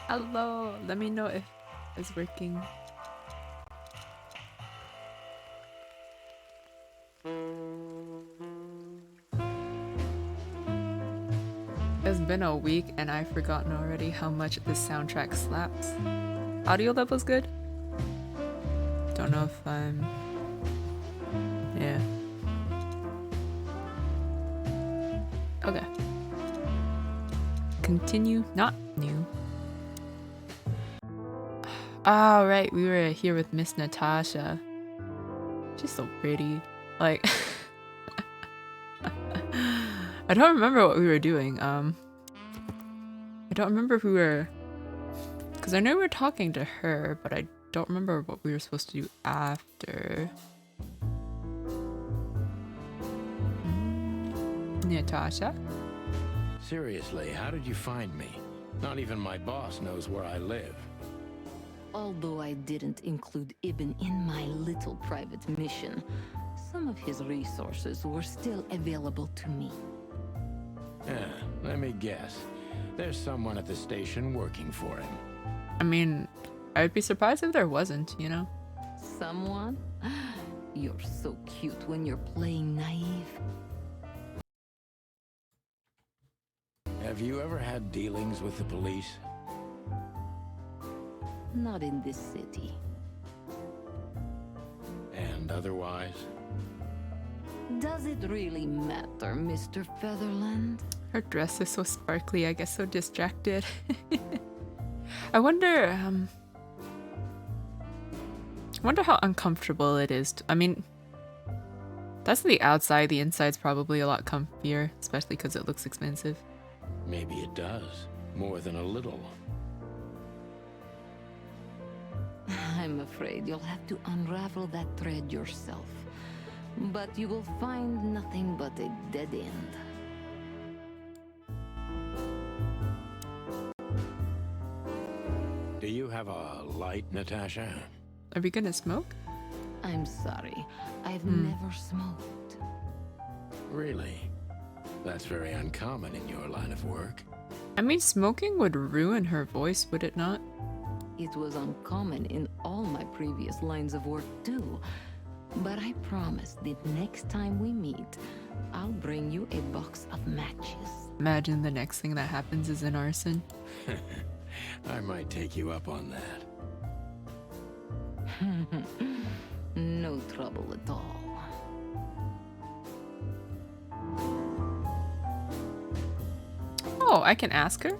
Hello. Let me know if it's working. It's been a week and I've forgotten already how much this soundtrack slaps. Audio level's good? Don't know if I'm... Yeah. Okay. Continue, not new. Oh, right, we were here with Miss Natasha. She's so pretty. Like... I don't remember what we were doing. I don't remember if we were... Because I know we were talking to her, but I don't remember what we were supposed to do after. Natasha? Seriously, how did you find me? Not even my boss knows where I live. Although I didn't include Ibn in my little private mission, some of his resources were still available to me. Yeah, let me guess. There's someone at the station working for him. I mean, I'd be surprised if there wasn't, you know? Someone? You're so cute when you're playing naive. Have you ever had dealings with the police? Not in this city. And otherwise? Does it really matter, Mr. Featherland? Her dress is so sparkly, I get so distracted. I wonder how uncomfortable it is. I mean, that's the outside. The inside's probably a lot comfier, especially because it looks expensive. Maybe it does. More than a little. I'm afraid you'll have to unravel that thread yourself. But you will find nothing but a dead end. Do you have a light, Natasha? Are we gonna smoke? I'm sorry, I've never smoked. Really? That's very uncommon in your line of work. I mean, smoking would ruin her voice, would it not? It was uncommon in all my previous lines of work too. But I promise that next time we meet, I'll bring you a box of matches. Imagine the next thing that happens is an arson. I might take you up on that. No trouble at all. Oh, I can ask her?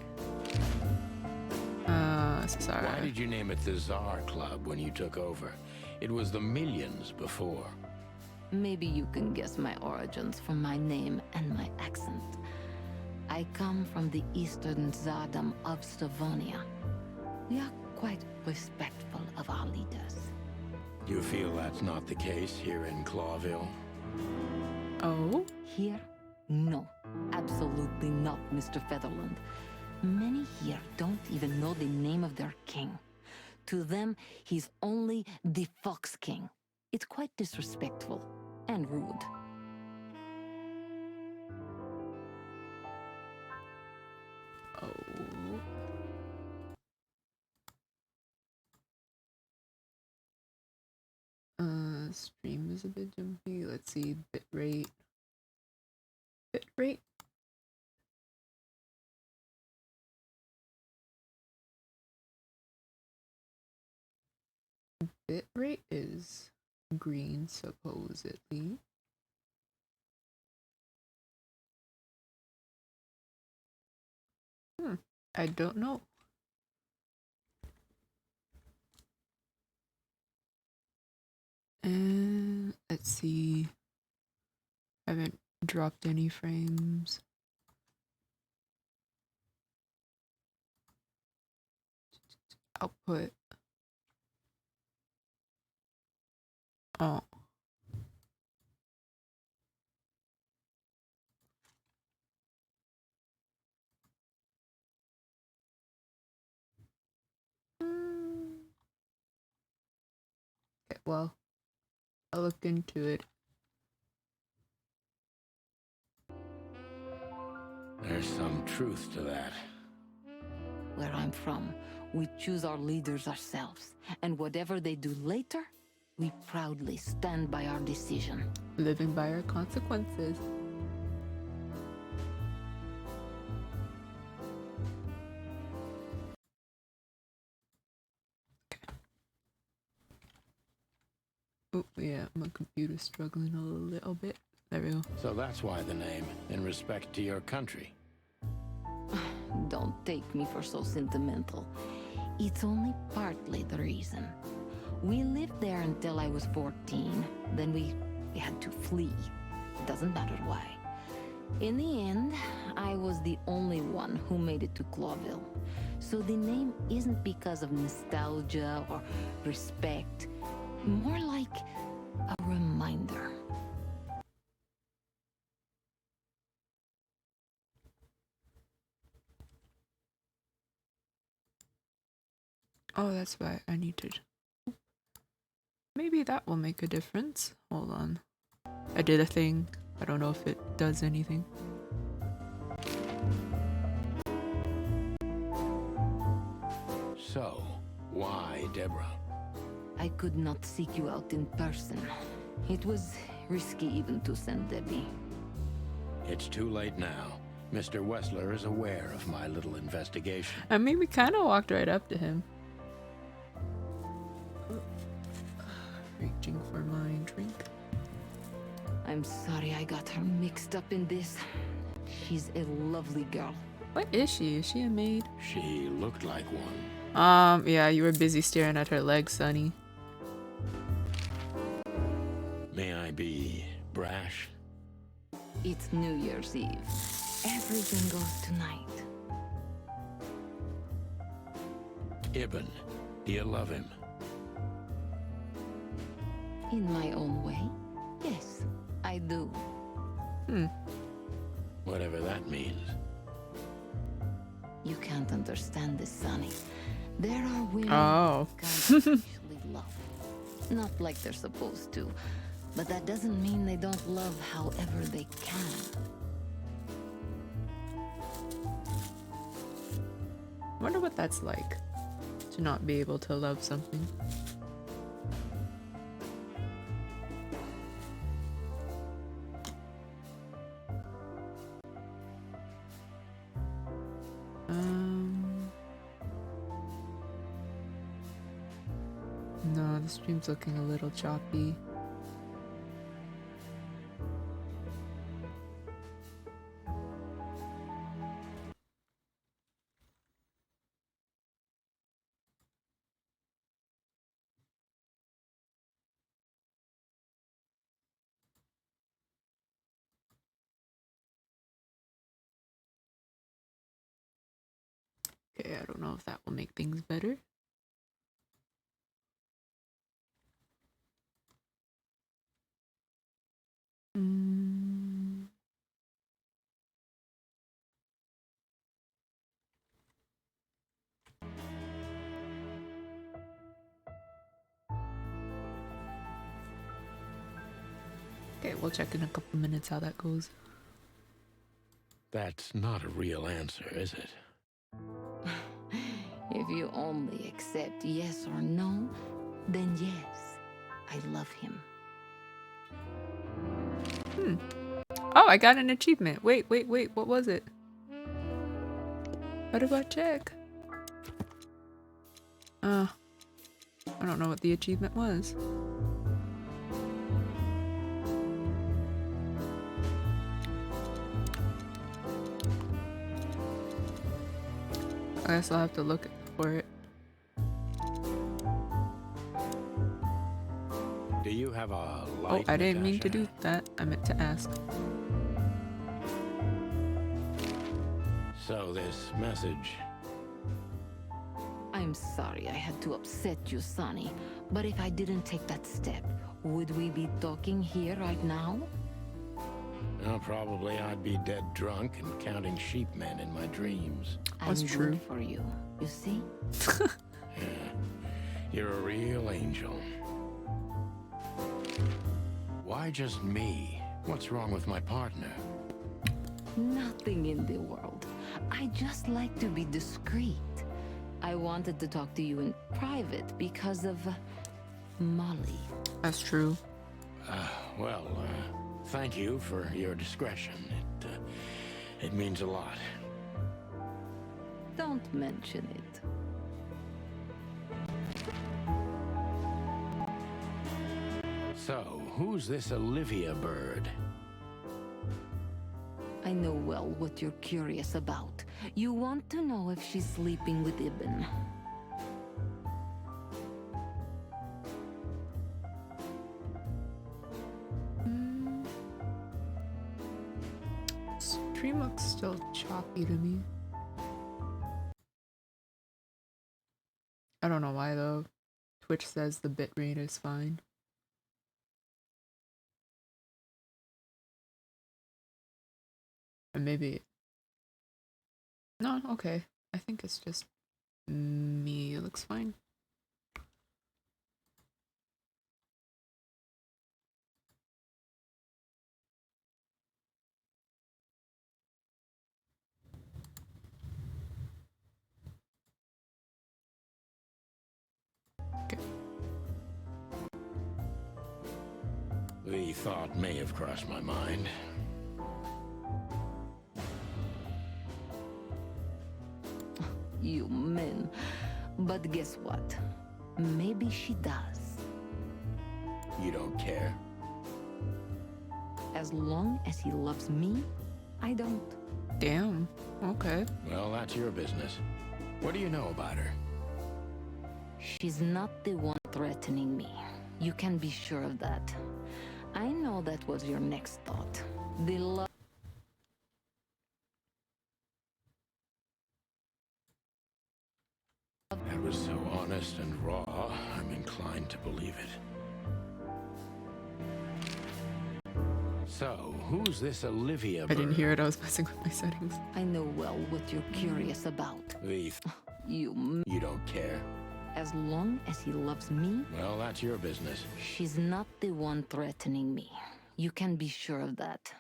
Sorry. Why did you name it the Czar Club when you took over? It was the Millions before. Maybe you can guess my origins from my name and my accent. I come from the eastern Tsardom of Slavonia. We are quite respectful of our leaders. You feel that's not the case here in Clawville? Oh? Here? No, absolutely not, Mr. Featherland. Many here don't even know the name of their king. To them, he's only the Fox King. It's quite disrespectful and rude. Oh. Stream is a bit jumpy. Let's see, bitrate. Bitrate? Bitrate is green, supposedly. I don't know. And let's see. I haven't dropped any frames. Output. Oh. Okay, well, I'll look into it. There's some truth to that. Where I'm from, We choose our leaders ourselves, and whatever they do later, we proudly stand by our decision. Living by our consequences. Oh, yeah, my computer's struggling a little bit. There we go. So that's why the name, in respect to your country. Don't take me for so sentimental. It's only partly the reason. We lived there until I was 14. Then we had to flee. Doesn't matter why. In the end, I was the only one who made it to Clawville. So the name isn't because of nostalgia or respect. More like a reminder. Oh, that's why I need to... Maybe that will make a difference. Hold on. I did a thing. I don't know if it does anything. So, why Deborah? I could not seek you out in person. It was risky even to send Debbie. It's too late now. Mr. Wessler is aware of my little investigation. I mean, we kind of walked right up to him. Reaching for my drink. I'm sorry I got her mixed up in this. She's a lovely girl. What is she? Is she a maid? She looked like one. Yeah, you were busy staring at her legs, Sonny. May I be brash? It's New Year's Eve. Everything goes tonight. Ibn, do you love him? In my own way, yes, I do. Whatever that means. You can't understand this, Sonny. There are women Oh. guys actually love. Not like they're supposed to, but that doesn't mean they don't love however they can. Wonder what that's like, to not be able to love something. No, the stream's looking a little choppy. Okay, I don't know if that will make things better. Okay, we'll check in a couple minutes how that goes. That's not a real answer, is it? If you only accept yes or no, then yes, I love him. Oh, I got an achievement. Wait, what was it? How do I check? I don't know what the achievement was. I guess I'll have to look for it. Do you have a Oh, light, I didn't mean to Natasha? do that. I meant to ask. So this message... I'm sorry I had to upset you, Sonny, but if I didn't take that step, would we be talking here right now? Well, probably I'd be dead drunk and counting sheepmen in my dreams. That's I'm true. good for you, you see? Yeah, you're a real angel. Why just me? What's wrong with my partner? Nothing in the world. I just like to be discreet. I wanted to talk to you in private because of Molly. That's true. Well, thank you for your discretion. It means a lot. Don't mention it. So, who's this Olivia bird? I know well what you're curious about. You want to know if she's sleeping with Ibn. Stream looks still choppy to me. I don't know why though. Twitch says the bitrate is fine. Or maybe... No, okay. I think it's just me. It looks fine. Okay. The thought may have crossed my mind. You men. But guess what? Maybe she does. You don't care? As long as he loves me, I don't. Damn. Okay. Well, that's your business. What do you know about her? She's not the one threatening me. You can be sure of that. I know that was your next thought. The love. That was so honest and raw, I'm inclined to believe it. So, who's this Olivia I bird? didn't hear it. I was messing with my settings. I know well what you're curious about. You don't care? As long as he loves me, Well, that's your business. she's not the one threatening me. You can be sure of that.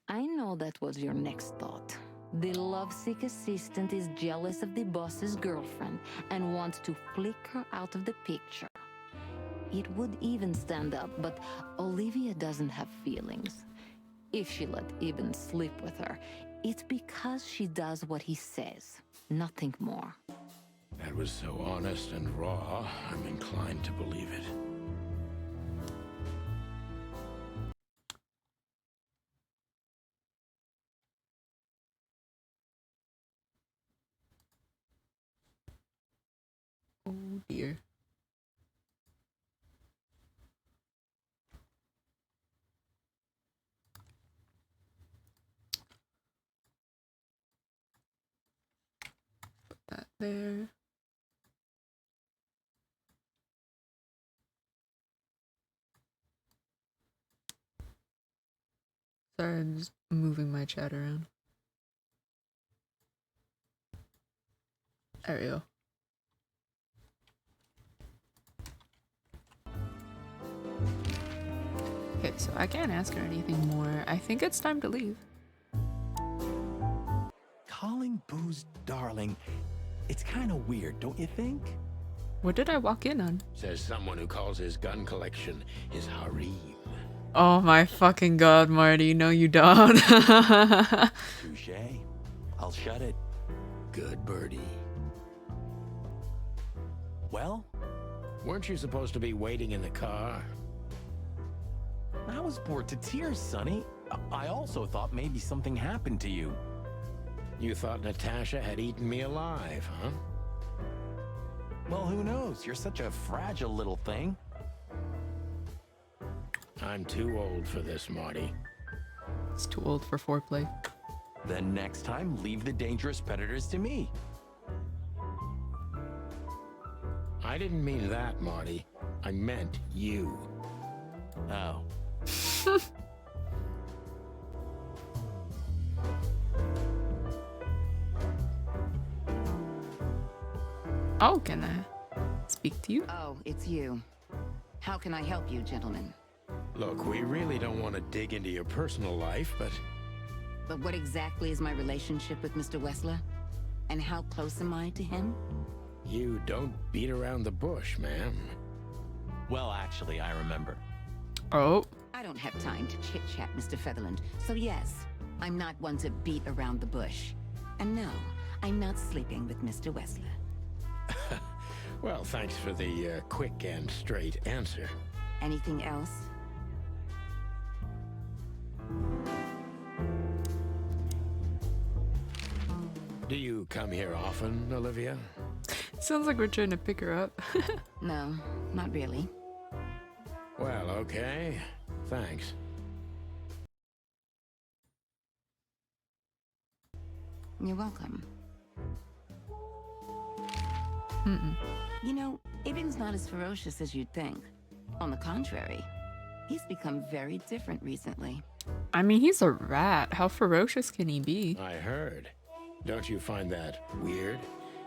I know that was your next thought. The lovesick assistant is jealous of the boss's girlfriend and wants to flick her out of the picture. It would even stand up, but Olivia doesn't have feelings. If she let Ibn sleep with her, it's because she does what he says, nothing more. That was so honest and raw, I'm inclined to believe it. Oh dear. Put that there. Sorry, I'm just moving my chat around. There we go. Okay, so I can't ask her anything more. I think it's time to leave. Calling booze darling, it's kind of weird, don't you think? What did I walk in on? Says someone who calls his gun collection his harem. Oh my fucking god, Marty. No, you don't. Touche. I'll shut it. Good birdie. Well, Weren't you supposed to be waiting in the car? I was bored to tears, Sonny. I also thought maybe something happened to you. You thought Natasha had eaten me alive, huh? Well, who knows? You're such a fragile little thing. I'm too old for this, Marty. It's too old for foreplay. Then next time, leave the dangerous predators to me. I didn't mean that, Marty. I meant you. Oh. Oh, can I speak to you? Oh, it's you. How can I help you, gentlemen? Look, we really don't want to dig into your personal life, but But what exactly is my relationship with Mr. Wessler? And how close am I to him? You don't beat around the bush, ma'am. Well, actually, I remember. Oh. I don't have time to chit-chat, Mr. Featherland. So yes, I'm not one to beat around the bush. And no, I'm not sleeping with Mr. Wessler. Well, thanks for the quick and straight answer. Anything else? Do you come here often, Olivia? Sounds like we're trying to pick her up. No, not really. Well, okay. Thanks. You're welcome. Mm-mm. You know, Aben's not as ferocious as you'd think. On the contrary, he's become very different recently. I mean, he's a rat. How ferocious can he be? I heard. Don't you find that weird?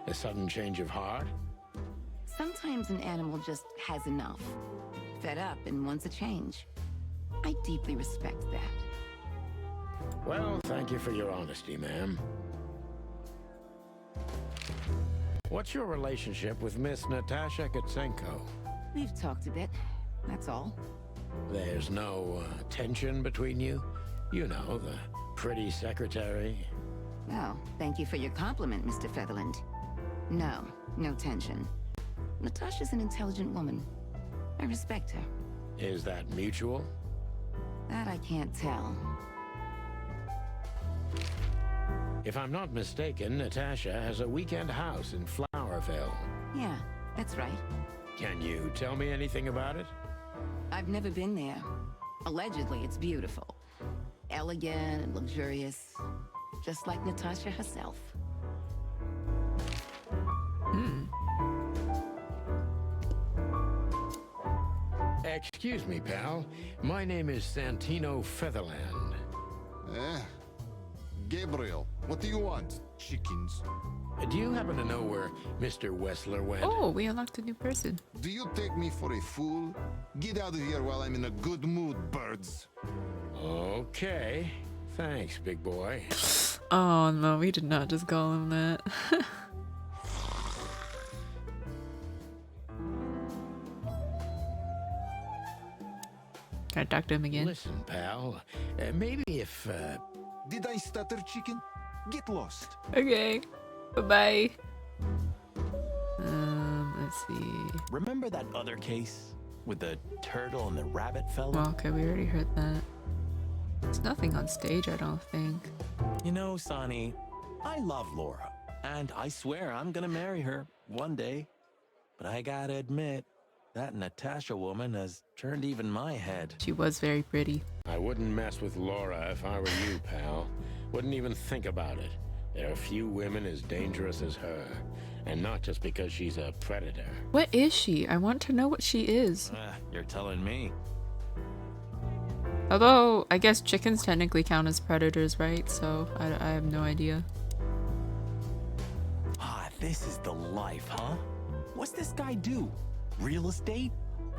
A sudden change of heart? Sometimes an animal just has enough. Fed up and wants a change. I deeply respect that. Well, thank you for your honesty, ma'am. What's your relationship with Miss Natasha Katsenko? We've talked a bit, that's all. There's no tension between you? You know, the pretty secretary. Oh, thank you for your compliment, Mr. Featherland. No, no tension. Natasha's an intelligent woman. I respect her. Is that mutual? That I can't tell. If I'm not mistaken, Natasha has a weekend house in Flowerville. Yeah, that's right. Can you tell me anything about it? I've never been there. Allegedly, it's beautiful. Elegant and luxurious. Just like Natasha herself. Excuse me, pal. My name is Santino Featherland. Gabriel, what do you want? Chickens. Do you happen to know where Mr. Wessler went? Oh, we unlocked a new person. Do you take me for a fool? Get out of here while I'm in a good mood, birds. Okay. Thanks, big boy. Oh no, we did not just call him that. Can I talk to him again? Listen, pal. Maybe if, Did I stutter, chicken? Get lost. Okay. Bye-bye. Let's see. Remember that other case with the turtle and the rabbit fella? Well, okay, we already heard that. There's nothing on stage, I don't think. You know, Sonny, I love Laura, and I swear I'm gonna marry her one day. But I gotta admit, that Natasha woman has turned even my head. She was very pretty. I wouldn't mess with Laura if I were you, pal. Wouldn't even think about it. There are few women as dangerous as her. And not just because she's a predator. What is she? I want to know what she is. You're telling me. Although, I guess chickens technically count as predators, right? So, I have no idea. Ah, this is the life, huh? What's this guy do? Real estate?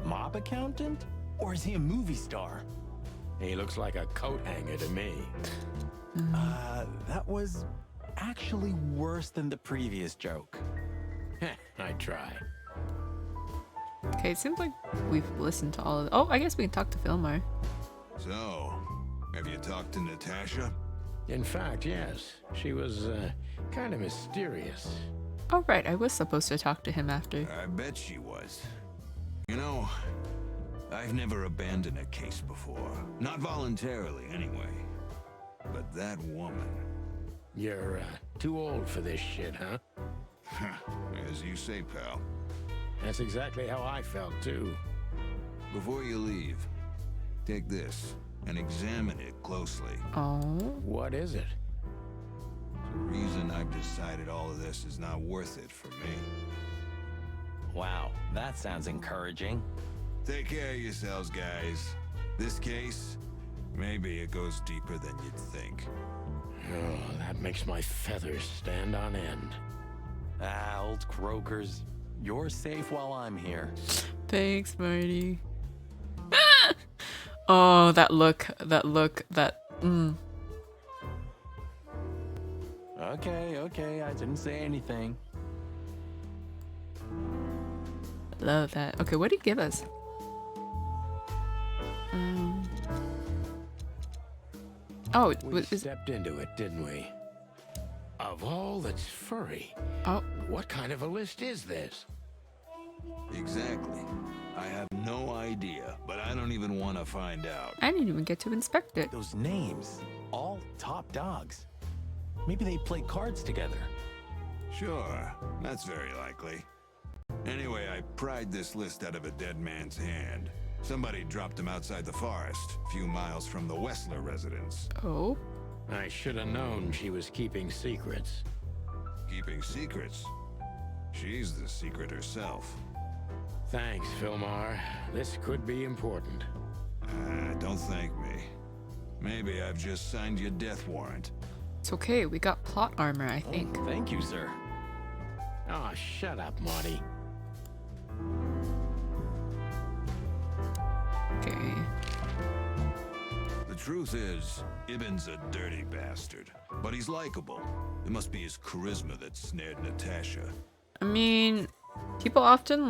Mob accountant? Or is he a movie star? He looks like a coat hanger to me. That was actually worse than the previous joke. I try. Okay, it seems like we've listened to all of Oh, I guess we can talk to Fillmore. So, have you talked to Natasha? In fact, yes. She was, kind of mysterious. Oh, right, I was supposed to talk to him after. I bet she was. You know, I've never abandoned a case before. Not voluntarily, anyway. But that woman... You're, too old for this shit, huh? As you say, pal. That's exactly how I felt, too. Before you leave, take this and examine it closely. Oh. What is it? The reason I've decided all of this is not worth it for me. Wow, that sounds encouraging. Take care of yourselves, guys. This case, maybe it goes deeper than you'd think. Oh, that makes my feathers stand on end. Ah, old croakers. You're safe while I'm here. Thanks, Marty. Oh, that look. Okay, I didn't say anything. Love that. Okay, what did he give us? Oh, We is stepped into it, didn't we? Of all that's furry, oh, what kind of a list is this? Exactly. I have no idea, but I don't even want to find out. I didn't even get to inspect it. Those names, all top dogs. Maybe they play cards together. Sure, that's very likely. Anyway, I pried this list out of a dead man's hand. Somebody dropped him outside the forest, a few miles from the Wessler residence. Oh, I should have known she was keeping secrets. Keeping secrets? She's the secret herself. Thanks, Filmar. This could be important. Don't thank me. Maybe I've just signed your death warrant. it's okay. We got plot armor, I think. Oh, thank you, sir. Oh, shut up, Marty. Okay. The truth is, Ibn's a dirty bastard, but he's likable. It must be his charisma that snared Natasha. I mean, people often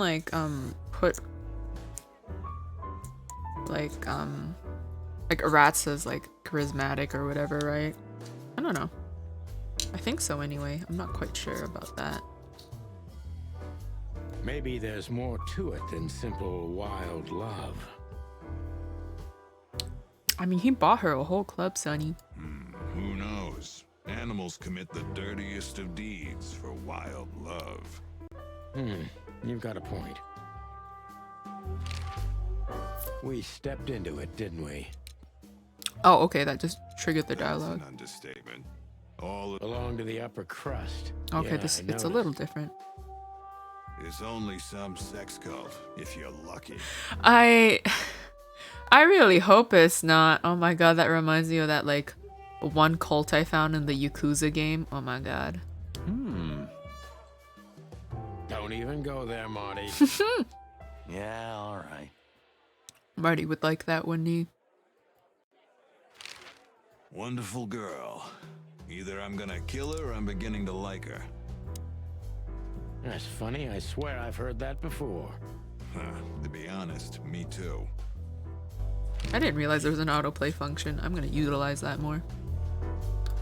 put like rats as like charismatic or whatever, right? I don't know. I think so anyway. I'm not quite sure about that. Maybe there's more to it than simple wild love. I mean, he bought her a whole club, Sonny. Who knows? Animals commit the dirtiest of deeds for wild love. You've got a point. We stepped into it, didn't we? Oh, okay, that just triggered the That's dialogue. an understatement. All Belong to the upper crust. Okay, Yeah, this I it's a noticed. little different. is only some sex cult, if you're lucky. I really hope it's not. Oh my god, that reminds me of that like one cult I found in the Yakuza game. Oh my god. Don't even go there, Marty. Yeah, all right. Marty would like that, wouldn't he? Wonderful girl. Either I'm gonna kill her or I'm beginning to like her. That's funny. I swear I've heard that before. To be honest, me too. I didn't realize there was an autoplay function. I'm gonna utilize that more.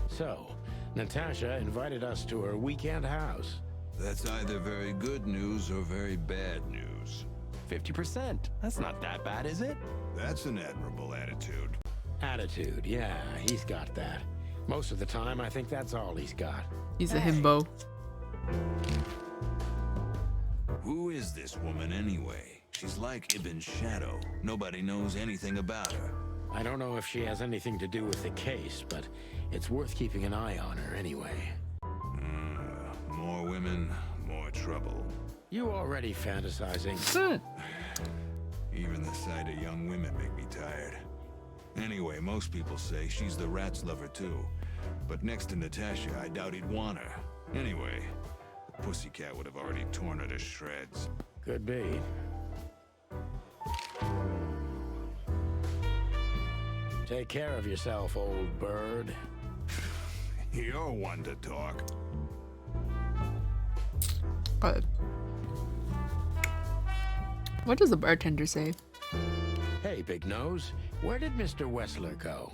So, Natasha invited us to her weekend house. That's either very good news or very bad news. 50%. That's not that bad, is it? That's an admirable attitude. Attitude, yeah, he's got that. Most of the time, I think that's all he's got. He's a himbo. Who is this woman anyway? She's like Ibn's shadow. Nobody knows anything about her. I don't know if she has anything to do with the case, but it's worth keeping an eye on her anyway. More women, more trouble. You already fantasizing? Even the sight of young women make me tired. Anyway, most people say she's the rat's lover too. But next to Natasha, I doubt he'd want her. Anyway, the pussycat would have already torn her to shreds. Could be. Take care of yourself, old bird. You're one to talk. What does the bartender say? Hey, Big Nose, where did Mr. Wessler go?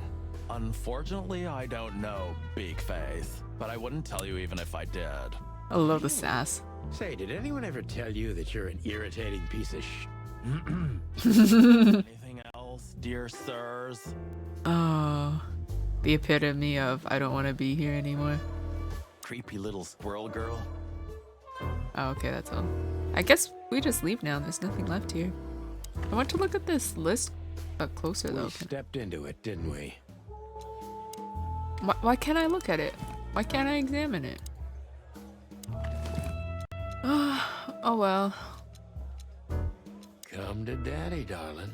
Unfortunately, I don't know, Big Face. But I wouldn't tell you even if I did. I love the sass. Say, did anyone ever tell you that you're an irritating piece of Anything else, dear sirs? Oh, the epitome of I don't want to be here anymore. Creepy little squirrel girl. Oh, okay, that's all. I guess we just leave now. There's nothing left here. I want to look at this list up closer though. We stepped into it, didn't we? Why can't I look at it? Why can't I examine it? Oh well. Come to daddy, darling.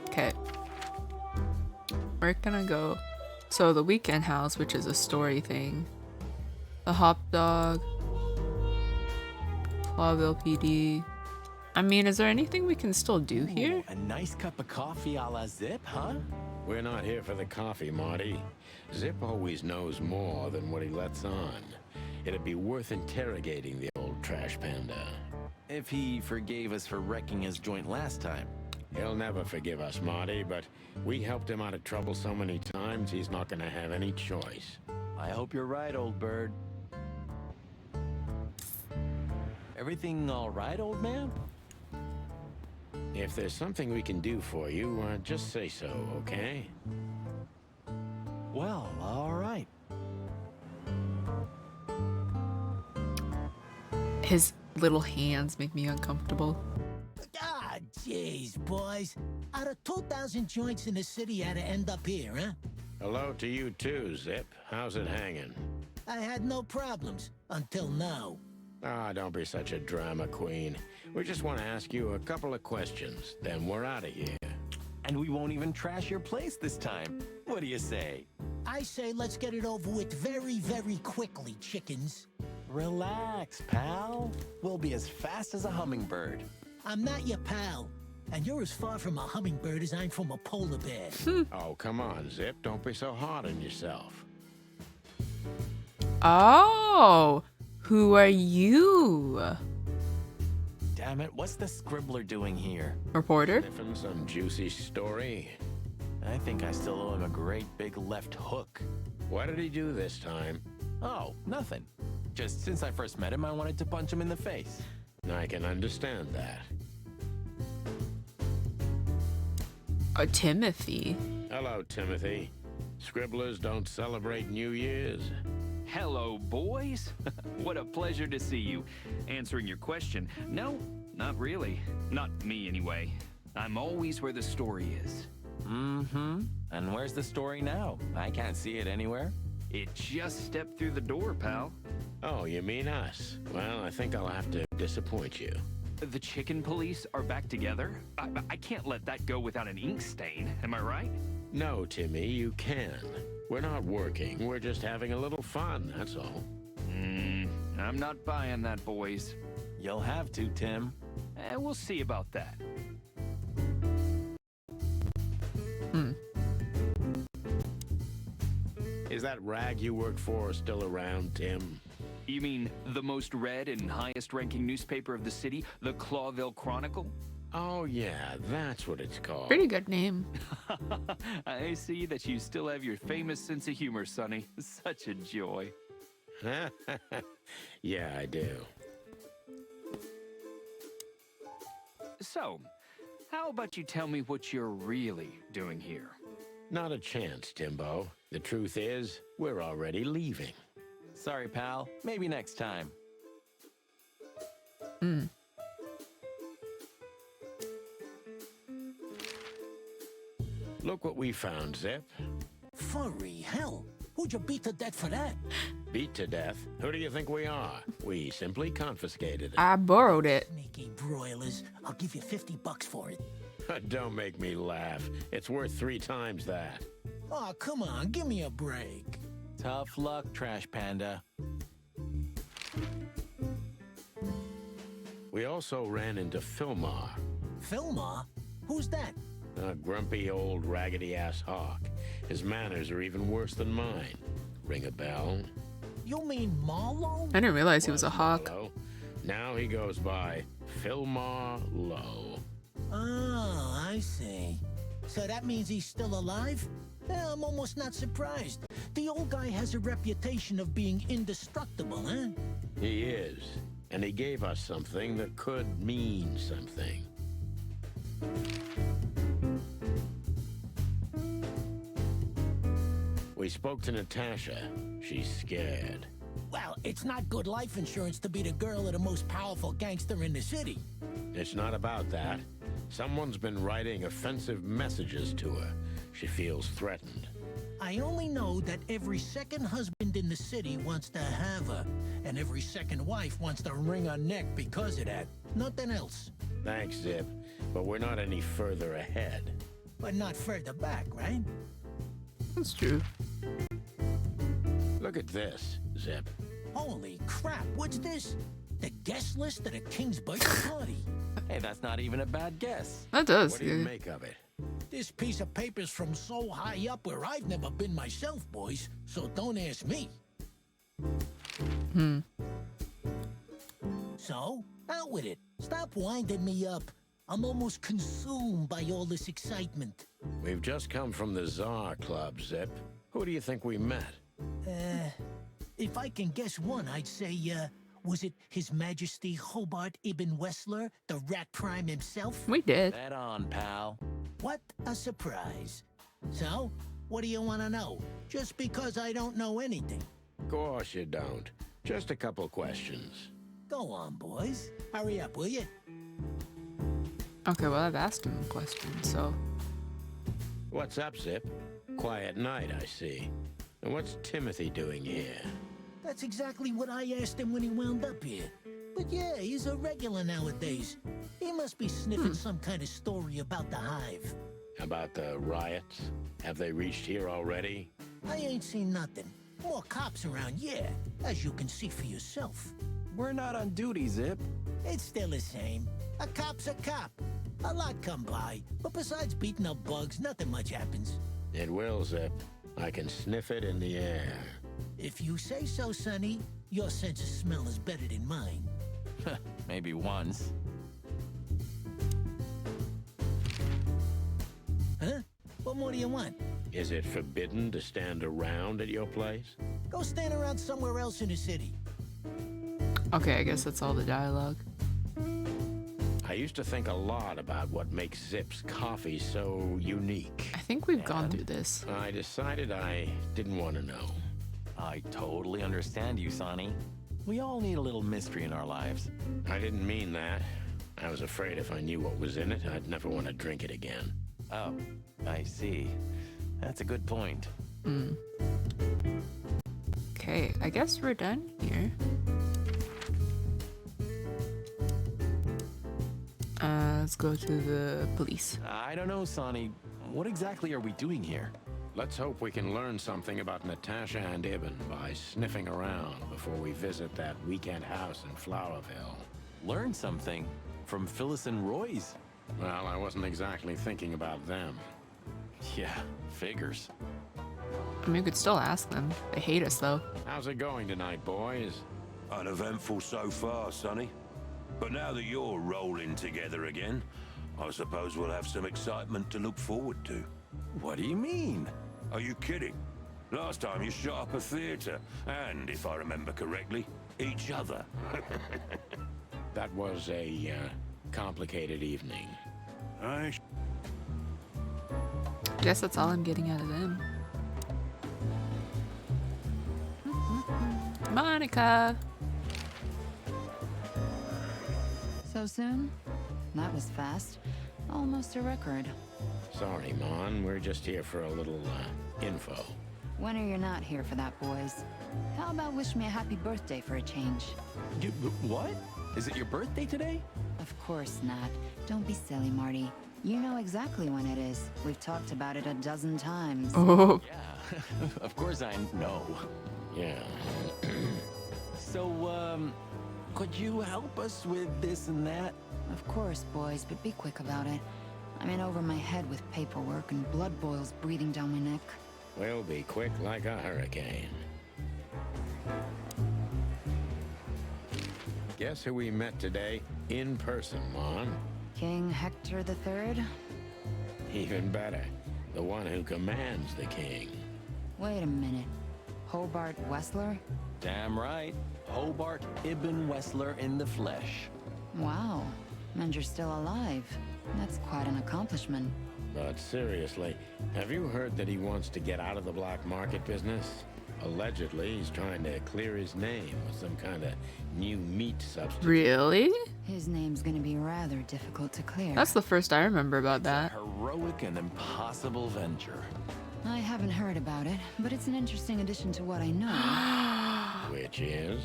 Okay. Where can I go? So the weekend house, which is a story thing. The hop dog. Clawville PD. I mean, is there anything we can still do here? A nice cup of coffee a la Zip, huh? We're not here for the coffee, Marty. Zip always knows more than what he lets on. It'd be worth interrogating the old trash panda. If he forgave us for wrecking his joint last time. He'll never forgive us, Marty, but we helped him out of trouble so many times, he's not gonna have any choice. I hope you're right, old bird. Everything all right, old man? If there's something we can do for you, just say so, okay? Well, all right. His little hands make me uncomfortable. Ah, jeez, boys. Out of 2,000 joints in the city, how'd it end up here, huh? Hello to you too, Zip. How's it hanging? I had no problems, until now. Ah, don't be such a drama queen. We just want to ask you a couple of questions, then we're out of here. And we won't even trash your place this time. What do you say? I say let's get it over with very, very quickly, chickens. Relax, pal. We'll be as fast as a hummingbird. I'm not your pal, and you're as far from a hummingbird as I'm from a polar bear. Oh, come on, Zip. Don't be so hard on yourself. Oh, who are you? Damn it, what's the scribbler doing here? Reporter? Sniffing some juicy story? I think I still owe him a great big left hook. What did he do this time? Oh, nothing. Just since I first met him, I wanted to punch him in the face. I can understand that. Timothy. Hello, Timothy. Scribblers don't celebrate New Year's. Hello, boys. What a pleasure to see you. Answering your question, no, not really. Not me, anyway. I'm always where the story is. Mm-hmm. And where's the story now? I can't see it anywhere. It just stepped through the door, pal. Oh, you mean us? Well, I think I'll have to disappoint you. The chicken police are back together? I can't let that go without an ink stain, am I right? No, Timmy, you can. We're not working, we're just having a little fun, that's all. I'm not buying that, boys. You'll have to, Tim. We'll see about that. Is that rag you work for still around, Tim? You mean the most read and highest-ranking newspaper of the city, the Clawville Chronicle? Oh, yeah, that's what it's called. Pretty good name. I see that you still have your famous sense of humor, Sonny. Such a joy. Yeah, I do. So, how about you tell me what you're really doing here? Not a chance, Timbo. The truth is, we're already leaving. Sorry, pal. Maybe next time. Look what we found, Zip. Furry hell. Who'd you beat to death for that? Beat to death? Who do you think we are? We simply confiscated it. I borrowed it. Sneaky broilers. I'll give you $50 for it. Don't make me laugh. It's worth 3 times that. Oh, come on. Give me a break. Tough luck, Trash Panda. We also ran into Filmar, Filmar? Who's that? a grumpy old raggedy-ass hawk. His manners are even worse than mine. Ring a bell? You mean Marlowe? I didn't realize he was a hawk. Marlowe. Now he goes by Filmar Lowe. Oh, I see. So that means he's still alive? Yeah, I'm almost not surprised. The old guy has a reputation of being indestructible, huh? He is. And he gave us something that could mean something. We spoke to Natasha. She's scared. Well, it's not good life insurance to be the girl of the most powerful gangster in the city. It's not about that. Someone's been writing offensive messages to her. She feels threatened. I only know that every second husband in the city wants to have her, and every second wife wants to wring her neck because of that. Nothing else. Thanks, Zip. But we're not any further ahead. But not further back, right? That's true. Look at this, Zip. Holy crap, what's this? The guest list at a king's birthday party. Hey, that's not even a bad guess. That does. What do you Yeah. make of it? This piece of paper's from so high up where I've never been myself, boys, so don't ask me. So, out with it. Stop winding me up. I'm almost consumed by all this excitement. We've just come from the Tsar Club, Zip. Who do you think we met? If I can guess one, I'd say, was it His Majesty Hobart Ibn Wessler, the Rat Prime himself? We did. Bet on, pal. What a surprise. So, what do you want to know? Just because I don't know anything. Of course you don't. Just a couple questions. Go on, boys. Hurry up, will you? Okay, well, I've asked him a question, so. What's up, Zip? Quiet night, I see. And what's Timothy doing here? That's exactly what I asked him when he wound up here. But yeah, he's a regular nowadays. He must be sniffing some kind of story about the Hive. About the riots? Have they reached here already? I ain't seen nothing. More cops around, yeah, as you can see for yourself. We're not on duty, Zip. It's still the same. A cop's a cop. A lot come by, but besides beating up bugs, nothing much happens. It will, Zip. I can sniff it in the air. If you say so, Sonny, your sense of smell is better than mine. Maybe once. Huh? What more do you want? Is it forbidden to stand around at your place? Go stand around somewhere else in the city. Okay, I guess that's all the dialogue. I used to think a lot about what makes Zip's coffee so unique. I think we've gone through this. I decided I didn't want to know. I totally understand you, Sonny. We all need a little mystery in our lives. I didn't mean that. I was afraid if I knew what was in it, I'd never want to drink it again. Oh, I see. That's a good point. Okay, I guess we're done here. Let's go to the police. I don't know, Sonny. What exactly are we doing here? Let's hope we can learn something about Natasha and Ibn by sniffing around before we visit that weekend house in Flowerville. Learn something from Phyllis and Roy's. Well, I wasn't exactly thinking about them. Yeah, figures. I mean, you could still ask them. They hate us, though. How's it going tonight, boys? Uneventful so far, Sonny. But now that you're rolling together again, I suppose we'll have some excitement to look forward to. What do you mean? Are you kidding? Last time you shot up a theater, and if I remember correctly, each other. That was a complicated evening. Guess that's all I'm getting out of them. Monica! So soon? That was fast. Almost a record. Sorry, Mon. We're just here for a little info. When are you not here for that, boys? How about wish me a happy birthday for a change? What? Is it your birthday today? Of course not. Don't be silly, Marty. You know exactly when it is. We've talked about it a dozen times. Oh. Yeah, of course I know. Yeah. So, could you help us with this and that? Of course, boys, but be quick about it. I'm in over my head with paperwork and blood boils breathing down my neck. We'll be quick like a hurricane. Guess who we met today in person, Mon? King Hector III? Even better, the one who commands the king. Wait a minute. Hobart Wessler? Damn right. Hobart Ibn Wessler in the flesh. Wow. And you're still alive. That's quite an accomplishment. But seriously, have you heard that he wants to get out of the black market business? Allegedly, he's trying to clear his name with some kind of new meat substitute. Really? His name's gonna be rather difficult to clear. That's the first I remember about that. Heroic and impossible venture. I haven't heard about it, but it's an interesting addition to what I know. Which is?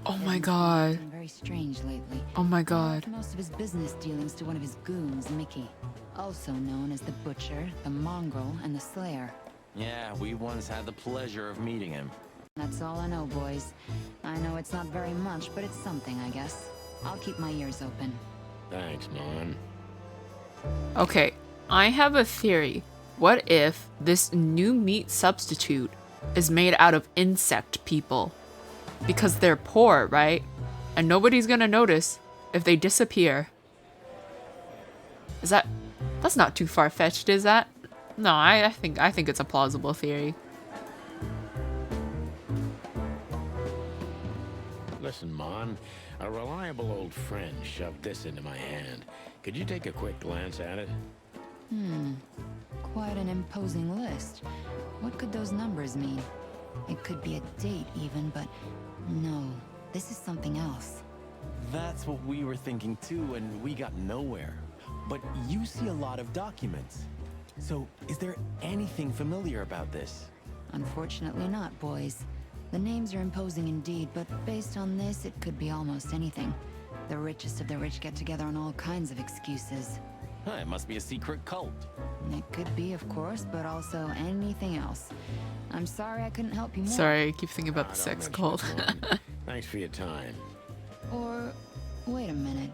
Oh my god. Been very strange lately. Oh my god. Most of his business dealings to one of his goons, Mickey. Also known as the Butcher, the Mongrel, and the Slayer. Yeah, we once had the pleasure of meeting him. That's all I know, boys. I know it's not very much, but it's something, I guess. I'll keep my ears open. Thanks, Mon. Okay, I have a theory. What if this new meat substitute is made out of insect people? because they're poor, right? And nobody's gonna notice if they disappear. Is that... That's not too far-fetched, is that? No, I think it's a plausible theory. Listen, Mon, a reliable old friend shoved this into my hand. Could you take a quick glance at it? Quite an imposing list. What could those numbers mean? It could be a date even, but no, this is something else. That's what we were thinking too, and we got nowhere. But you see a lot of documents. So, is there anything familiar about this? Unfortunately not, boys. The names are imposing indeed, but based on this, it could be almost anything. The richest of the rich get together on all kinds of excuses. Huh, it must be a secret cult. It could be, of course, but also anything else. I'm sorry I couldn't help you more. Sorry, I keep thinking about the Don't sex mention cult. it, Mon. Thanks for your time. Or, wait a minute.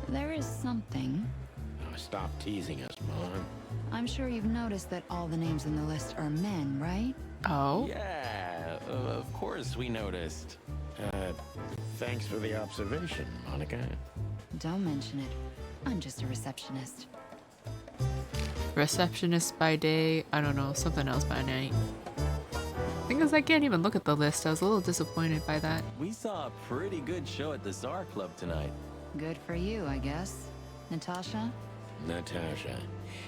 There is something. Oh, stop teasing us, Mon. I'm sure you've noticed that all the names on the list are men, right? Oh? Yeah, of course we noticed. Thanks for the observation, Monica. Don't mention it. I'm just a receptionist. Receptionist by day, I don't know, something else by night. Thing is, I can't even look at the list. I was a little disappointed by that. We saw a pretty good show at the Czar Club tonight. Good for you, I guess. Natasha? Natasha.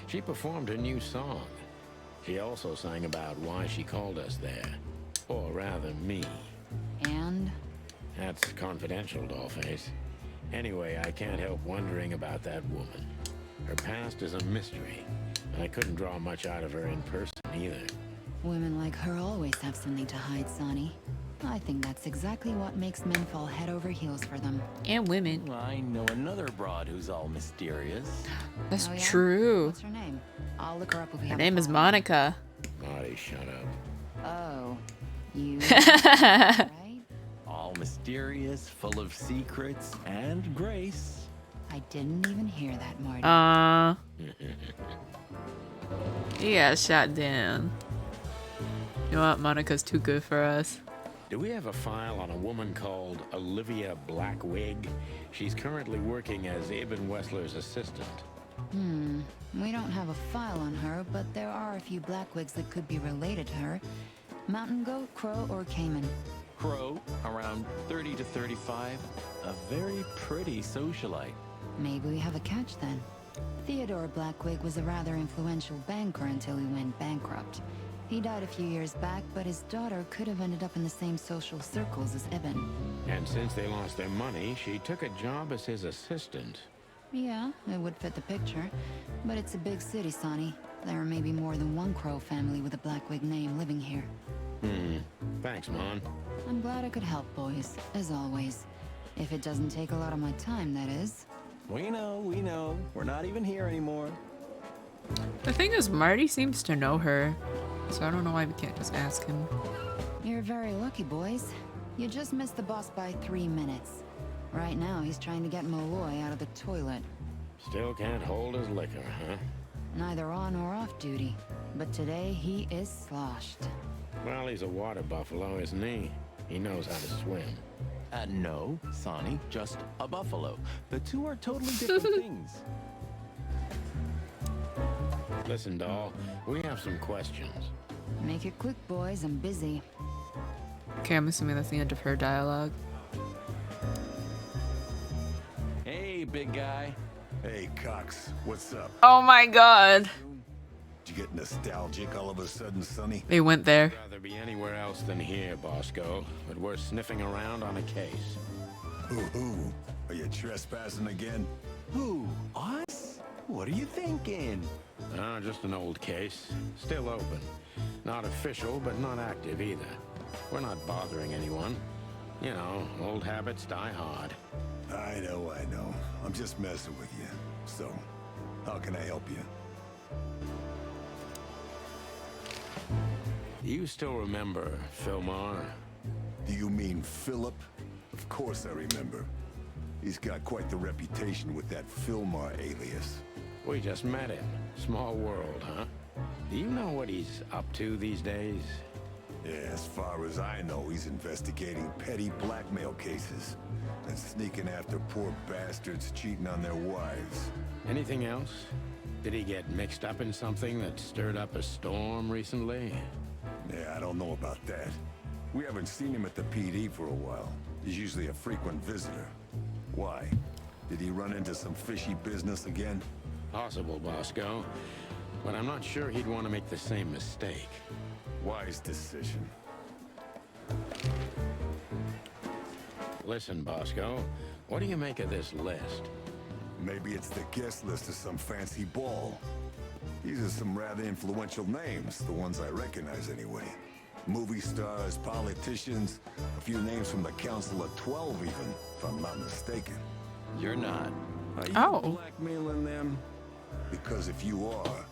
She performed her new song. She also sang about why she called us there. Or rather, me. And? That's confidential, Dollface. Anyway, I can't help wondering about that woman. Her past is a mystery, and I couldn't draw much out of her in person either. Women like her always have something to hide, Sonny. I think that's exactly what makes men fall head over heels for them. And women. I know another broad who's all mysterious. That's Oh, yeah? true. What's her name? I'll look her up if we Her have name a is file. Monica. Marty, shut up. Oh. You... right? All mysterious, full of secrets, and grace. I didn't even hear that, Marty. Yeah, shot down. You know what? Monica's too good for us. Do we have a file on a woman called Olivia Blackwig? She's currently working as Ibn Wessler's assistant. We don't have a file on her, but there are a few Blackwigs that could be related to her. Mountain goat, crow, or caiman. Crow, around 30 to 35. A very pretty socialite. Maybe we have a catch then. Theodore Blackwig was a rather influential banker until he went bankrupt. He died a few years back, but his daughter could have ended up in the same social circles as Ibn. And since they lost their money, she took a job as his assistant. Yeah, it would fit the picture. But it's a big city, Sonny. There may be more than one Crow family with a Blackwig name living here. Thanks, Mon. I'm glad I could help, boys, as always. If it doesn't take a lot of my time, that is. We know. We're not even here anymore. The thing is, Marty seems to know her. So I don't know why we can't just ask him. You're very lucky, boys. You just missed the boss by 3 minutes. Right now, he's trying to get Malloy out of the toilet. Still can't hold his liquor, huh? Neither on or off duty. But today, he is sloshed. Well, he's a water buffalo, isn't he? He knows how to swim. No, Sonny, just a buffalo. The two are totally different things. Listen, doll, we have some questions. Make it quick, boys. I'm busy. Okay, I'm assuming that's the end of her dialogue. Hey, big guy. Hey, Cox, what's up? Oh my god. Did you get nostalgic all of a sudden, Sonny? They went there. I'd rather be anywhere else than here, Bosco, but we're sniffing around on a case. Who? Are you trespassing again? Who? Us? What are you thinking? Just an old case. Still open. Not official, but not active either. We're not bothering anyone. You know, old habits die hard. I know. I'm just messing with you. So, how can I help you? Do you still remember Philmar? Do you mean Philip? Of course I remember. He's got quite the reputation with that Philmar alias. We just met him. Small world, huh? Do you know what he's up to these days? Yeah, as far as I know, he's investigating petty blackmail cases and sneaking after poor bastards cheating on their wives. Anything else? Did he get mixed up in something that stirred up a storm recently? Yeah, I don't know about that. We haven't seen him at the PD for a while. He's usually a frequent visitor. Why? Did he run into some fishy business again? Possible, Bosco. But I'm not sure he'd want to make the same mistake. Wise decision. Listen, Bosco, what do you make of this list? Maybe it's the guest list of some fancy ball. These are some rather influential names, the ones I recognize anyway. Movie stars, politicians, a few names from the Council of 12 even, if I'm not mistaken. You're not. Are you Oh. blackmailing them? Because if you are,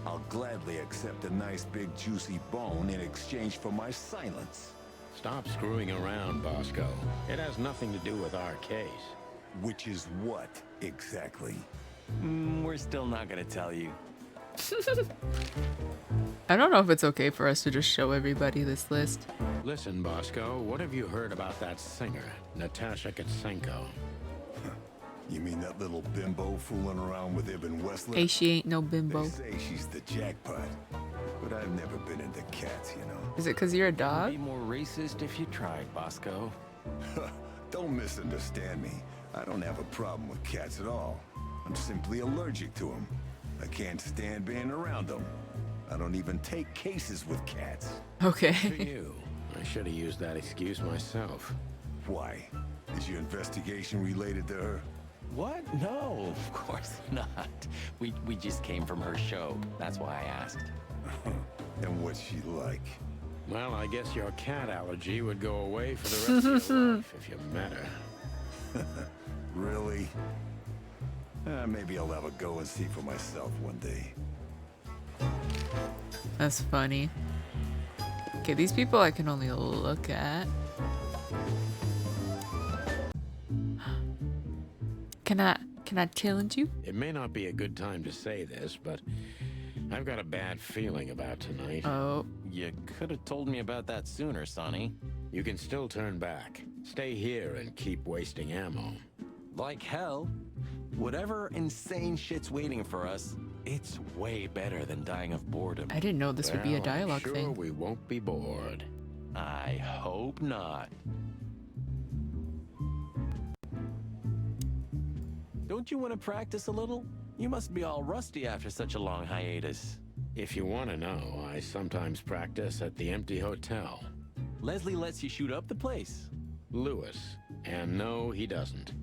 I'll gladly accept a nice big juicy bone in exchange for my silence. Stop screwing around, Bosco. It has nothing to do with our case. Which is what, exactly? We're still not gonna tell you. I don't know if it's okay for us to just show everybody this list. Listen, Bosco, what have you heard about that singer, Natasha Kitsenko? You mean that little bimbo fooling around with Ibn Westler? Hey, she ain't no They bimbo. say she's the jackpot, but I've never been into cats, you know. Is it because you're a Be dog? more racist if you tried, Bosco. Don't misunderstand me. I don't have a problem with cats at all. I'm simply allergic to them. I can't stand being around them. I don't even take cases with cats. For Okay. you. I should have used that excuse myself. Why? Is your investigation related to her? What? No, of course not. We just came from her show. That's why I asked. And what's she like? Well, I guess your cat allergy would go away for the rest of your life if you met her. Really? Maybe I'll have a go and see for myself one day. That's funny. Okay, these people I can only look at. Can I challenge you? It may not be a good time to say this, but I've got a bad feeling about tonight. Oh, You could have told me about that sooner, Sonny. You can still turn back. Stay here and keep wasting ammo. Like hell. Whatever insane shit's waiting for us, it's way better than dying of boredom. I didn't know this would be a Well, I'm dialogue sure thing. we won't be bored. I hope not. Don't you want to practice a little? You must be all rusty after such a long hiatus. If you want to know, I sometimes practice at the empty hotel. Leslie lets you shoot up the place. Lewis. And no, he doesn't.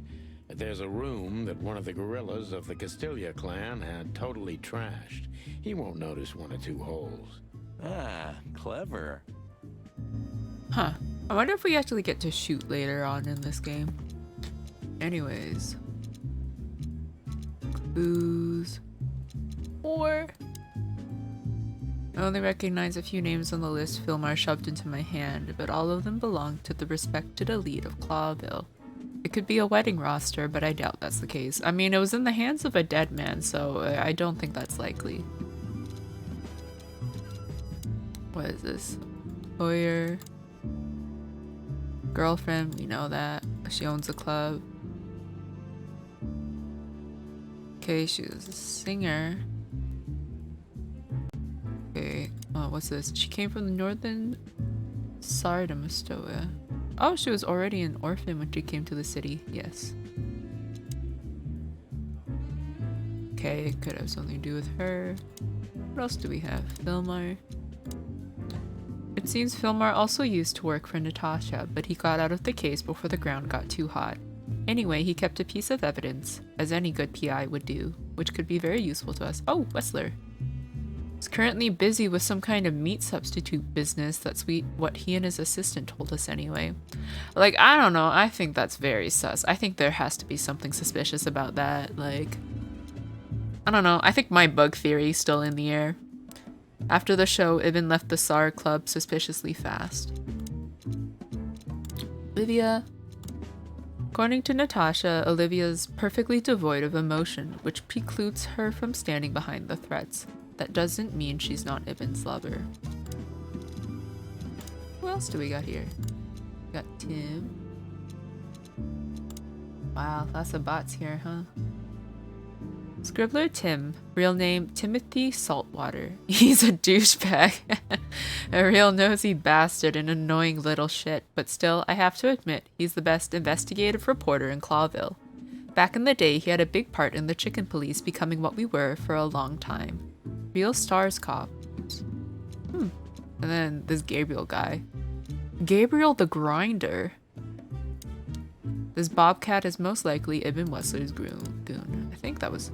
There's a room that one of the guerrillas of the Castilla clan had totally trashed. He won't notice one or two holes. Ah, clever. Huh. I wonder if we actually get to shoot later on in this game. Anyways. Clues. Or... I only recognize a few names on the list Filmar shoved into my hand, but all of them belong to the respected elite of Clawville. It could be a wedding roster, but I doubt that's the case. I mean, it was in the hands of a dead man, so I don't think that's likely. What is this? Lawyer. Girlfriend, we know that. She owns a club. Okay, she was a singer. Okay, what's this? She came from the northern Sardamostoa. Oh, she was already an orphan when she came to the city. Yes. Okay, it could have something to do with her. What else do we have? Filmar. It seems Filmar also used to work for Natasha, but he got out of the case before the ground got too hot. Anyway, he kept a piece of evidence, as any good PI would do, which could be very useful to us. Oh, Wessler. He's currently busy with some kind of meat substitute business. That's what he and his assistant told us anyway. Like, I don't know. I think that's very sus. I think there has to be something suspicious about that. Like, I don't know. I think my bug theory is still in the air. After the show, Ibn left the SAR club suspiciously fast. Olivia. According to Natasha, Olivia's perfectly devoid of emotion, which precludes her from standing behind the threats. That doesn't mean she's not Ibn's lover. Who else do we got here? We got Tim. Wow, lots of bots here, huh? Scribbler Tim, real name Timothy Saltwater. He's a douchebag. A real nosy bastard and annoying little shit, but still, I have to admit, he's the best investigative reporter in Clawville. Back in the day, he had a big part in the chicken police becoming what we were for a long time. Real stars cops. And then this Gabriel guy. Gabriel the Grinder. This Bobcat is most likely Ibn Wessler's goon. I think that was...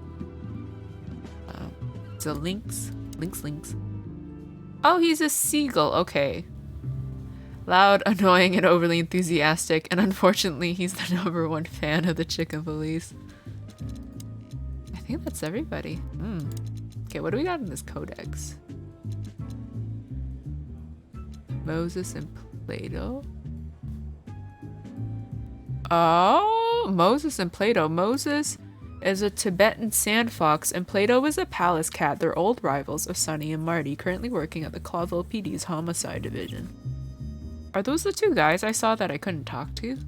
it's a lynx. Lynx. Oh, he's a seagull. Okay. Loud, annoying, and overly enthusiastic, and unfortunately, he's the #1 fan of the chicken police. I think that's everybody. Okay, what do we got in this codex? Moses and Plato. Oh, Moses and Plato. Moses is a Tibetan sand fox, and Plato is a palace cat. They're old rivals of Sonny and Marty, currently working at the Clawville PD's homicide division. Are those the two guys I saw that I couldn't talk to?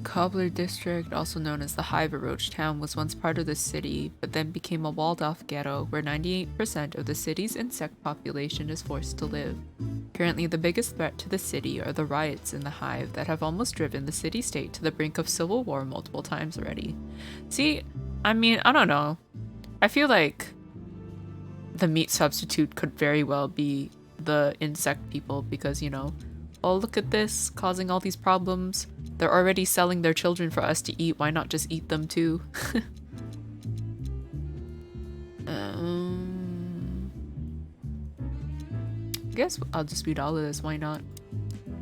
Cobbler District, also known as the Hive of Roach Town, was once part of the city, but then became a walled-off ghetto where 98% of the city's insect population is forced to live. Currently, the biggest threat to the city are the riots in the Hive that have almost driven the city-state to the brink of civil war multiple times already. See, I mean, I don't know. I feel like the meat substitute could very well be the insect people because, you know, oh, look at this, causing all these problems. They're already selling their children for us to eat. Why not just eat them too? I guess I'll just read all of this. Why not?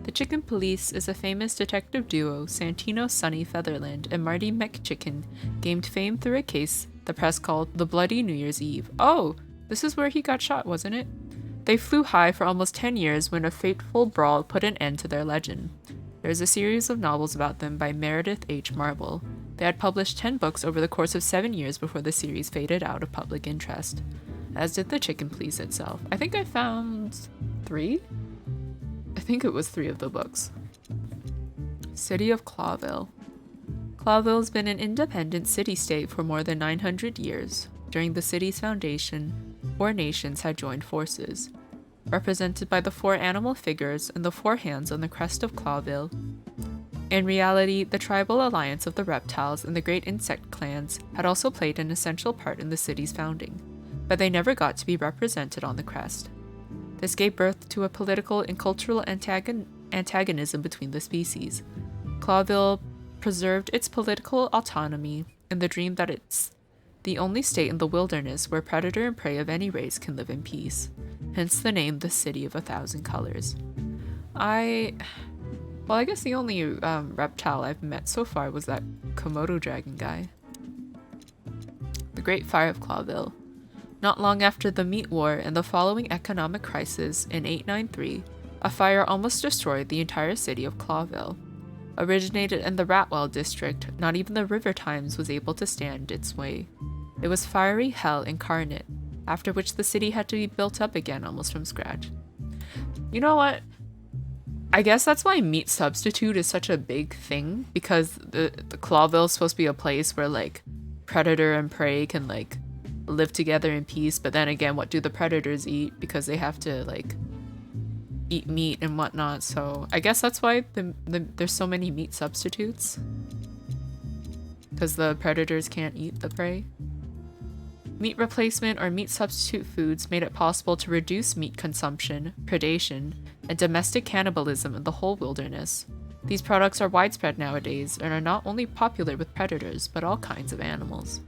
The Chicken Police is a famous detective duo. Santino Sonny Featherland and Marty McChicken gained fame through a case the press called The Bloody New Year's Eve. Oh, this is where he got shot, wasn't it? They flew high for almost 10 years when a fateful brawl put an end to their legend. There's a series of novels about them by Meredith H. Marble. They had published 10 books over the course of 7 years before the series faded out of public interest, as did the Chicken Police itself. I think I found 3? I think it was 3 of the books. City of Clawville. Clawville's been an independent city-state for more than 900 years. During the city's foundation, 4 nations had joined forces, represented by the 4 animal figures and the 4 hands on the crest of Clawville. In reality, the tribal alliance of the reptiles and the great insect clans had also played an essential part in the city's founding, but they never got to be represented on the crest. This gave birth to a political and cultural antagonism between the species. Clawville preserved its political autonomy in the dream that it's the only state in the wilderness where predator and prey of any race can live in peace. Hence the name, the City of 1,000 Colors. I guess the only reptile I've met so far was that Komodo dragon guy. The Great Fire of Clawville. Not long after the Meat War and the following economic crisis in 893, a fire almost destroyed the entire city of Clawville. Originated in the Ratwell district, not even the River Times was able to stand its way. It was fiery hell incarnate, after which the city had to be built up again almost from scratch. You know what? I guess that's why meat substitute is such a big thing, because the Clawville is supposed to be a place where, like, predator and prey can, like, live together in peace, but then again, what do the predators eat? Because they have to, like, eat meat and whatnot, so I guess that's why there's so many meat substitutes. Because the predators can't eat the prey. Meat replacement or meat substitute foods made it possible to reduce meat consumption, predation, and domestic cannibalism in the whole wilderness. These products are widespread nowadays and are not only popular with predators, but all kinds of animals.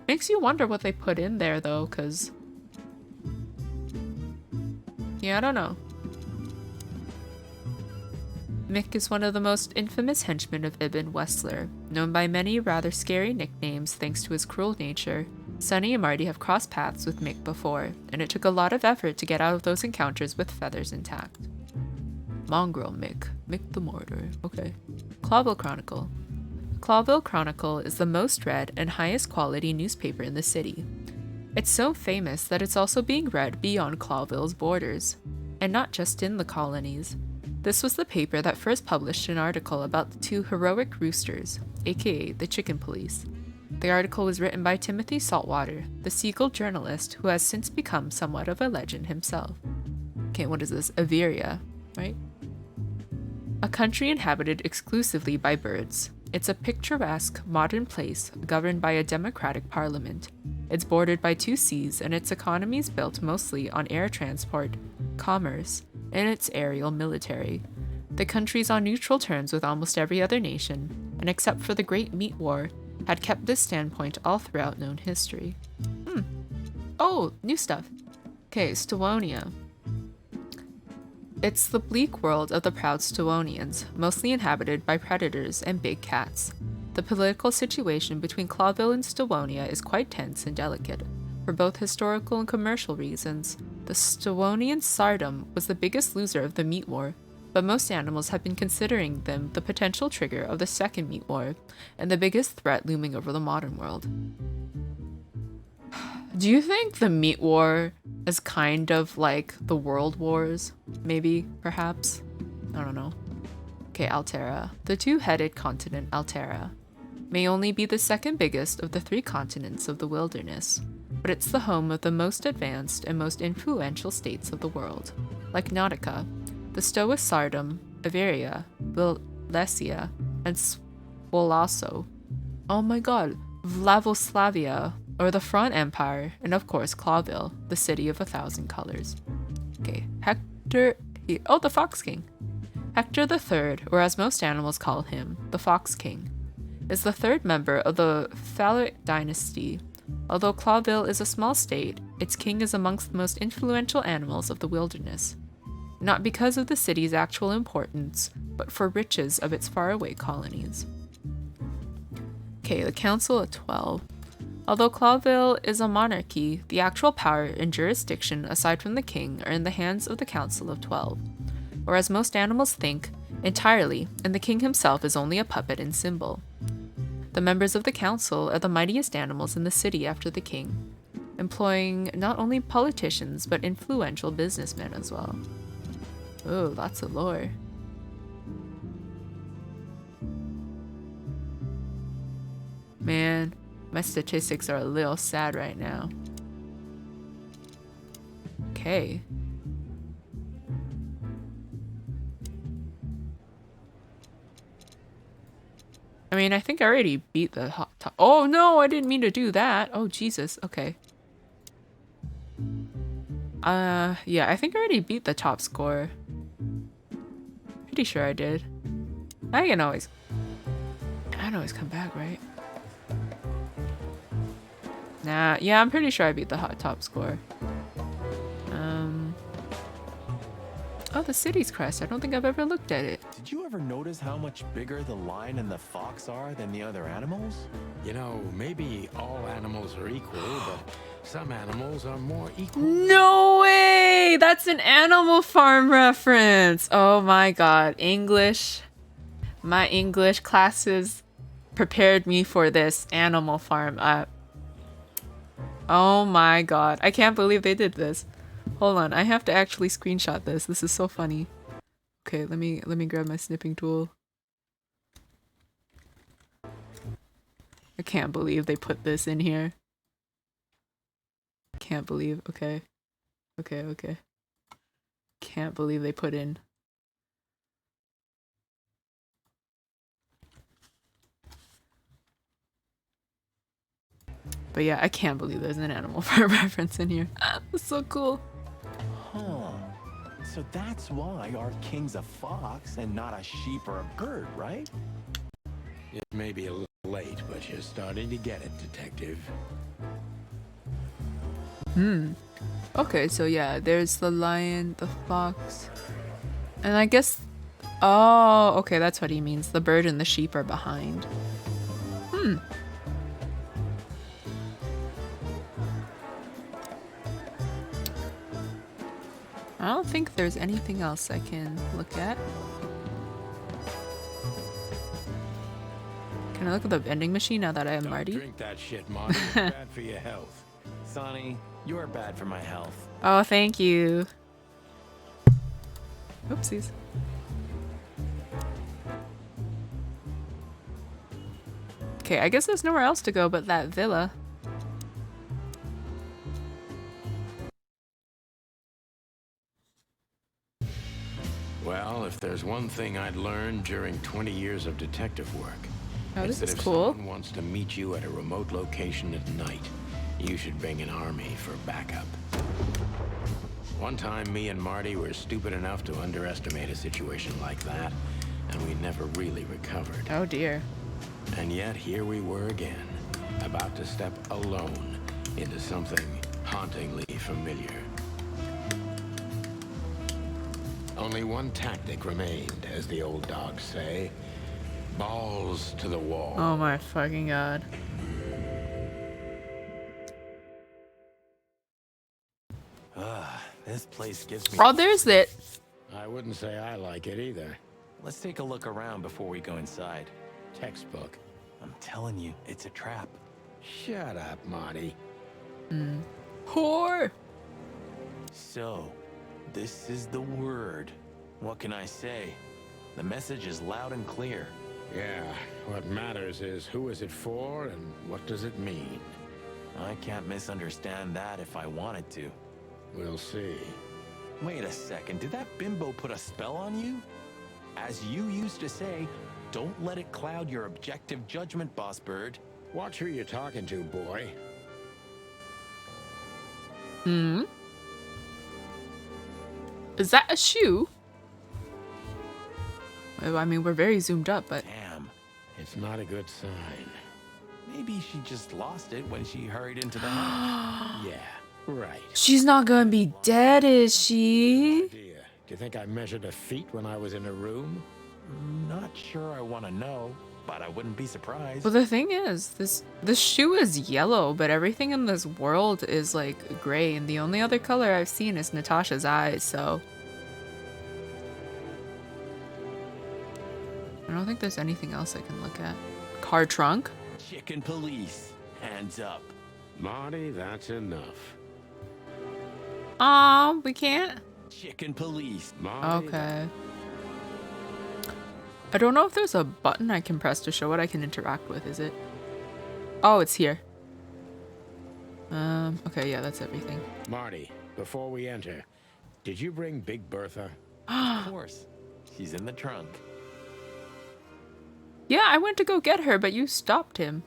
Makes you wonder what they put in there though, cause... yeah, I don't know. Mick is one of the most infamous henchmen of Ibn Wessler. Known by many rather scary nicknames thanks to his cruel nature, Sonny and Marty have crossed paths with Mick before, and it took a lot of effort to get out of those encounters with feathers intact. Mongrel Mick. Mick the Mortar. Okay. Clawville Chronicle. Clawville Chronicle is the most read and highest quality newspaper in the city. It's so famous that it's also being read beyond Clawville's borders, and not just in the colonies. This was the paper that first published an article about the 2 heroic roosters, aka the Chicken Police. The article was written by Timothy Saltwater, the Seagull journalist who has since become somewhat of a legend himself. Okay, what is this? Averia, right? A country inhabited exclusively by birds. It's a picturesque, modern place governed by a democratic parliament. It's bordered by 2 seas, and its economy is built mostly on air transport, commerce, and its aerial military. The country's on neutral terms with almost every other nation, and except for the Great Meat War, had kept this standpoint all throughout known history. Oh, new stuff. Okay, Stewonia. It's the bleak world of the proud Stewonians, mostly inhabited by predators and big cats. The political situation between Clawville and Stewonia is quite tense and delicate. For both historical and commercial reasons, the Stewonian Tsardom was the biggest loser of the Meat War, but most animals have been considering them the potential trigger of the Second Meat War, and the biggest threat looming over the modern world. Do you think the Meat War is kind of like the World Wars? Maybe, perhaps? I don't know. Okay, Altera. The 2-headed continent Altera may only be the second biggest of the 3 continents of the wilderness, but it's the home of the most advanced and most influential states of the world. Like Nautica, the Stoa Tsardom, Averia, Valesia, and Swolasso. Oh my god, Vlavoslavia, or the Front Empire, and of course Clawville, the city of 1,000 colors. Okay, the Fox King. Hector III, or as most animals call him, the Fox King, is the 3rd member of the Fowl dynasty. Although Clawville is a small state, its king is amongst the most influential animals of the wilderness. Not because of the city's actual importance, but for riches of its faraway colonies. Okay, the Council of 12. Although Clawville is a monarchy, the actual power and jurisdiction aside from the king are in the hands of the Council of 12. Or as most animals think, entirely, and the king himself is only a puppet and symbol. The members of the council are the mightiest animals in the city after the king, employing not only politicians but influential businessmen as well. Oh, lots of lore. Man, my statistics are a little sad right now. Okay. I mean, I think I already beat the hot top. Oh no, I didn't mean to do that. Oh Jesus, okay. Yeah, I think I already beat the top score. Pretty sure I did. I can always come back, right? Nah, yeah, I'm pretty sure I beat the hot top score. Oh, the city's crest. I don't think I've ever looked at it. Did you ever notice how much bigger the lion and the fox are than the other animals? You know, maybe all animals are equal, but some animals are more equal. No way! That's an Animal Farm reference! Oh my god. English. My English classes prepared me for this Animal Farm. Oh my god. I can't believe they did this. Hold on, I have to actually screenshot this. This is so funny. Okay, let me grab my snipping tool. I can't believe they put this in here. Can't believe. Okay. Can't believe they put in. But yeah, I can't believe there's an Animal Farm reference in here. That's so cool. Huh. So that's why our king's a fox and not a sheep or a bird, right? It may be a little late, but you're starting to get it, Detective. Okay, so yeah, there's the lion, the fox, and I guess... Oh, okay, that's what he means. The bird and the sheep are behind. I don't think there's anything else I can look at. Can Can I look at the vending machine now that I am Don't Marty? drink that shit, Marty. It's bad for your health. Sonny, you're bad for my health. Oh, thank you. Oopsies. Okay, I guess there's nowhere else to go but that villa. Well, if there's one thing I'd learned during 20 years of detective work, Oh, it's this that is if cool. someone wants to meet you at a remote location at night, you should bring an army for backup. One time, me and Marty were stupid enough to underestimate a situation like that, and we never really recovered. Oh dear. And yet, here we were again, about to step alone into something hauntingly familiar. Only one tactic remained, as the old dogs say. Balls to the wall. Oh my fucking god. This place gives me... Oh, there's it. I wouldn't say I like it either. Let's take a look around before we go inside. Textbook. I'm telling you, it's a trap. Shut up, Marty. Whore. So, this is the word. What can I say? The message is loud and clear. Yeah, what matters is who is it for and what does it mean? I can't misunderstand that if I wanted to. We'll see. Wait a second, did that bimbo put a spell on you? As you used to say, don't let it cloud your objective judgment, Boss Bird. Watch who you're talking to, boy. Is that a shoe? Well, I mean, we're very zoomed up, but... Damn, It's not a good sign. maybe she just lost it when she hurried into the house. Yeah, right. She's not gonna be dead, is she? Dear, do you think I measured her feet when I was in her room? Not sure I want to know, but I wouldn't be surprised. Well, the thing is, this shoe is yellow, but everything in this world is like gray, and the only other color I've seen is Natasha's eyes, so... I don't think there's anything else I can look at. Car trunk? Chicken police, hands up. Marty, that's enough. We can't? Chicken police. Marty, Okay. I don't know if there's a button I can press to show what I can interact with, is it? Oh, it's here. Okay, yeah, that's everything. Marty, before we enter, did you bring Big Bertha? Of course. She's in the trunk. Yeah, I went to go get her, but you stopped him.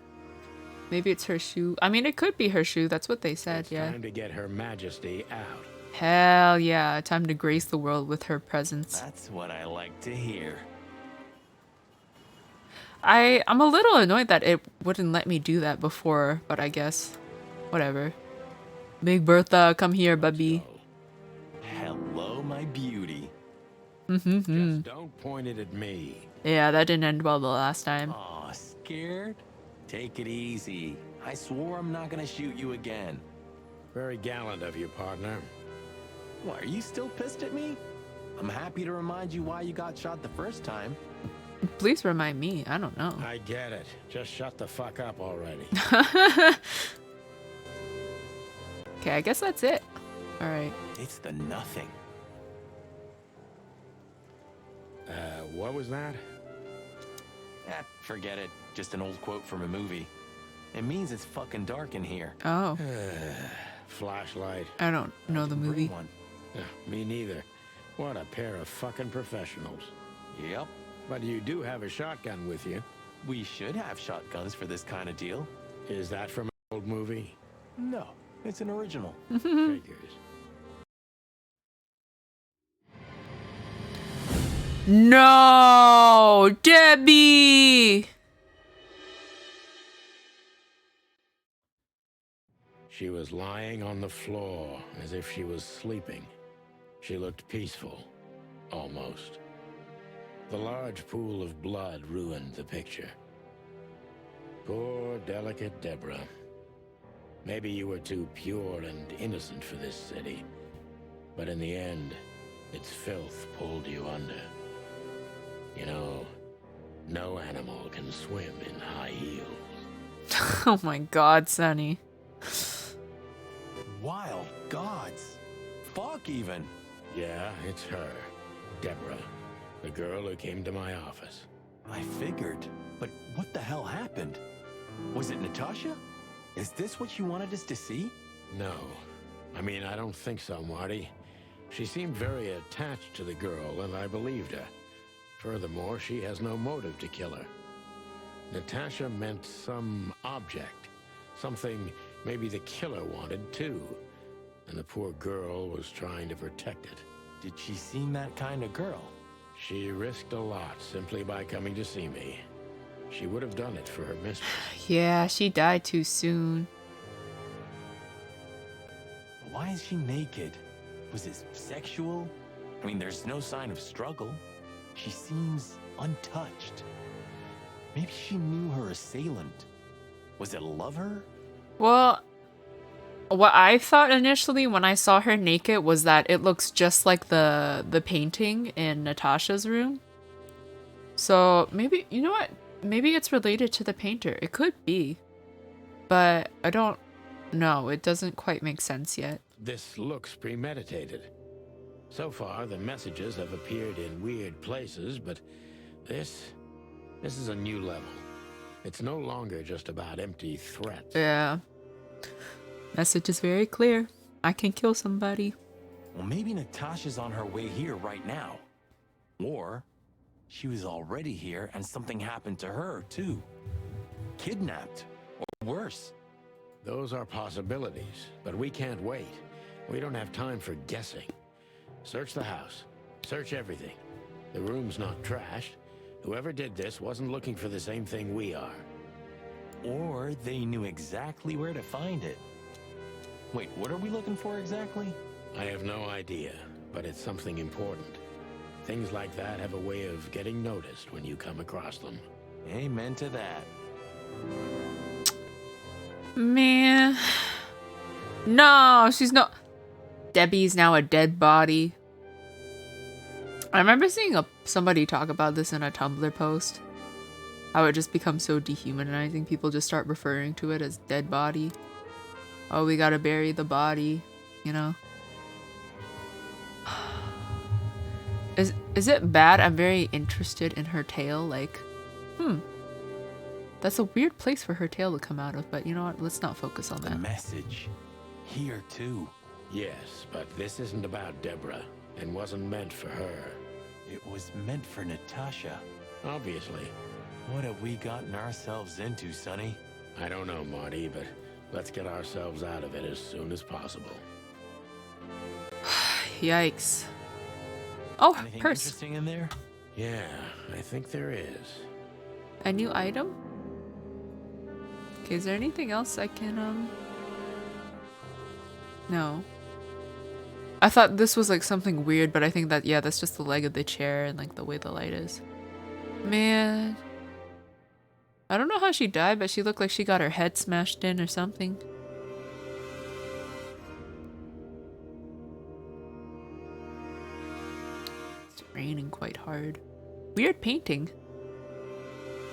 Maybe it's her shoe. I mean, it could be her shoe. That's what they said, yeah. Time to get Her Majesty out. Hell yeah, time to grace the world with her presence. That's what I like to hear. I'm a little annoyed that it wouldn't let me do that before, but I guess whatever. Big Bertha, come here, bubby. Hello, my beauty. Just don't point it at me. Yeah, that didn't end well the last time. Aw, scared? Take it easy. I swore I'm not gonna shoot you again. Very gallant of you, partner. Why, are you still pissed at me? I'm happy to remind you why you got shot the first time. Please remind me. I don't know. I get it. Just shut the fuck up already. Okay, I guess that's it. All right. It's the nothing. What was that? Forget it. Just an old quote from a movie. It means it's fucking dark in here. Oh, Flashlight. I don't know the Bring movie. one. Me neither. What a pair of fucking professionals. Yep. But you do have a shotgun with you. We should have shotguns for this kind of deal. Is that from an old movie? No, it's an original. Figures. No, Debbie. She was lying on the floor as if she was sleeping. She looked peaceful, almost. The large pool of blood ruined the picture. Poor, delicate Deborah. Maybe you were too pure and innocent for this city. But in the end, its filth pulled you under. You know, No animal can swim in high heels. Oh my god, Sonny. Wild gods. Fuck even. Yeah, it's her. Deborah. The girl who came to my office. I figured. But what the hell happened? Was it Natasha? Is this what you wanted us to see? No. I mean, I don't think so, Marty. She seemed very attached to the girl, and I believed her. Furthermore, she has no motive to kill her. Natasha meant some object. Something maybe the killer wanted, too. And the poor girl was trying to protect it. Did she seem that kind of girl? She risked a lot simply by coming to see me. She would have done it for her mistress. Yeah, she died too soon. Why is she naked? Was it sexual? I mean, there's no sign of struggle. She seems untouched. Maybe she knew her assailant. Was it a lover? Well, what I thought initially when I saw her naked was that it looks just like the painting in Natasha's room. So maybe, you know what? Maybe it's related to the painter. It could be. But I don't know. It doesn't quite make sense yet. This looks premeditated. So far, the messages have appeared in weird places, but this is a new level. It's no longer just about empty threats. Yeah. Message is very clear. I can kill somebody. Well, maybe Natasha's on her way here right now. Or she was already here and something happened to her, too. Kidnapped. Or worse. Those are possibilities, but we can't wait. We don't have time for guessing. Search the house. Search everything. The room's not trashed. Whoever did this wasn't looking for the same thing we are. Or they knew exactly where to find it. Wait, what are we looking for exactly? I have no idea, but it's something important. Things like that have a way of getting noticed when you come across them. Amen to that. Man. No, she's not. Debbie's now a dead body. I remember seeing somebody talk about this in a Tumblr post. How it just becomes so dehumanizing. People just start referring to it as dead body. Oh, we gotta bury the body, you know? Is it bad? I'm very interested in her tail. Like, that's a weird place for her tail to come out of, but you know what? Let's not focus on The that. message. Here, too. Yes, but this isn't about Deborah, and wasn't meant for her. It was meant for Natasha. Obviously. What have we gotten ourselves into, Sonny? I don't know, Marty, but let's get ourselves out of it as soon as possible. Yikes. Oh, Anything purse. interesting in there? Yeah, I think there is. A new item? Okay, is there anything else I can, No. I thought this was like something weird, but I think that, yeah, that's just the leg of the chair and like the way the light is. Man. I don't know how she died, but she looked like she got her head smashed in or something. It's raining quite hard. Weird painting.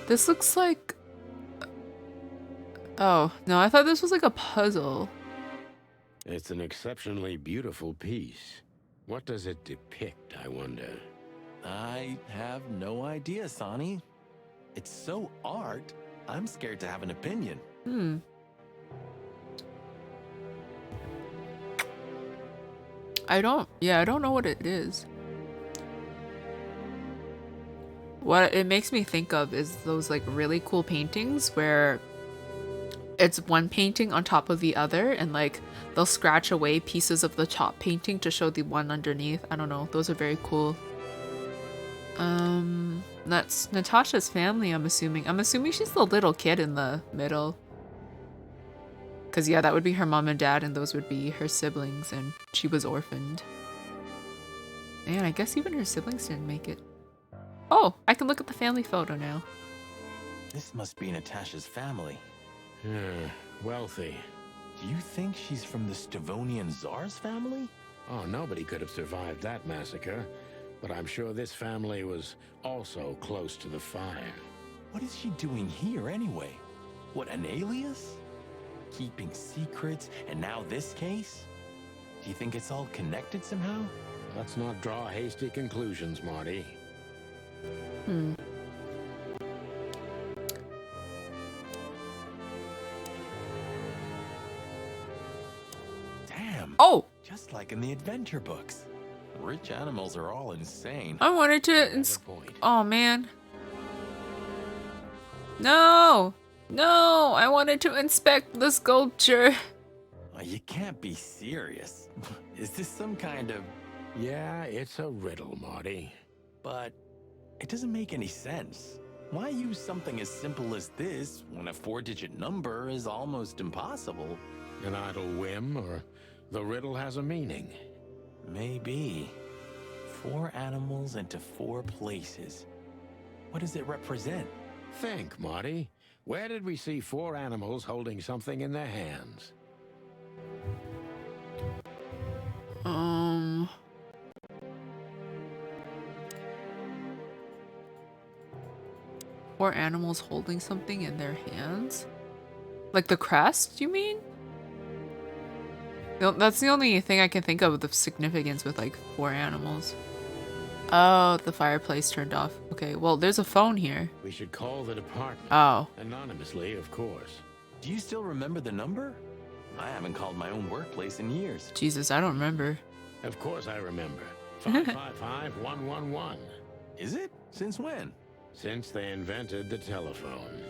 This looks like... Oh, no, I thought this was like a puzzle. It's an exceptionally beautiful piece. What does it depict, I wonder? I have no idea, Sonny. It's so art, I'm scared to have an opinion. I don't know what it is. What it makes me think of is those like really cool paintings where it's one painting on top of the other and like they'll scratch away pieces of the top painting to show the one underneath. I don't know. Those are very cool. That's Natasha's family, I'm assuming. I'm assuming she's the little kid in the middle. Because, yeah, that would be her mom and dad, and those would be her siblings, and she was orphaned. And I guess even her siblings didn't make it. Oh, I can look at the family photo now. This must be Natasha's family. Wealthy. Do you think she's from the Stavonian Tsar's family? Oh, nobody could have survived that massacre. But I'm sure this family was also close to the fire. What is she doing here anyway? What, an alias? Keeping secrets, and now this case? Do you think it's all connected somehow? Let's not draw hasty conclusions, Marty. Hmm. Damn. Oh! Just like in the adventure books. Rich animals are all insane. I wanted to Good point. Oh man. No! No! I wanted to inspect the sculpture. Oh, you can't be serious. Is this some kind of... Yeah, it's a riddle, Marty. But it doesn't make any sense. Why use something as simple as this when a 4-digit number is almost impossible? An idle whim, or the riddle has a meaning. Maybe. 4 animals into 4 places. What does it represent? Think, Marty. Where did we see 4 animals holding something in their hands? Four animals holding something in their hands? Like the crest, you mean? No, that's the only thing I can think of with the significance with like 4 animals. Oh, the fireplace turned off. Okay, well, there's a phone here. We should call the department. Oh. Anonymously, of course. Do you still remember the number? I haven't called my own workplace in years. Jesus, I don't remember. Of course I remember. 555-111. Is it? Since when? Since they invented the telephone.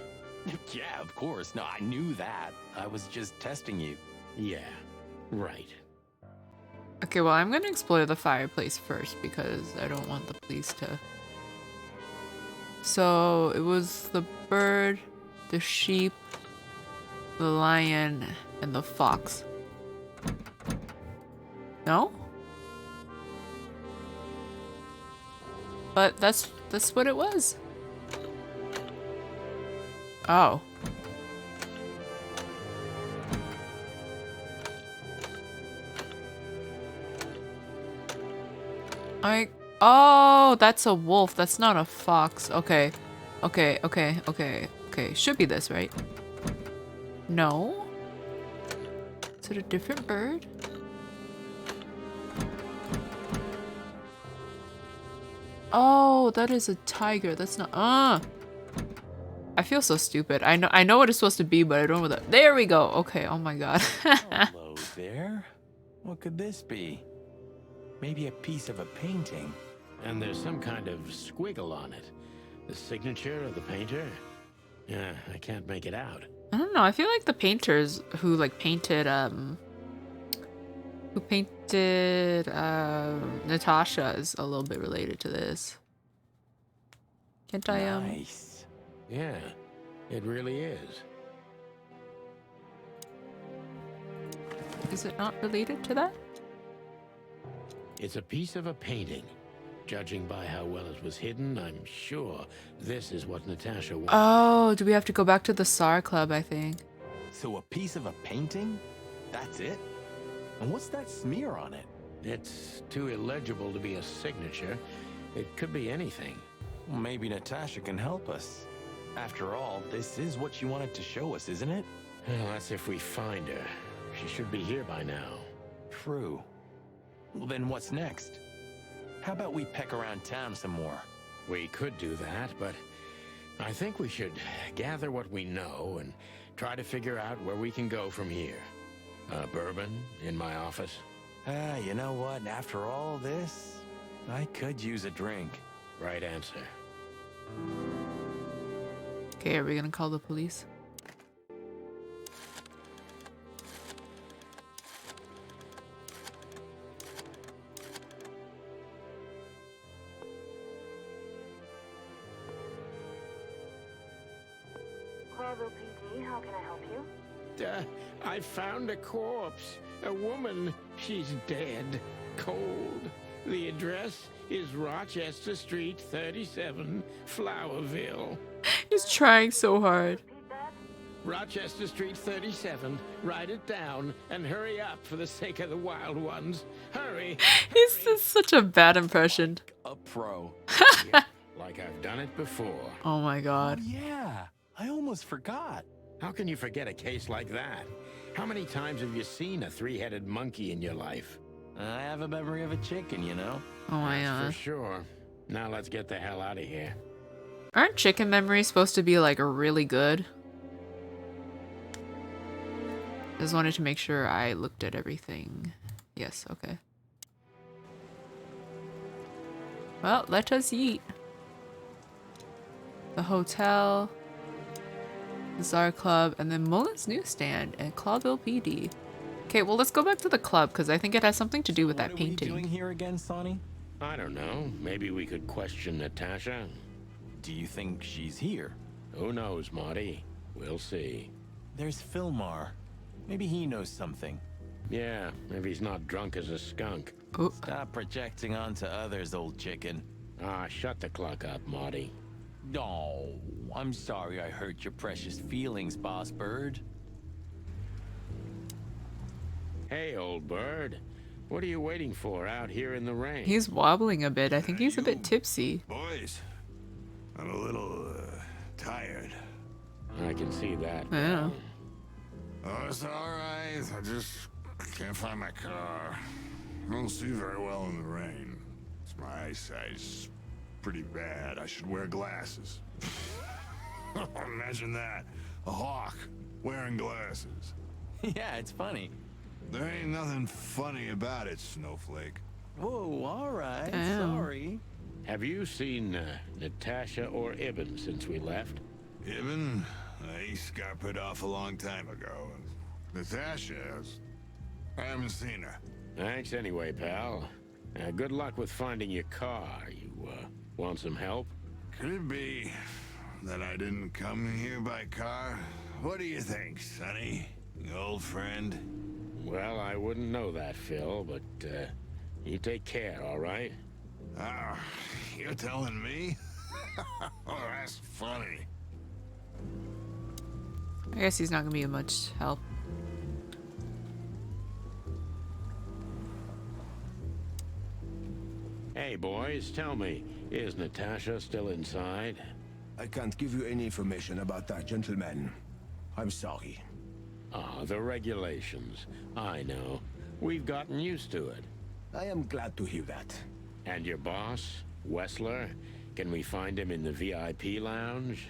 Yeah, of course. No, I knew that. I was just testing you. Yeah, right. Okay, well, I'm gonna explore the fireplace first because I don't want the police to... So, it was the bird, the sheep, the lion, and the fox. No? But that's what it was. Oh. Oh, that's a wolf. That's not a fox. Okay. Okay. Should be this, right? No? Is it a different bird? Oh, that is a tiger. That's not... I feel so stupid. I know what it's supposed to be, but I don't know what that... There we go. Okay, oh my god. Hello there. What could this be? Maybe a piece of a painting. And there's some kind of squiggle on it. The signature of the painter? Yeah, I can't make it out. I don't know. I feel like the painters who like painted Natasha is a little bit related to this. Can't I Nice. Yeah, it really is. Is it not related to that? It's a piece of a painting. Judging by how well it was hidden, I'm sure this is what Natasha wanted. Oh, do we have to go back to the SAR Club, I think? So a piece of a painting? That's it? And what's that smear on it? It's too illegible to be a signature. It could be anything. Well, maybe Natasha can help us. After all, this is what she wanted to show us, isn't it? Well, that's if we find her. She should be here by now. True. Well, then what's next? How about we peck around town some more? We could do that, but I think we should gather what we know and try to figure out where we can go from here. Bourbon in my office? You know what? After all this, I could use a drink. Right answer. Okay, are we gonna call the police? PD, how can I help you? I found a corpse. A woman. She's dead. Cold. The address is Rochester Street 37, Flowerville. He's trying so hard. Rochester Street 37. Write it down and hurry up for the sake of the wild ones. Hurry. He's just such a bad impression. A pro. Yeah, like I've done done it before. Oh my god. Yeah, I almost forgot. How can you forget a case like that? How many times have you seen a three-headed monkey in your life? I have a memory of a chicken, you know? Oh my That's god. for sure. Now let's get the hell out of here. Aren't chicken memories supposed to be like really good? Just wanted to make sure I looked at everything. Yes, okay. Well, let us eat. The hotel, the Czar Club, and then Mullen's Newsstand and Clawville PD. Okay, well, let's go back to the club because I think it has something to do with that painting. What are we doing here again, Sonny? I don't know. Maybe we could question Natasha. Do you think she's here? Who knows, Marty? We'll see. There's Philmar. Maybe he knows something. Yeah, if he's not drunk as a skunk. Oh, Stop projecting onto others, old chicken. Ah, shut the clock up, Marty. No, I'm sorry I hurt your precious feelings, boss bird. Hey, old bird. What are you waiting for out here in the rain? he's wobbling a bit. I think he's a bit tipsy. Boys, I'm a little tired. I can see that. Yeah. Oh, it's alright. I just can't find my car. I don't see very well in the rain. My eyesight's pretty bad. I should wear glasses. Imagine that. A hawk wearing glasses. Yeah, it's funny. There ain't nothing funny about it, Snowflake. Whoa, all right. Damn. Sorry. Have you seen Natasha or Ibn since we left? Ibn, he scuppered off a long time ago. Natasha, I haven't seen her. Thanks anyway, pal. Good luck with finding your car. You want some help? Could it be that I didn't come here by car? What do you think, Sonny? Old friend? Well, I wouldn't know that, Phil, but you take care, all right? Ah, you're telling me? Oh, that's funny. I guess he's not gonna be of much help. Hey, boys, tell me, is Natasha still inside? I can't give you any information about that, gentleman. I'm sorry. Ah, the regulations. I know. We've gotten used to it. I am glad to hear that. And your boss, Wessler? Can we find him in the VIP lounge?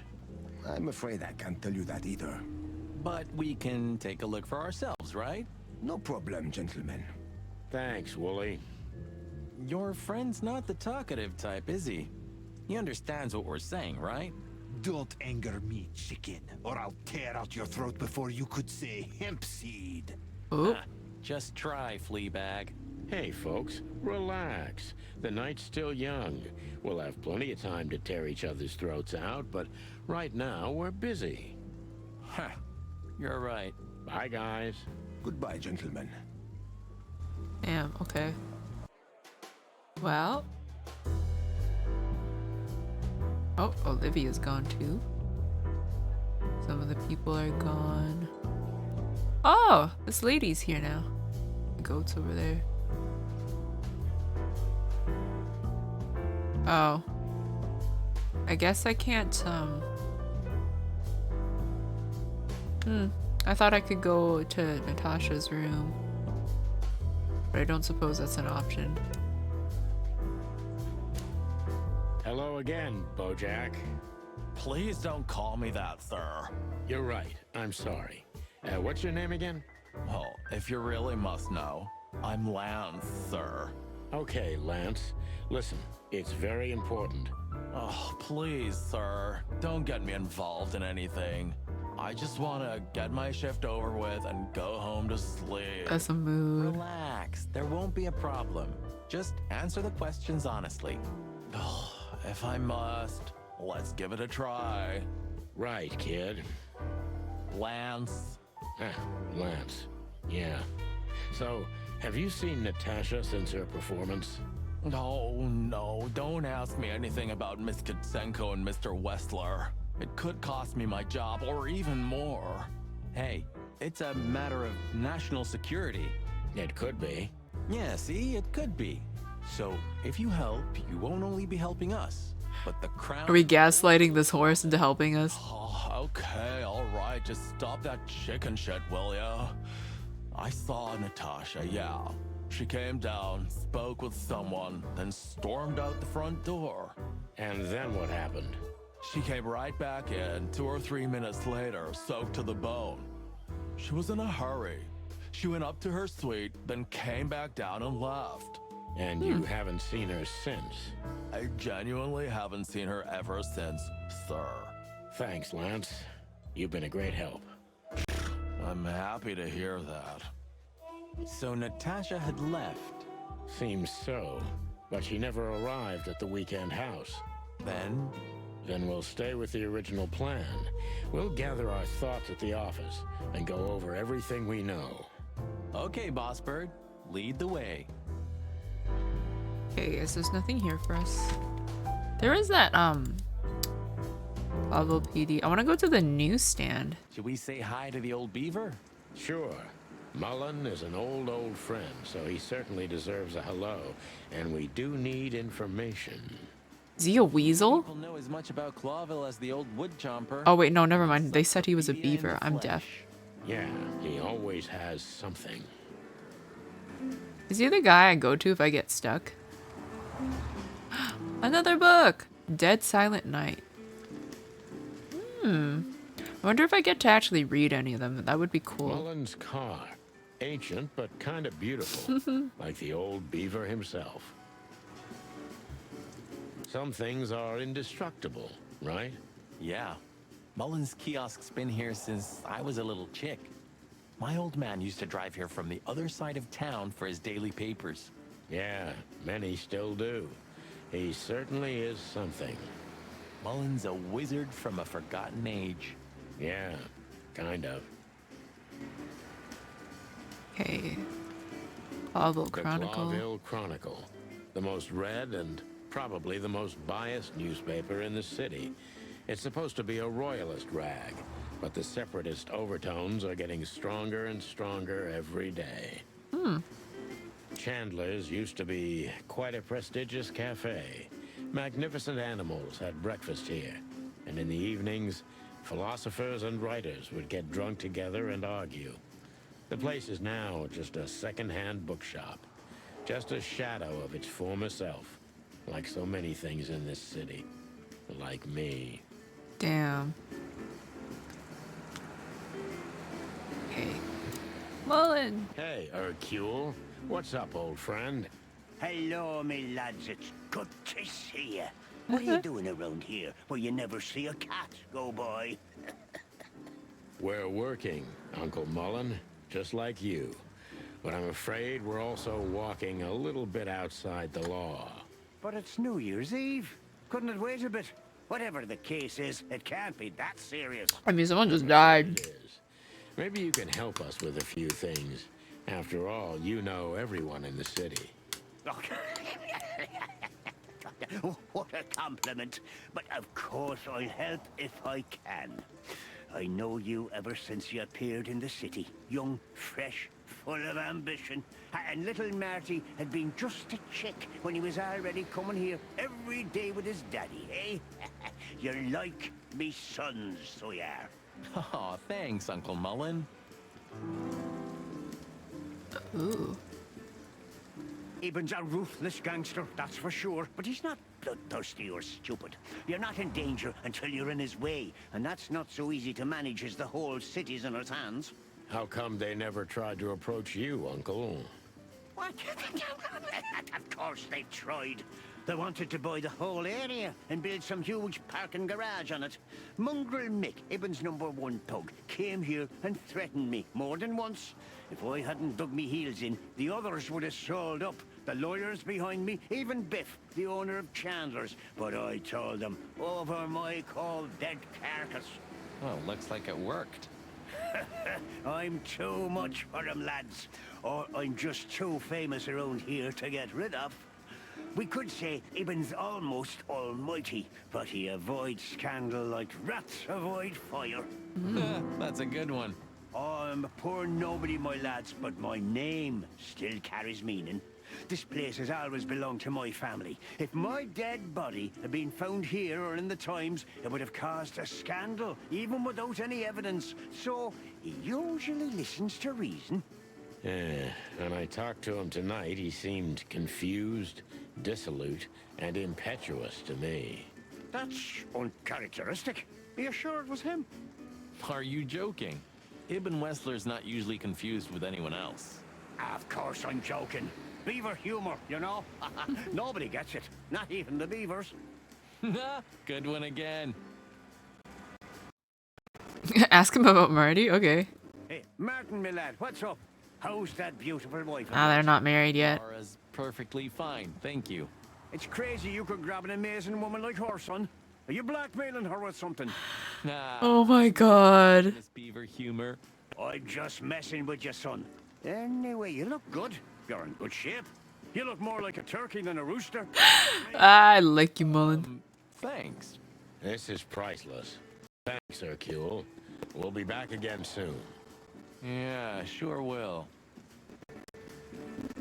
I'm afraid I can't tell you that either. But we can take a look for ourselves, right? No problem, gentlemen. Thanks, Wooly. Your friend's not the talkative type, is he? He understands what we're saying, right? Don't anger me, chicken, or I'll tear out your throat before you could say hemp seed. Oh, Just try, Fleabag. Hey, folks, relax. The night's still young. We'll have plenty of time to tear each other's throats out, but right now we're busy. Huh. You're right. Bye, guys. Goodbye, gentlemen. damn, okay. Well. Oh, Olivia's gone too. Some of the people are gone. Oh, this lady's here now. The goat's over there. Oh. I guess I can't, I thought I could go to Natasha's room. But I don't suppose that's an option. Hello again, Bojack. Please don't call me that, sir. You're right. I'm sorry. What's your name again? Well, if you really must know, I'm Lance, sir. Okay, Lance. Listen, it's very important. Oh, please, sir. Don't get me involved in anything. I just want to get my shift over with and go home to sleep. That's a mood. Relax. There won't be a problem. Just answer the questions honestly. Oh, if I must, let's give it a try. Right, kid. Lance. Lance. Yeah. So, have you seen Natasha since her performance? No, don't ask me anything about Miss Kitsenko and Mr. Wessler. It could cost me my job or even more. Hey, it's a matter of national security. It could be. Yeah, see, it could be. So, if you help, you won't only be helping us, but the crown... Are we gaslighting this horse into helping us? Oh, okay, alright, just stop that chicken shit, will ya? I saw Natasha, yeah. She came down, spoke with someone, then stormed out the front door. And then what happened? She came right back in 2 or 3 minutes later, soaked to the bone. She was in a hurry. She went up to her suite, then came back down and left. And you haven't seen her since? I genuinely haven't seen her ever since, sir. Thanks, Lance. You've been a great help. I'm happy to hear that. So Natasha had left. Seems so, but she never arrived at the weekend house. Then? Then we'll stay with the original plan. We'll gather our thoughts at the office and go over everything we know. Okay, Boss Bird. Lead the way. Okay, guess there's nothing here for us. There is that, Fowl PD. I want to go to the newsstand. Should we say hi to the old beaver? Sure. Mullen is an old friend, so he certainly deserves a hello. And we do need information. Is he a weasel? People know as much about Clawville as the old wood chomper. Oh wait, no, never mind. They said he was a beaver. I'm deaf. Yeah, he always has something. Is he the guy I go to if I get stuck? Another book! Dead Silent Night. I wonder if I get to actually read any of them. That would be cool. Mullen's car. Ancient, but kind of beautiful. Like the old beaver himself. Some things are indestructible, right? Yeah. Mullen's kiosk's been here since I was a little chick. My old man used to drive here from the other side of town for his daily papers. Yeah, many still do. He certainly is something. Mullen's a wizard from a forgotten age. Yeah, kind of. Okay. Clawville The Chronicle. Clawville Chronicle. The most read and probably the most biased newspaper in the city. It's supposed to be a royalist rag, but the separatist overtones are getting stronger and stronger every day. Chandler's used to be quite a prestigious cafe. Magnificent animals had breakfast here, and in the evenings, philosophers and writers would get drunk together and argue. The place is now just a second-hand bookshop, just a shadow of its former self, like so many things in this city, like me. Damn. Okay. Mullen! Hey, Hercule. What's up, old friend? Hello, me lads. It's good to see you. What are you doing around here where you never see a cat go by? We're working, Uncle Mullen, just like you. But I'm afraid we're also walking a little bit outside the law. But it's New Year's Eve. Couldn't it wait a bit? Whatever the case is, it can't be that serious. I mean, someone just died. It is. Maybe you can help us with a few things. After all, you know everyone in the city. What a compliment. But of course I'll help if I can. I know you ever since you appeared in the city. Young, fresh, full of ambition. And little Marty had been just a chick when he was already coming here every day with his daddy, eh? You're like me sons, so you are. Aw, thanks, Uncle Mullen. Ooh. Eben's a ruthless gangster, that's for sure. But he's not bloodthirsty or stupid. You're not in danger until you're in his way. And that's not so easy to manage as the whole city's in his hands. How come they never tried to approach you, Uncle? What? Of course they tried. They wanted to buy the whole area and build some huge parking garage on it. Mongrel Mick, Ibben's #1 thug, came here and threatened me more than once. If I hadn't dug me heels in, the others would have sold up. The lawyers behind me, even Biff, the owner of Chandler's. But I told them, over my cold dead carcass. Well, looks like it worked. I'm too much for them, lads. Or I'm just too famous around here to get rid of. We could say Ibben's almost almighty, but he avoids scandal like rats avoid fire. That's a good one. I'm a poor nobody, my lads, but my name still carries meaning. This place has always belonged to my family. If my dead body had been found here or in the Times, it would have caused a scandal, even without any evidence. So, he usually listens to reason. Yeah, when I talked to him tonight, he seemed confused, dissolute, and impetuous to me. That's uncharacteristic. Are you sure it was him? Are you joking? Ibn Wessler's not usually confused with anyone else. Of course I'm joking. Beaver humor, you know? Nobody gets it. Not even the beavers. Good one again. Ask him about Marty? Okay. Hey, Martin, my lad, what's up? How's that beautiful wife? Ah, they're not married yet. Laura's perfectly fine, thank you. It's crazy you could grab an amazing woman like her, son. Are you blackmailing her with something? Nah. Oh my god. This beaver humor. I'm just messing with you, son. Anyway, you look good. You're in good shape. You look more like a turkey than a rooster. I like you, Mullen. Thanks. This is priceless. Thanks, Hercule. We'll be back again soon. Yeah, sure will.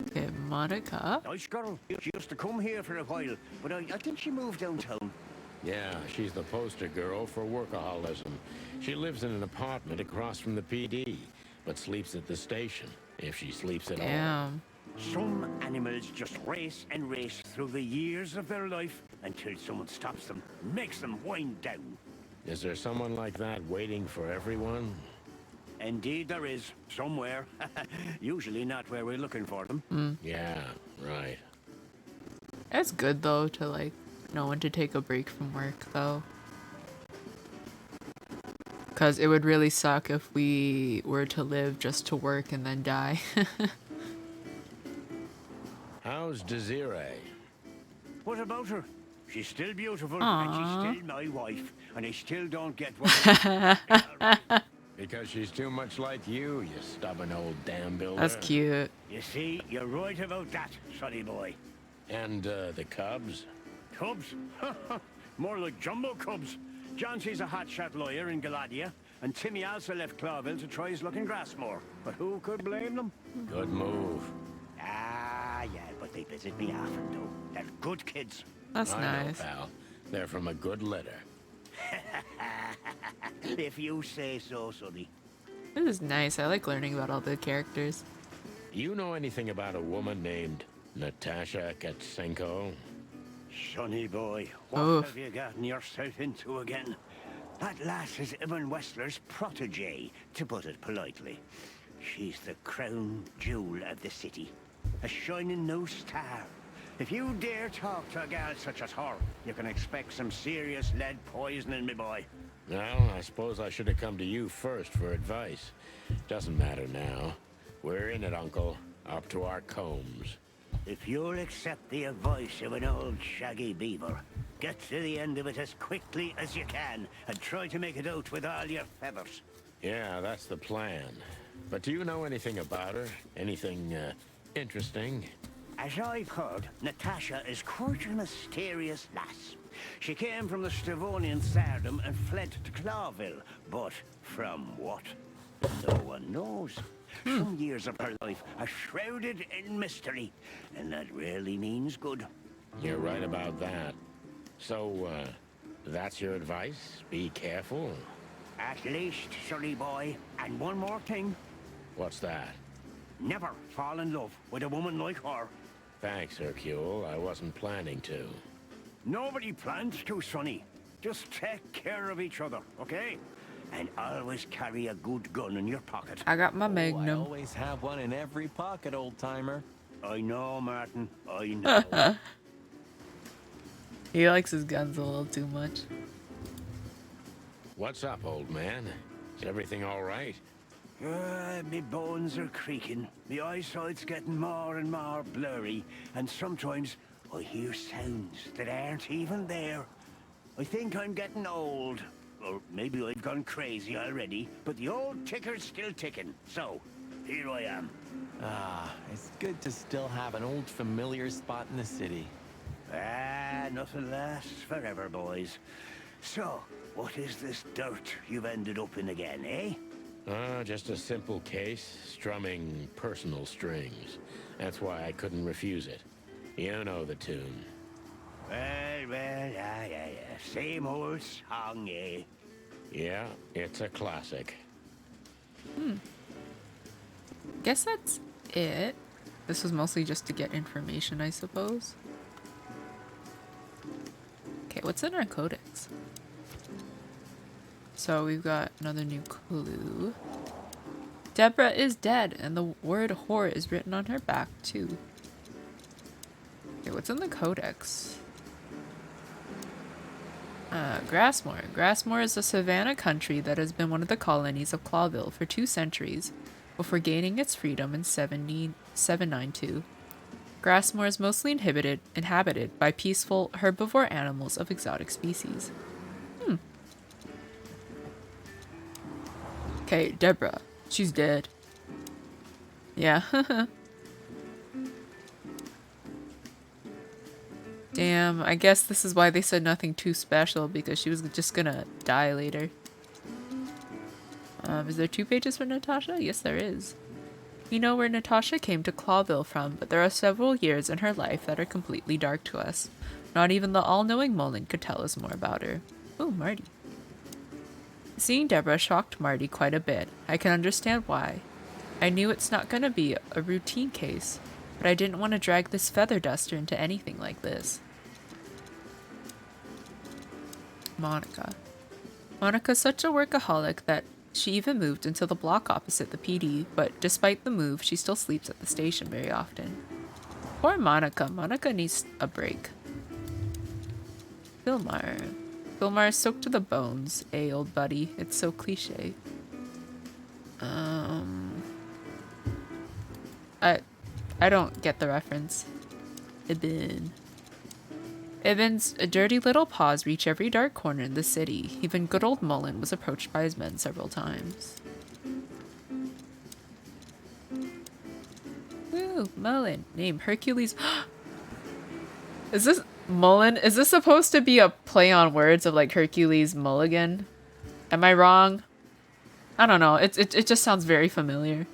Okay, Monica. Nice girl. She used to come here for a while, but I think she moved downtown. Yeah, she's the poster girl for workaholism. She lives in an apartment across from the PD, but sleeps at the station, if she sleeps at all. Damn. Some animals just race and race through the years of their life until someone stops them, makes them wind down. Is there someone like that waiting for everyone? Indeed there is, somewhere. Usually not where we're looking for them. Yeah, right. It's good though to like know when to take a break from work though. Cause it would really suck if we were to live just to work and then die. How's Desiree? What about her? She's still beautiful, Aww. and she's still my wife, and I still don't get what... Because she's too much like you stubborn old dam builder. That's cute. You see, you're right about that, sonny boy. And, the cubs? Cubs? More like jumbo cubs. Johnson's a hotshot lawyer in Galadia, and Timmy also left Clawville to try his luck in Grassmore. But who could blame them? Good move. Ah, yeah, but they visit me often, though. They're good kids. That's I nice. know, pal. They're from a good litter. If you say so, sonny. This is nice. I like learning about all the characters. You know anything about a woman named Natasha Katsenko? Sonny boy, what Oof. have you gotten yourself into again? That lass is Ibn Wessler's protege, to put it politely. She's the crown jewel of the city, a shining new star. If you dare talk to a gal such as her, you can expect some serious lead poisoning, me boy. Well, I suppose I should have come to you first for advice. Doesn't matter now. We're in it, Uncle. Up to our combs. If you'll accept the advice of an old shaggy beaver, get to the end of it as quickly as you can, and try to make it out with all your feathers. Yeah, that's the plan. But do you know anything about her? Anything, interesting? As I've heard, Natasha is quite a mysterious lass. She came from the Stavonian Tsardom and fled to Clawville, but from what? No one knows. Some years of her life are shrouded in mystery, and that rarely means good. You're right about that. So, that's your advice? Be careful? At least, silly boy. And one more thing. What's that? Never fall in love with a woman like her. Thanks, Hercule. I wasn't planning to. Nobody plans to, sonny. Just take care of each other, okay? And always carry a good gun in your pocket. I got my I Magnum. always have one in every pocket, old-timer. I know, Martin. I know. He likes his guns a little too much. What's up, old man? Is everything all right? Me bones are creaking. My eyesight's getting more and more blurry. And sometimes I hear sounds that aren't even there. I think I'm getting old. Or maybe I've gone crazy already. But the old ticker's still ticking. So, here I am. Ah, it's good to still have an old familiar spot in the city. Ah, nothing lasts forever, boys. So, what is this dirt you've ended up in again, eh? Just a simple case, strumming personal strings. That's why I couldn't refuse it. You know the tune. Well, yeah. Same old song, eh? Yeah, it's a classic. Guess that's it. This was mostly just to get information, I suppose. Okay, what's in our codex? So we've got another new clue. Deborah is dead, and the word whore is written on her back, too. Okay, what's in the codex? Grassmore. Grassmore is a savanna country that has been one of the colonies of Clawville for 2 centuries, before gaining its freedom in 792. Grassmore is mostly inhabited by peaceful herbivore animals of exotic species. Okay, Deborah. She's dead. Yeah. Damn, I guess this is why they said nothing too special, because she was just gonna die later. Is there 2 pages for Natasha? Yes, there is. We know where Natasha came to Clawville from, but there are several years in her life that are completely dark to us. Not even the all-knowing Mullen could tell us more about her. Oh, Marty. Seeing Deborah shocked Marty quite a bit. I can understand why. I knew it's not gonna be a routine case, but I didn't want to drag this feather duster into anything like this. Monica. Monica's such a workaholic that she even moved into the block opposite the PD, but despite the move, she still sleeps at the station very often. Poor Monica. Monica needs a break. Vilmar. Vilmar is soaked to the bones, old buddy. It's so cliche. I don't get the reference. Ibn's dirty little paws reach every dark corner in the city. Even good old Mullen was approached by his men several times. Woo, Mullen. Name Hercules. Is this Mullen? Is this supposed to be a play on words of like Hercules Mulligan? Am I wrong? I don't know. It just sounds very familiar.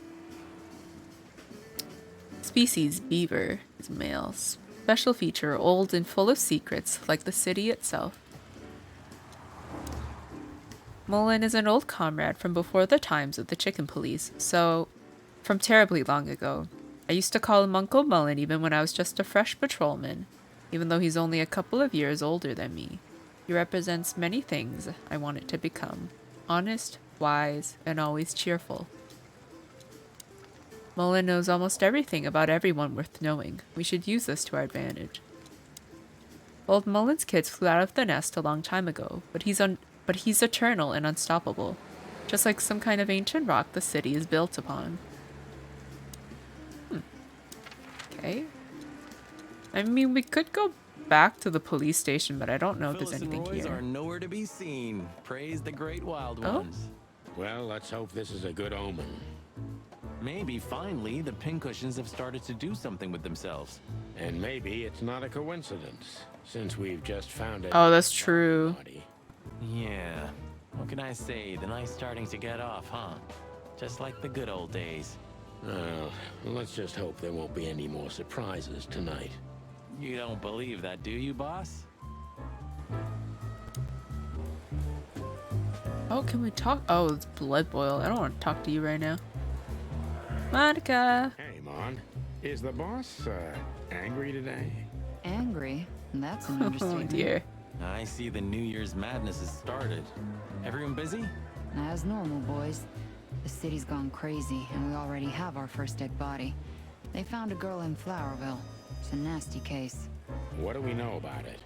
Species beaver is male. Special feature, old and full of secrets, like the city itself. Mullen is an old comrade from before the times of the chicken police, so from terribly long ago. I used to call him Uncle Mullen even when I was just a fresh patrolman, even though he's only a couple of years older than me. He represents many things I wanted to become. Honest, wise, and always cheerful. Mullen knows almost everything about everyone worth knowing. We should use this to our advantage. Old Mullen's kids flew out of the nest a long time ago, but he's eternal and unstoppable, just like some kind of ancient rock the city is built upon. Okay. I mean, we could go back to the police station, but I don't know if there's anything Phyllis and here. Roy's are nowhere to be seen. Praise the great wild ones. Well, let's hope this is a good omen. Maybe finally the pincushions have started to do something with themselves. And maybe it's not a coincidence, since we've just found it. Oh, that's true. Yeah. What can I say? The night's starting to get off, huh? Just like the good old days. Well, let's just hope there won't be any more surprises tonight. You don't believe that, do you, boss? Oh, can we talk? Oh, it's blood boil. I don't want to talk to you right now. Monica. Hey, Mon. Is the boss, angry today? Angry? That's an Oh understatement. dear. I see the New Year's madness has started. Everyone busy? As normal, boys. The city's gone crazy, and we already have our first dead body. They found a girl in Flowerville. It's a nasty case. What do we know about it?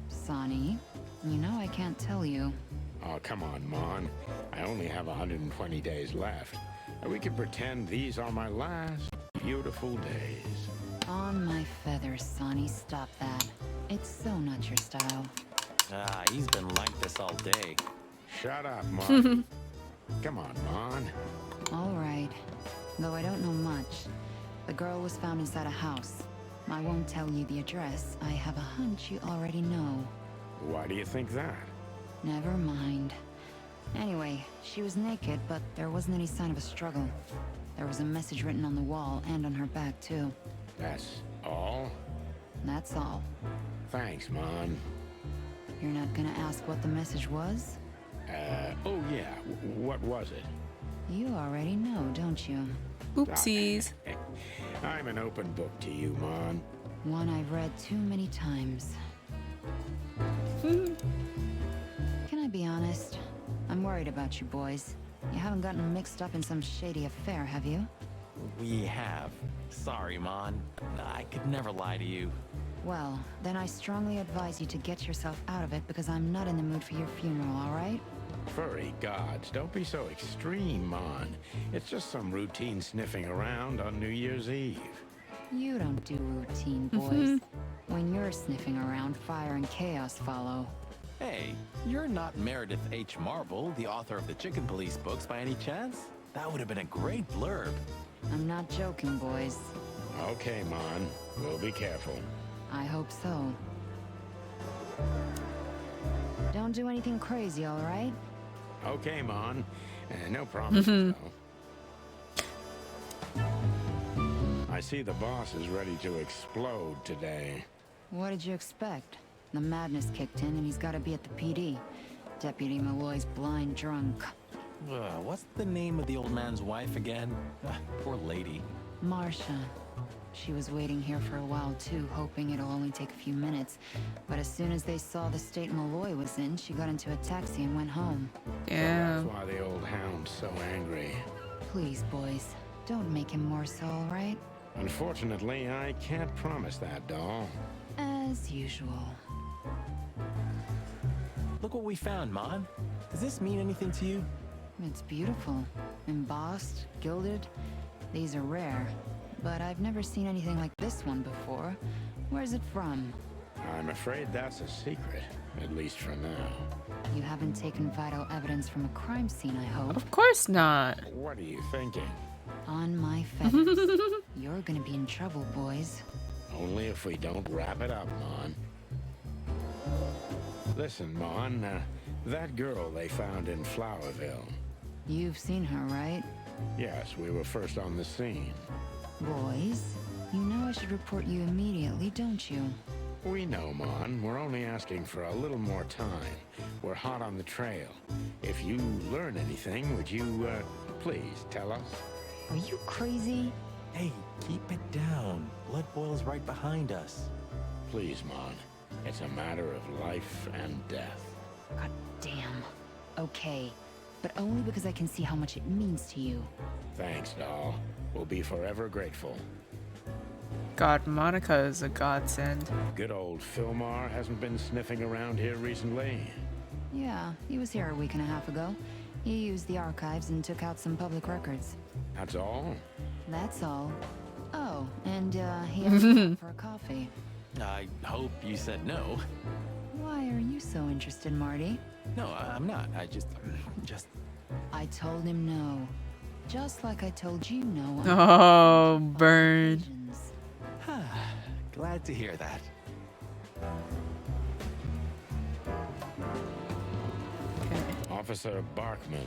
Sonny, you know I can't tell you. Oh, come on, Mon. I only have 120 days left. And we can pretend these are my last beautiful days. On my feathers, Sonny, stop that. It's so not your style. Ah, he's been like this all day. Shut up, Mon. Come on, Mon. All right. Though I don't know much. The girl was found inside a house. I won't tell you the address. I have a hunch you already know. Why do you think that? Never mind. Anyway, she was naked, but there wasn't any sign of a struggle. There was a message written on the wall and on her back, too. That's all? That's all. Thanks, Mon. You're not gonna ask what the message was? Oh yeah, what was it? You already know, don't you? Oopsies. I'm an open book to you, Mon. One I've read too many times. Can I be honest? I'm worried about you boys. You haven't gotten mixed up in some shady affair, have you? We have. Sorry, Mon. I could never lie to you. Well, then I strongly advise you to get yourself out of it because I'm not in the mood for your funeral, all right? Furry gods, don't be so extreme, Mon. It's just some routine sniffing around on New Year's Eve. You don't do routine, boys. When you're sniffing around, fire and chaos follow. Hey, you're not Meredith H. Marble, the author of the Chicken Police books, by any chance? That would have been a great blurb. I'm not joking, boys. Okay, Mon. We'll be careful. I hope so. Don't do anything crazy, all right? Okay, Mon. No promises, though. I see the boss is ready to explode today. What did you expect? The madness kicked in and he's got to be at the PD. Deputy Malloy's blind drunk. What's the name of the old man's wife again? Poor lady. Marcia. She was waiting here for a while too, hoping it'll only take a few minutes. But as soon as they saw the state Malloy was in, she got into a taxi and went home. Damn. That's why the old hound's so angry. Please, boys, don't make him more so, all right? Unfortunately, I can't promise that, doll. As usual. Look what we found, Mon. Does this mean anything to you? It's beautiful. Embossed, gilded. These are rare. But I've never seen anything like this one before. Where's it from? I'm afraid that's a secret, at least for now. You haven't taken vital evidence from a crime scene, I hope. Of course not. What are you thinking? On my feathers. You're gonna be in trouble, boys. Only if we don't wrap it up, Mon. Listen, Mon, that girl they found in Flowerville. You've seen her, right? Yes, we were first on the scene. Boys, you know I should report you immediately, don't you? We know, Mon. We're only asking for a little more time. We're hot on the trail. If you learn anything, would you, please tell us? Are you crazy? Hey, keep it down. Blood boils right behind us. Please, Mon. It's a matter of life and death. God damn. Okay, but only because I can see how much it means to you. Thanks, doll. We'll be forever grateful. God, Monica is a godsend. Good old Philmar hasn't been sniffing around here recently. Yeah, he was here a week and a half ago. He used the archives and took out some public records. That's all? That's all. Oh, and he asked me for a coffee. I hope you said no. Why are you so interested, Marty? No, I'm not. I just... I told him no. Just like I told you no. Oh, burn. Glad to hear that. Okay. Officer Barkman,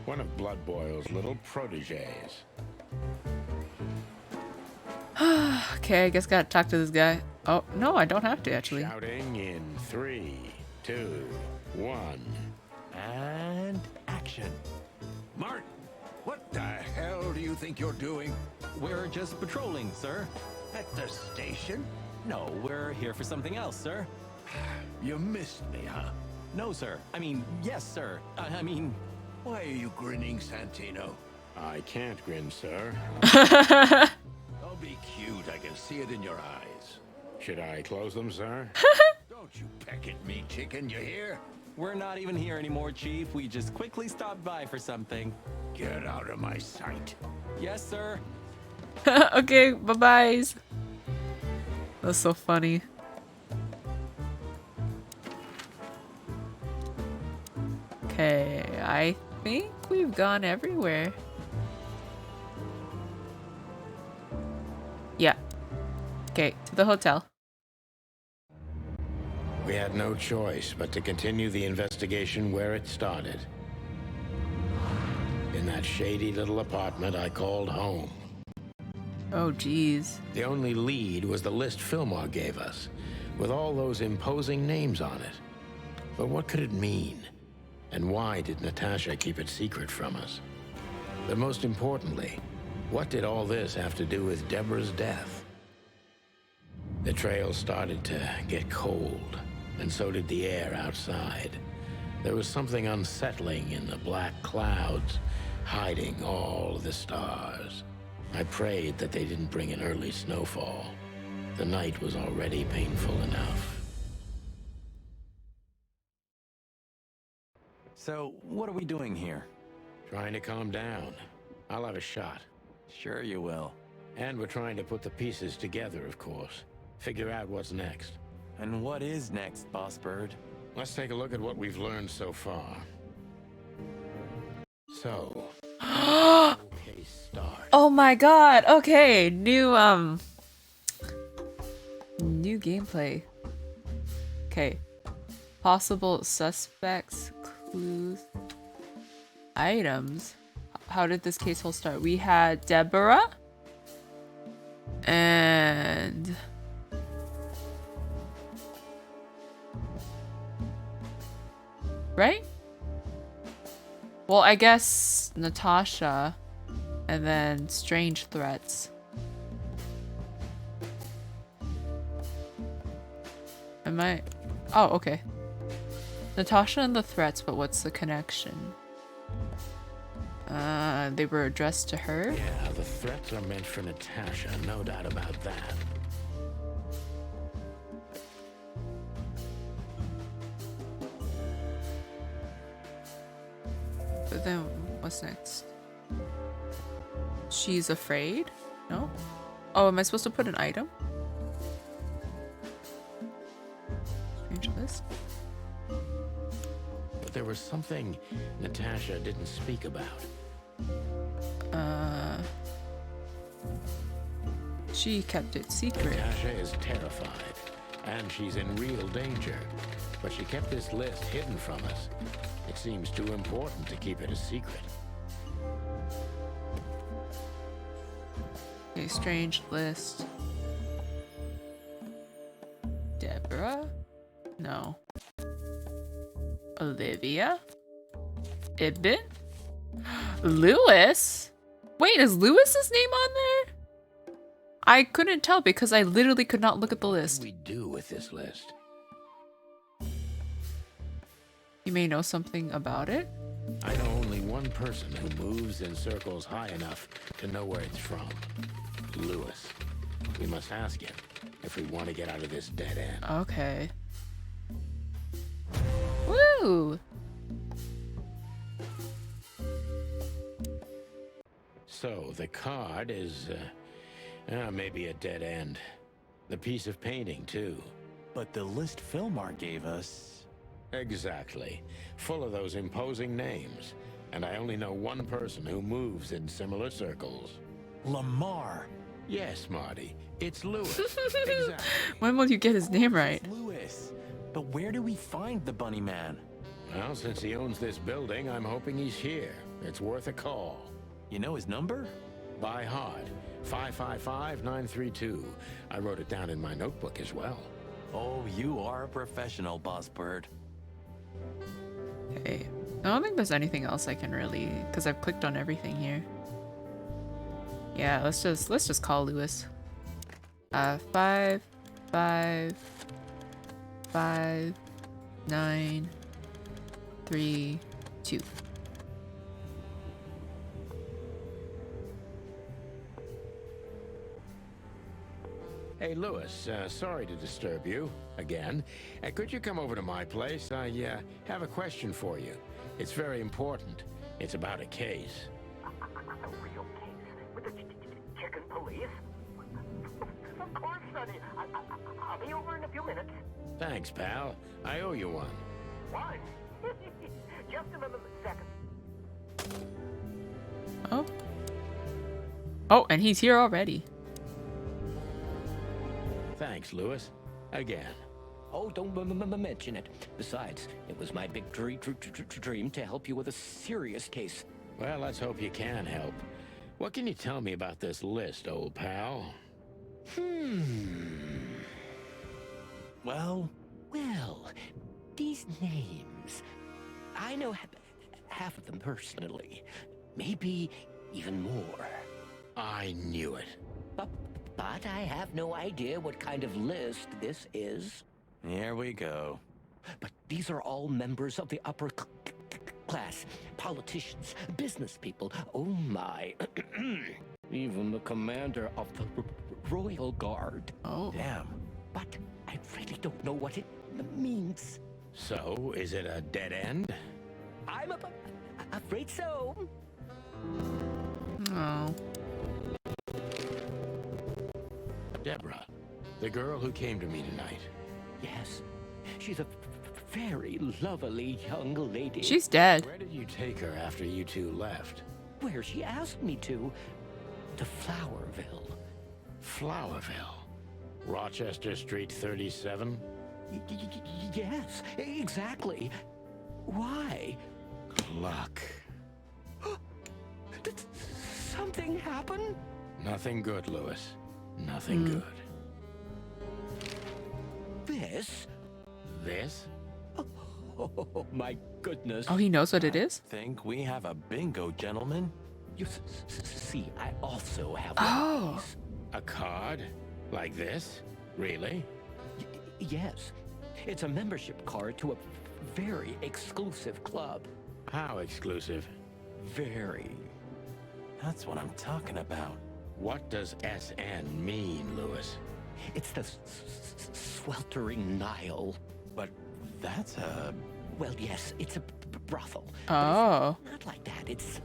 one of Blood Boil's little proteges. Okay, I guess gotta talk to this guy. Oh, no, I don't have to, actually. Shouting in 3, 2, 1. And action. Martin, what the hell do you think you're doing? We're just patrolling, sir. At the station? No, we're here for something else, sir. You missed me, huh? No, sir. I mean, yes, sir. I mean... Why are you grinning, Santino? I can't grin, sir. Don't be cute, I can see it in your eyes. Should I close them, sir? Don't you peck at me, chicken, you hear? We're not even here anymore, Chief. We just quickly stopped by for something. Get out of my sight. Yes, sir. Okay, bye-byes. That's so funny. Okay, I think we've gone everywhere. Yeah. Okay, to the hotel. We had no choice but to continue the investigation where it started. in that shady little apartment I called home. Oh, geez. The only lead was the list Fillmore gave us, with all those imposing names on it. But what could it mean? And why did Natasha keep it secret from us? But most importantly, what did all this have to do with Deborah's death? The trail started to get cold, and so did the air outside. There was something unsettling in the black clouds, hiding all the stars. I prayed that they didn't bring an early snowfall. The night was already painful enough. So, what are we doing here? Trying to calm down. I'll have a shot. Sure you will. And we're trying to put the pieces together, of course. Figure out what's next. And what is next, Boss Bird? Let's take a look at what we've learned so far. So, case start. Oh my god. Okay, new gameplay. Okay. Possible suspects, clues, items. How did this case whole start? We had Deborah and right? Well, I guess Natasha and then strange threats. Am I? Oh, okay. Natasha and the threats, but what's the connection? They were addressed to her? Yeah, the threats are meant for Natasha, no doubt about that. But then, what's next? She's afraid? No? Oh, am I supposed to put an item? Strange list. But there was something Natasha didn't speak about. She kept it secret. Natasha is terrified, and she's in real danger. But she kept this list hidden from us. It seems too important to keep it a secret. A strange list. Deborah? No. Olivia? Ibn? Lewis? Wait, is Lewis's name on there? I couldn't tell because I literally could not look at the list. What do we do with this list? You may know something about it? I know only one person who moves in circles high enough to know where it's from. Lewis. We must ask him if we want to get out of this dead end. Okay. Woo! So, the card is, maybe a dead end. The piece of painting, too. But the list Fillmore gave us... Exactly. Full of those imposing names. And I only know one person who moves in similar circles. Lamar! Yes, Marty. It's Lewis. Exactly. When will you get his name right? Lewis! But where do we find the Bunny Man? Well, since he owns this building, I'm hoping he's here. It's worth a call. You know his number? By heart. 555-932. I wrote it down in my notebook as well. Oh, you are a professional, Boss Bird. Okay. I don't think there's anything else I can really, because I've clicked on everything here. Yeah, let's just call Lewis. 5, 5, 5, 9, 3, 2. Hey, Lewis, sorry to disturb you again. Could you come over to my place? I have a question for you. It's very important. It's about a case. A real case? With the chicken police? Of course, Sonny. I'll be over in a few minutes. Thanks, pal. I owe you one. What? Just a second. Oh. Oh, and he's here already. Thanks, Lewis. Again. Oh, don't mention it. Besides, it was my big dream to help you with a serious case. Well, let's hope you can help. What can you tell me about this list, old pal? Well, these names. I know half of them personally. Maybe even more. I knew it. But I have no idea what kind of list this is. Here we go. But these are all members of the upper class, politicians, business people. Oh my. Even the commander of the Royal Guard. Oh. Damn. But I really don't know what it means. So, is it a dead end? I'm afraid so. Oh. Deborah, the girl who came to me tonight. Yes, she's a very lovely young lady. She's dead. Where did you take her after you two left? Where she asked me to Flowerville. Flowerville? Rochester Street 37? Yes, exactly. Why? Luck. Did something happen? Nothing good, Lewis. Nothing good. This? This? Oh, my goodness. Oh, he knows what it is? Think we have a bingo, gentlemen? You see, I also have Oh. one of these. A card? Like this? Really? Yes. It's a membership card to a very exclusive club. How exclusive? Very. That's what I'm talking about. What does SN mean, Lewis? It's the sweltering Nile. But that's a... Well, yes, it's a brothel. Oh. But it's not like that. It's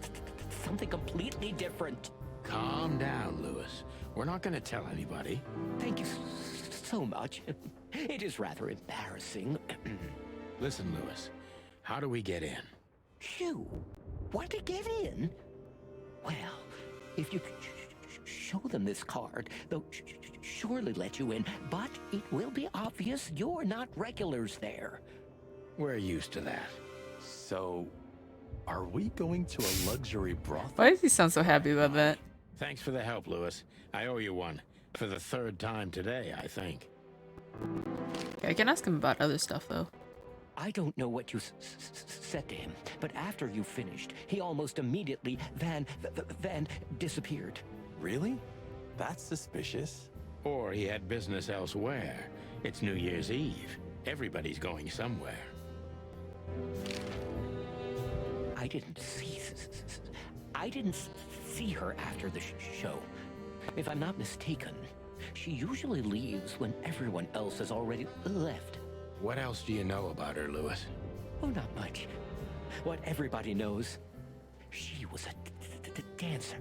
something completely different. Calm down, Lewis. We're not going to tell anybody. Thank you so much. It is rather embarrassing. Listen, Lewis. How do we get in? You want to get in? Well, if you show them this card, they'll surely let you in, but it will be obvious you're not regulars there. We're used to that. So, are we going to a luxury brothel? Why does he sound so happy about that? Thanks for the help, Lewis. I owe you one. For the third time today, I think. Okay, I can ask him about other stuff, though. I don't know what you said to him, but after you finished, he almost immediately van disappeared. Really? That's suspicious. Or he had business elsewhere. It's New Year's Eve. Everybody's going somewhere. I didn't see her after the show. If I'm not mistaken, she usually leaves when everyone else has already left. What else do you know about her, Lewis? Oh, not much. What everybody knows. She was a dancer,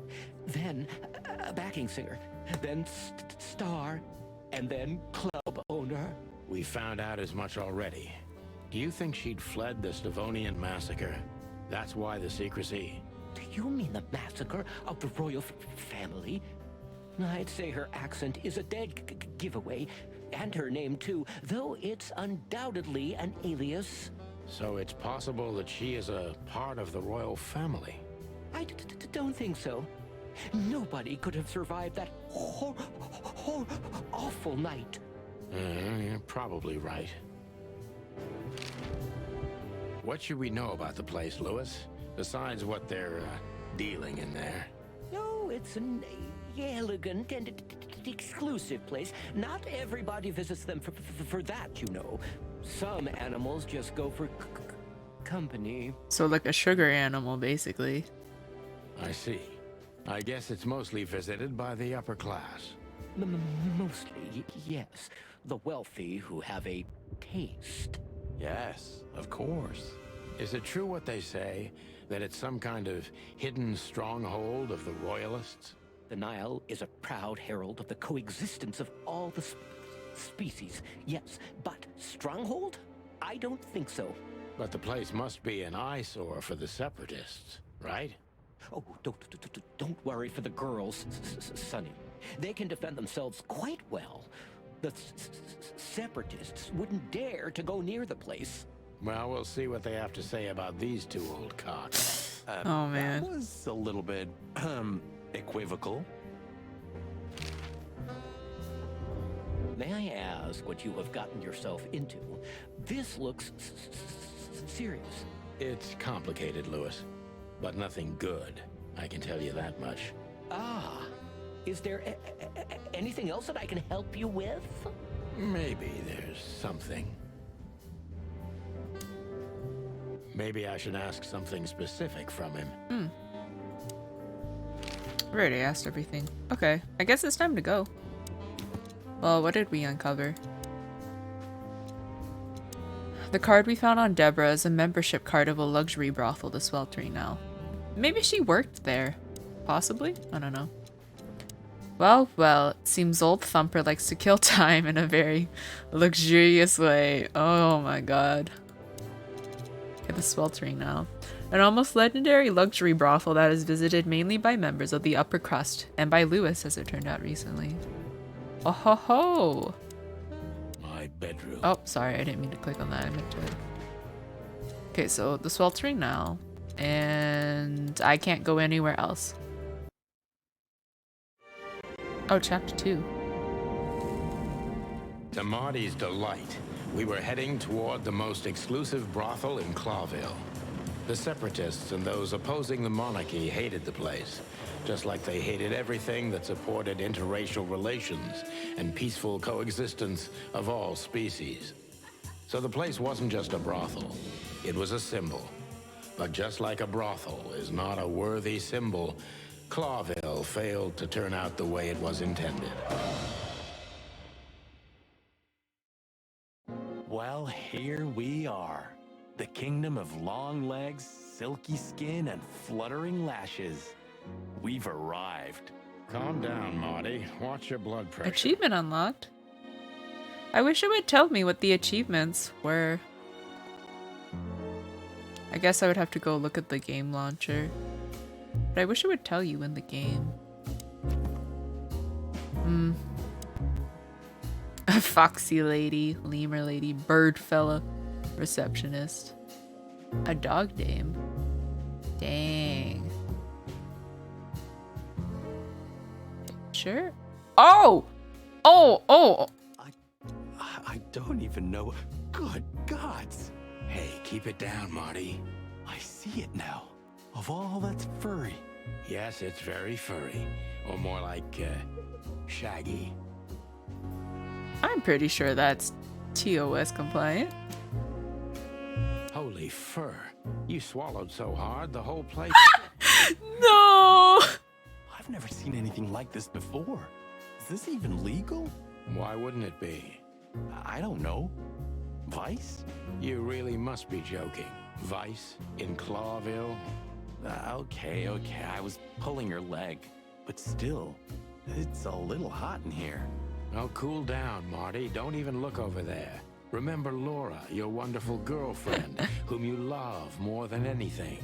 then a backing singer, then star, and then club owner. We found out as much already. Do you think she'd fled the Stavonian massacre? That's why the secrecy. Do you mean the massacre of the royal family? I'd say her accent is a dead giveaway, and her name too, though it's undoubtedly an alias. So it's possible that she is a part of the royal family. I don't think so. Nobody could have survived that awful night. You're probably right. What should we know about the place, Lewis? Besides what they're dealing in there. No, it's an elegant and exclusive place. Not everybody visits them for that, you know. Some animals just go for company. So like a sugar animal, basically. I see. I guess it's mostly visited by the upper class. Mostly, yes. The wealthy who have a taste. Yes, of course. Is it true what they say, that it's some kind of hidden stronghold of the royalists? The Nile is a proud herald of the coexistence of all the species, yes, but stronghold? I don't think so. But the place must be an eyesore for the separatists, right? Oh, don't worry for the girls, Sonny. They can defend themselves quite well. The separatists wouldn't dare to go near the place. Well, we'll see what they have to say about these two old cocks. Oh, man. That was a little bit, equivocal. May I ask what you have gotten yourself into? This looks serious. It's complicated, Lewis, but nothing good. I can tell you that much. Ah, is there anything else that I can help you with? Maybe there's something. Maybe I should ask something specific from him. I already asked everything. Okay, I guess it's time to go. Well, what did we uncover? The card we found on Deborah is a membership card of a luxury brothel, the Sweltering now. Maybe she worked there. Possibly? I don't know. Well, it seems old Thumper likes to kill time in a very luxurious way. Oh my god. Okay, the Sweltering now. An almost legendary luxury brothel that is visited mainly by members of the upper crust, and by Lewis, as it turned out recently. Oh ho ho! My bedroom. Oh, sorry, I didn't mean to click on that. I meant to. Okay, so the Sweltering now, and I can't go anywhere else. Oh, chapter 2. To Marty's delight, we were heading toward the most exclusive brothel in Clawville. The separatists and those opposing the monarchy hated the place, just like they hated everything that supported interracial relations and peaceful coexistence of all species. So the place wasn't just a brothel, it was a symbol. But just like a brothel is not a worthy symbol, Clawville failed to turn out the way it was intended. Well, here we are. The kingdom of long legs, silky skin, and fluttering lashes. We've arrived. Calm down, Marty. Watch your blood pressure. Achievement unlocked? I wish it would tell me what the achievements were. I guess I would have to go look at the game launcher. But I wish it would tell you in the game. A foxy lady, lemur lady, bird fella, receptionist. A dog dame. Dang. Sure. Oh! I don't even know. Good gods. Hey, keep it down, Marty. I see it now. Of all that's furry. Yes, it's very furry. Or more like, shaggy. I'm pretty sure that's TOS compliant. Holy fur. You swallowed so hard, the whole place... No! I've never seen anything like this before. Is this even legal? Why wouldn't it be? I don't know. Vice? You really must be joking. Vice in Clawville? Okay, I was pulling your leg. But still, it's a little hot in here. Oh, cool down, Marty. Don't even look over there. Remember Laura, your wonderful girlfriend, whom you love more than anything.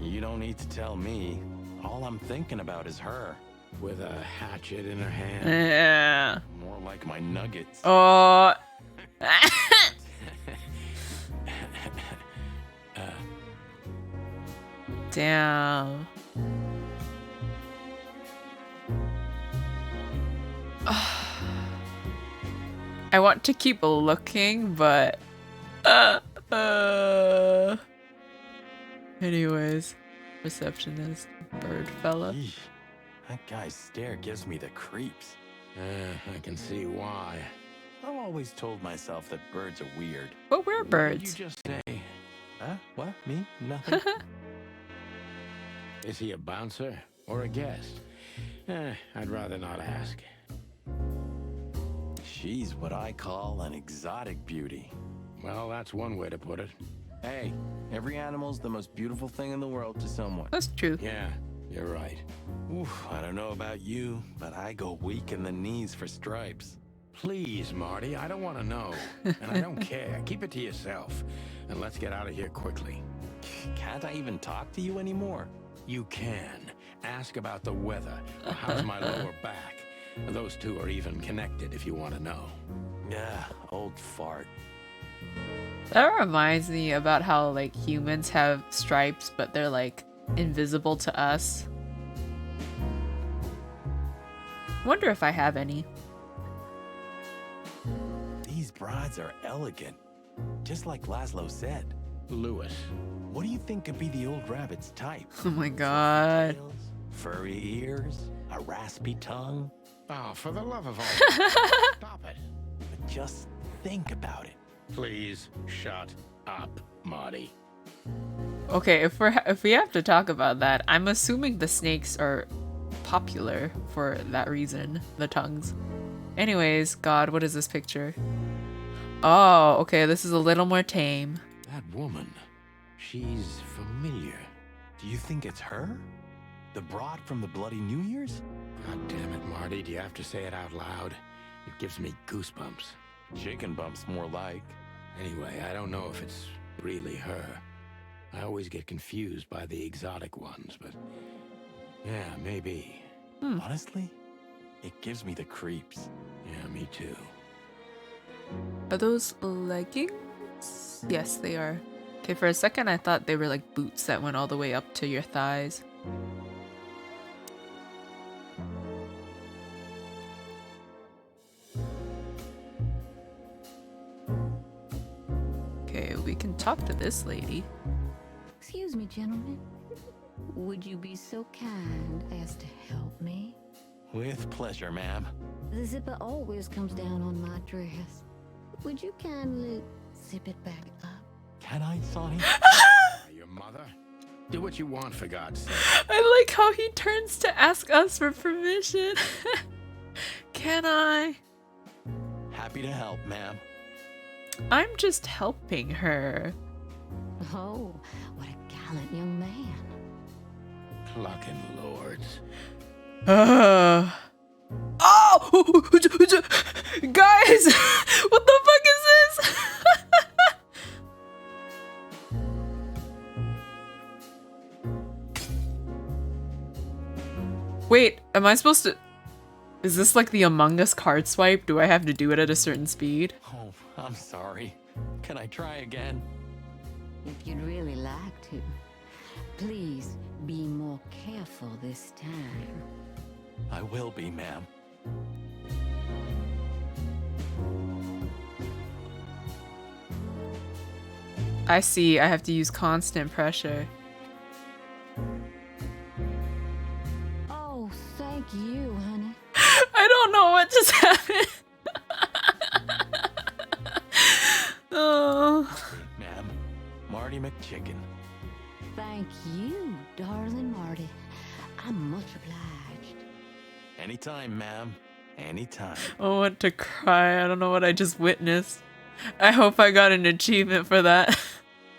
You don't need to tell me. All I'm thinking about is her. With a hatchet in her hand. Yeah. More like my nuggets. Oh. Damn. I want to keep looking, but anyways, receptionist, bird fella. Eesh, that guy's stare gives me the creeps. I can see why. I've always told myself that birds are weird. But we're What birds. did you just say? Huh? What? Me? Nothing? Is he a bouncer or a guest? I'd rather not ask. She's what I call an exotic beauty. Well, that's one way to put it. Hey, every animal's the most beautiful thing in the world to someone. That's true. Yeah, you're right. Oof, I don't know about you, but I go weak in the knees for stripes. Please, Marty, I don't want to know. And I don't care. Keep it to yourself. And let's get out of here quickly. Can't I even talk to you anymore? You can. Ask about the weather. Or how's my lower back? Those two are even connected if you want to know. Yeah, old fart. That reminds me about how like humans have stripes, but they're like invisible to us. Wonder if I have any. These brides are elegant, just like Laszlo said. Lewis. What do you think could be the old rabbit's type? Oh my god. Tails, furry ears, a raspy tongue. Oh, for the love of all. Stop it. But just think about it. Please shut up, Marty. Okay, if we have to talk about that, I'm assuming the snakes are popular for that reason, the tongues. Anyways, God, what is this picture? Oh, okay, this is a little more tame. That woman, she's familiar. Do you think it's her? The broad from the Bloody New Year's? God damn it, Marty, do you have to say it out loud? It gives me goosebumps. Chicken bumps more like. Anyway, I don't know if it's really her. I always get confused by the exotic ones, but yeah, maybe. Honestly, it gives me the creeps. Yeah, me too. Are those leggings? Yes, they are. Okay, for a second I thought they were like boots that went all the way up to your thighs. Okay, we can talk to this lady. Excuse me, gentlemen. Would you be so kind as to help me? With pleasure, ma'am. The zipper always comes down on my dress. Would you kindly zip it back up? Can I, Sonny? Your mother? Do what you want, for God's sake. I like how he turns to ask us for permission. Can I? Happy to help, ma'am. I'm just helping her. Oh, what a gallant young man. Clucking lords. Oh! Guys! What the fuck is this? Wait, am I supposed to... Is this like the Among Us card swipe? Do I have to do it at a certain speed? Oh, I'm sorry. Can I try again? If you'd really like to, please be more careful this time. I will be, ma'am. I see, I have to use constant pressure. Oh, thank you, honey. I don't know what just happened. Oh. Ma'am, Marty McChicken. Thank you, darling Marty. I'm much obliged. Anytime, ma'am. Anytime. I want to cry. I don't know what I just witnessed. I hope I got an achievement for that.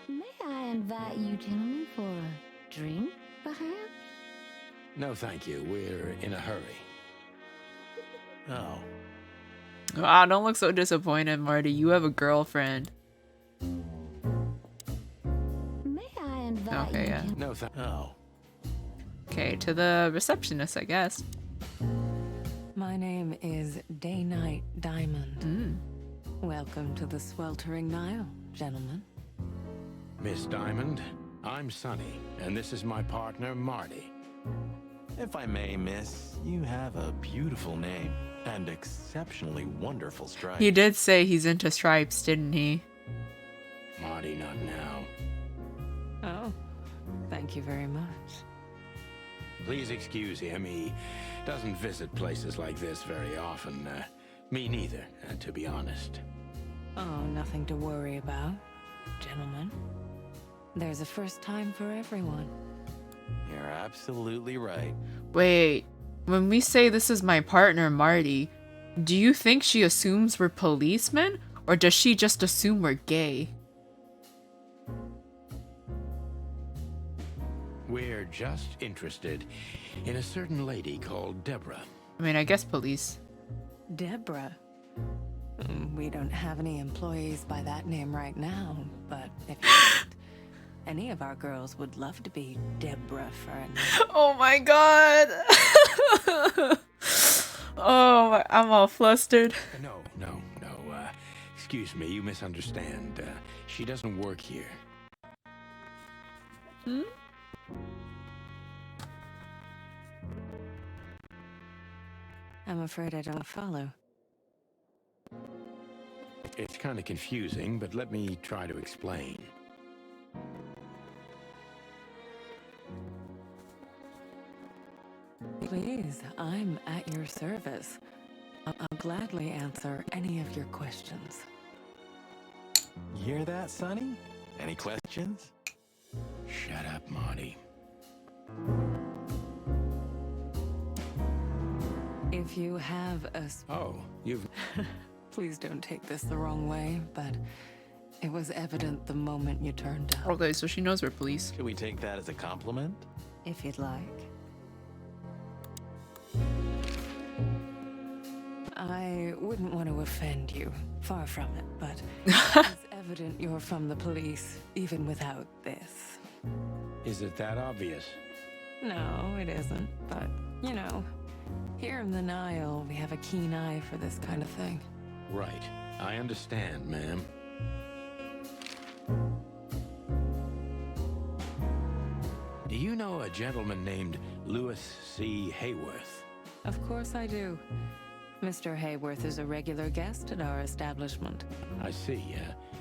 May I invite you gentlemen for a drink, perhaps? No, thank you. We're in a hurry. Oh. Wow, don't look so disappointed, Marty. You have a girlfriend. May I invite Okay, you yeah. No, thank you. Oh. Okay, to the receptionist, I guess. My name is Day-Night Diamond. Welcome to the sweltering Nile, gentlemen. Miss Diamond, I'm Sonny, and this is my partner, Marty. If I may, miss, you have a beautiful name and exceptionally wonderful stripes. He did say he's into stripes, didn't he? Marty, not now. Oh, thank you very much. Please excuse him. He doesn't visit places like this very often. Me neither, to be honest. Oh, nothing to worry about, gentlemen. There's a first time for everyone. You're absolutely right. Wait, when we say this is my partner, Marty, do you think she assumes we're policemen? Or does she just assume we're gay? We're just interested in a certain lady called Deborah. I mean, I guess police. Deborah. We don't have any employees by that name right now, but if you want, any of our girls would love to be Deborah for a night. Oh my god! Oh, I'm all flustered. No. Excuse me, you misunderstand. She doesn't work here. Hmm? I'm afraid I don't follow. It's kind of confusing, but let me try to explain. Please, I'm at your service. I'll gladly answer any of your questions. You hear that, Sonny? Any questions? Shut up, Marty. If you have a... Oh, you've... Please don't take this the wrong way, but it was evident the moment you turned up. Okay, so she knows we're police. Should we take that as a compliment? If you'd like. I wouldn't want to offend you, far from it, but it's evident you're from the police, even without this. Is it that obvious? No, it isn't, but, you know, here in the Nile, we have a keen eye for this kind of thing. Right. I understand, ma'am. Do you know a gentleman named Louis C. Hayworth? Of course I do. Mr. Hayworth is a regular guest at our establishment. I see.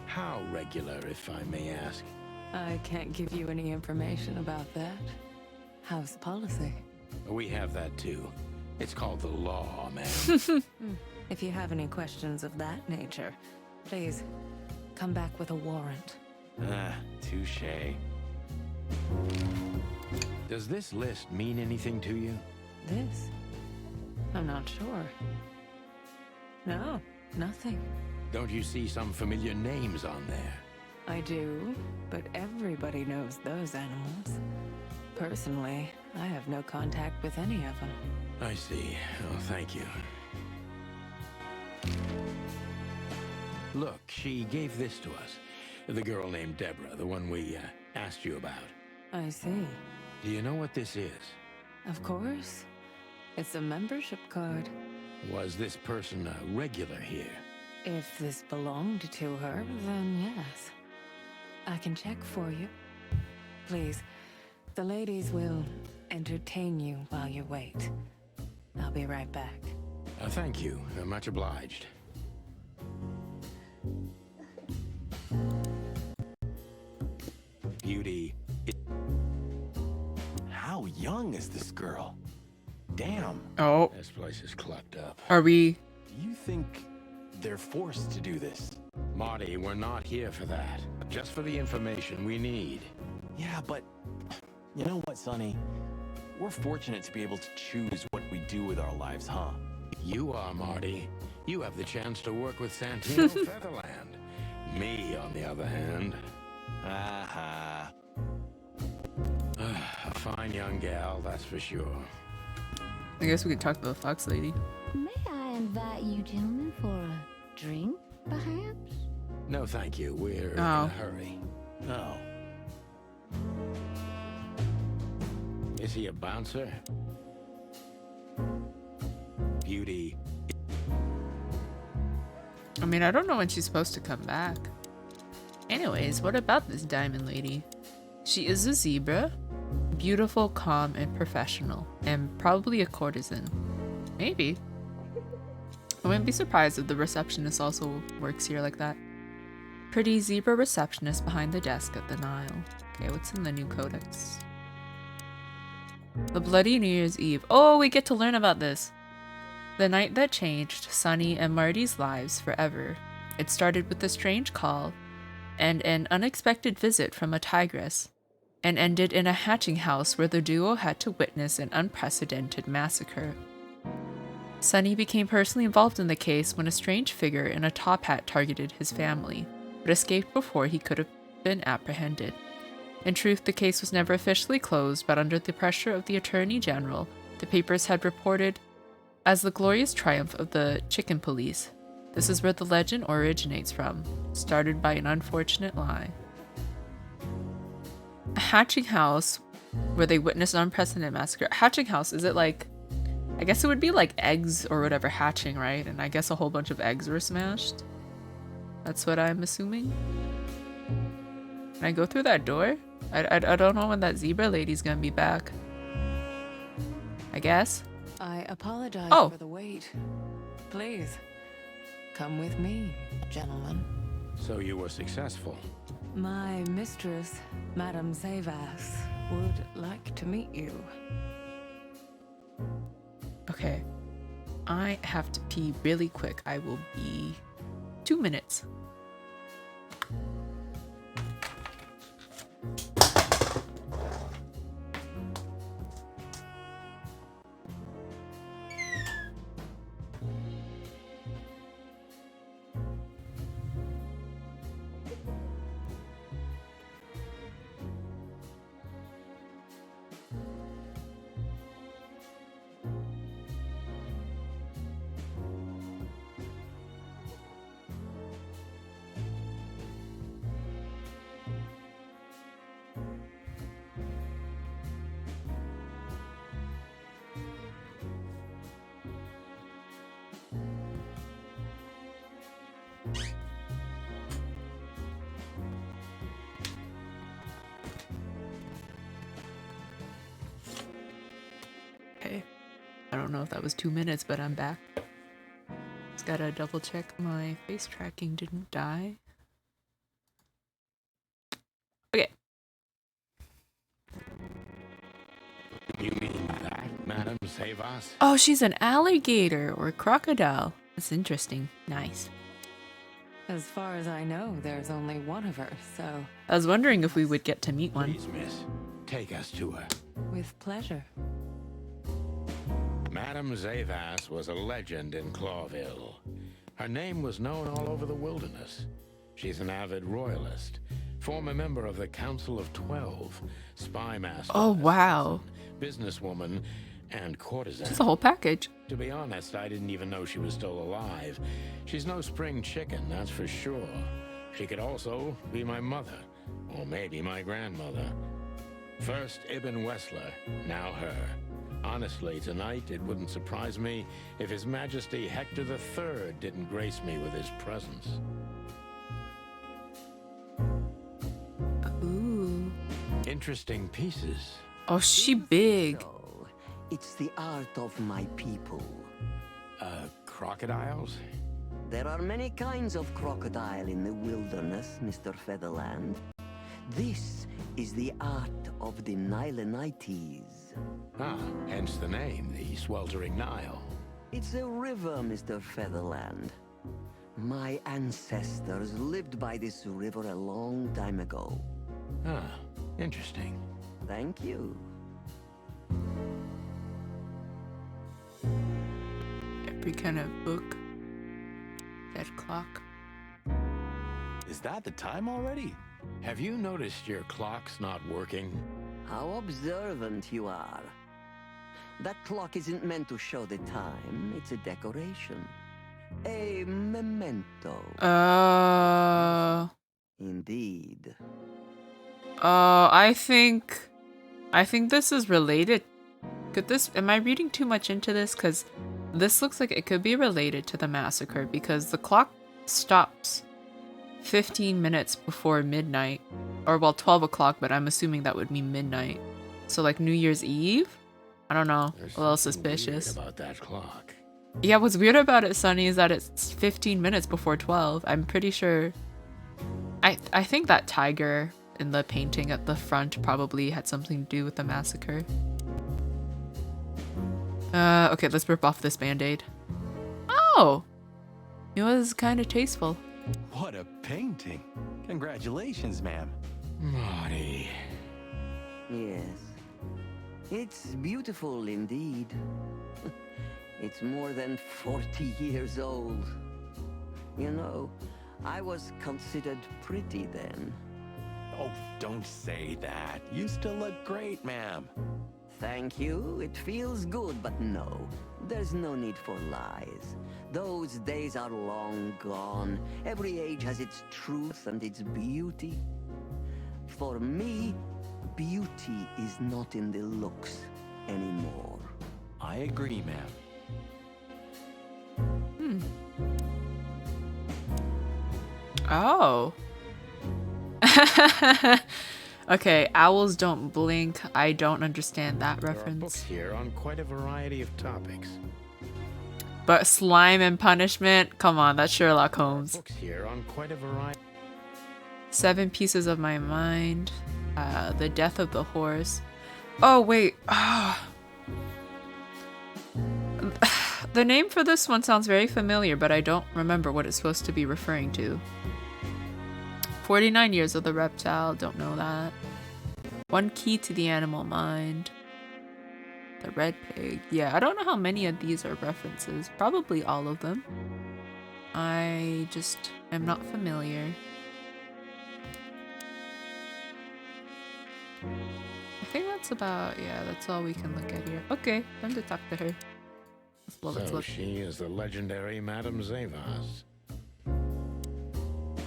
How regular, if I may ask? I can't give you any information about that. House policy. We have that too. It's called the law, ma'am. If you have any questions of that nature, please come back with a warrant. Touché. Does this list mean anything to you? This? I'm not sure. No, nothing. Don't you see some familiar names on there? I do, but everybody knows those animals. Personally, I have no contact with any of them. I see. Oh, thank you. Look, she gave this to us. The girl named Deborah, the one we asked you about. I see. Do you know what this is? Of course. It's a membership card. Was this person a regular here? If this belonged to her, then yes. I can check for you. Please, the ladies will entertain you while you wait. I'll be right back. Thank you. Much obliged. Beauty. How young is this girl? Damn. Oh. This place is clucked up. Are we... Do you think they're forced to do this? Marty, we're not here for that. Just for the information we need. Yeah, but... You know what, Sonny? We're fortunate to be able to choose what we do with our lives, huh? You are, Marty. You have the chance to work with Santino Featherland. Me, on the other hand... Aha. A fine young gal, that's for sure. I guess we could talk to the fox lady. May I invite you gentlemen for a drink, perhaps? No, thank you. We're in a hurry. Oh. Is he a bouncer? Beauty. I mean, I don't know when she's supposed to come back. Anyways, what about this diamond lady? She is a zebra. Beautiful, calm, and professional. And probably a courtesan. Maybe. I wouldn't be surprised if the receptionist also works here like that. Pretty zebra receptionist behind the desk at the Nile. Okay, what's in the new codex? The Bloody New Year's Eve. Oh, we get to learn about this. The night that changed Sonny and Marty's lives forever. It started with a strange call and an unexpected visit from a tigress, and ended in a hatching house where the duo had to witness an unprecedented massacre. Sonny became personally involved in the case when a strange figure in a top hat targeted his family, but escaped before he could have been apprehended. In truth, the case was never officially closed, but under the pressure of the Attorney General, the papers had reported as the glorious triumph of the chicken police. This is where the legend originates from, started by an unfortunate lie. A hatching house where they witnessed an unprecedented massacre. Hatching house, is it like... I guess it would be like eggs or whatever hatching, right? And I guess a whole bunch of eggs were smashed. That's what I'm assuming. Can I go through that door? I don't know when that zebra lady's gonna be back. I guess. I apologize Oh. for the wait. Please, come with me, gentlemen. So you were successful. My mistress, Madame Zavas, would like to meet you. Okay. I have to pee really quick. I will be 2 minutes. Okay. I don't know if that was 2 minutes, but I'm back. Just gotta double check my face tracking didn't die. Okay. You mean that, Madame Zavas? Oh, she's an alligator or crocodile. That's interesting. Nice. As far as I know, there's only one of her, so... I was wondering if we would get to meet one. Please, miss, take us to her. With pleasure. Madame Zavas was a legend in Clawville. Her name was known all over the wilderness. She's an avid royalist, former member of the Council of 12, spy master, Oh, wow. businesswoman, and courtesan. Just a whole package. To be honest, I didn't even know she was still alive. She's no spring chicken, that's for sure. She could also be my mother, or maybe my grandmother. First Ibn Wessler, now her. Honestly, tonight it wouldn't surprise me if His Majesty Hector III didn't grace me with his presence. Ooh. Interesting pieces. Oh, she big. It's the art of my people. Crocodiles? There are many kinds of crocodile in the wilderness, Mr. Featherland. This is the art of the Nilenites. Ah, hence the name, the sweltering Nile. It's a river, Mr. Featherland. My ancestors lived by this river a long time ago. Ah, interesting. Thank you. Every kind of book. That clock. Is that the time already? Have you noticed your clock's not working? How observant you are. That clock isn't meant to show the time. It's a decoration. A memento. Indeed. I think this is related. Am I reading too much into this? Because this looks like it could be related to the massacre because the clock stops 15 minutes before midnight. Or, well, 12 o'clock, but I'm assuming that would mean midnight. So, like, New Year's Eve? I don't know. There's a little something suspicious. weird about that clock. Yeah, what's weird about it, Sunny, is that it's 15 minutes before 12. I'm pretty sure... I think that tiger in the painting at the front probably had something to do with the massacre. Okay, let's rip off this band-aid. Oh! It was kind of tasteful. What a painting. Congratulations, ma'am. Marty. Yes. It's beautiful indeed. It's more than 40 years old. You know, I was considered pretty then. Oh, don't say that. You still look great, ma'am. Thank you. It feels good, but no. There's no need for lies. Those days are long gone. Every age has its truth and its beauty. For me, beauty is not in the looks anymore. I agree, ma'am. Oh. Okay, owls don't blink. I don't understand that There are reference. books here on quite a variety of topics. But slime and punishment? Come on, that's Sherlock Holmes. Books here on quite a variety. 7 Pieces of My Mind. The Death of the Horse. Oh, wait. The name for this one sounds very familiar, but I don't remember what it's supposed to be referring to. 49 Years of the Reptile. Don't know that. One Key to the Animal Mind. The Red Pig. Yeah, I don't know how many of these are references. Probably all of them. I just am not familiar. I think that's about, yeah, that's all we can look at here. Okay, time to talk to her. Let's So look. she is the legendary Madame Zavas.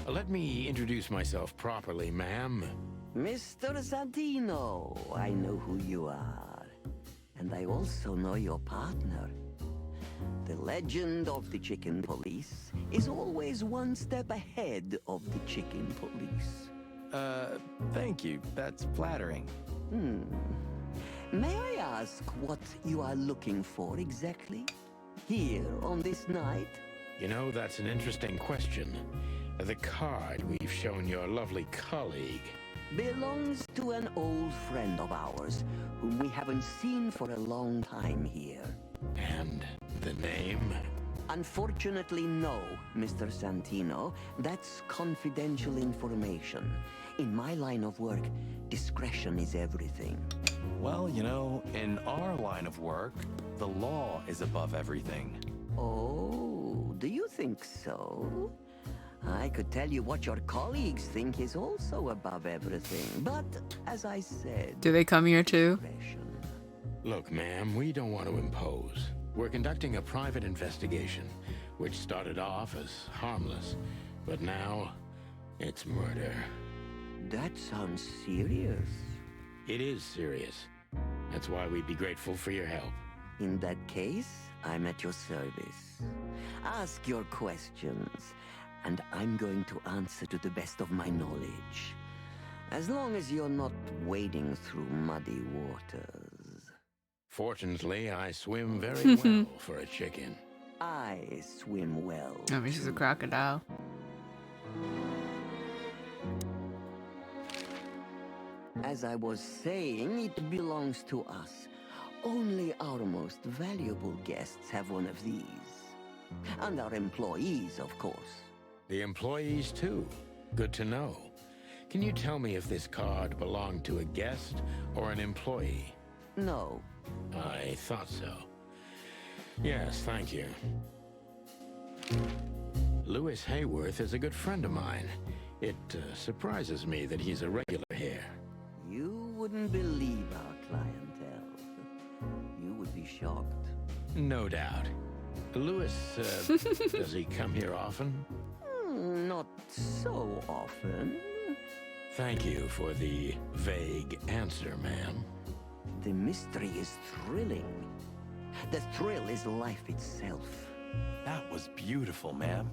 Let me introduce myself properly, ma'am. Mr. Santino, I know who you are. And I also know your partner. The legend of the chicken police is always one step ahead of the chicken police. Thank you. That's flattering. May I ask what you are looking for exactly? Here on this night? You know, that's an interesting question. The card we've shown your lovely colleague Belongs to an old friend of ours, whom we haven't seen for a long time here. And the name? Unfortunately, no, Mr. Santino. That's confidential information. In my line of work, discretion is everything. Well, you know, in our line of work, the law is above everything. Oh, do you think so? I could tell you what your colleagues think is also above everything, but as I said... Do they come here too? Look, ma'am, we don't want to impose. We're conducting a private investigation, which started off as harmless, but now it's murder. That sounds serious. It is serious. That's why we'd be grateful for your help. In that case, I'm at your service. Ask your questions, and I'm going to answer to the best of my knowledge. As long as you're not wading through muddy waters. Fortunately, I swim very well for a chicken. I swim well. I mean, she's a crocodile. As I was saying, it belongs to us. Only our most valuable guests have one of these. And our employees, of course. The employees, too. Good to know. Can you tell me if this card belonged to a guest or an employee? No. I thought so. Yes, thank you. Lewis Hayworth is a good friend of mine. It surprises me that he's a regular here. You wouldn't believe our clientele. You would be shocked. No doubt. Lewis, does he come here often? Not so often. Thank you for the vague answer, ma'am. The mystery is thrilling. The thrill is life itself. That was beautiful, ma'am.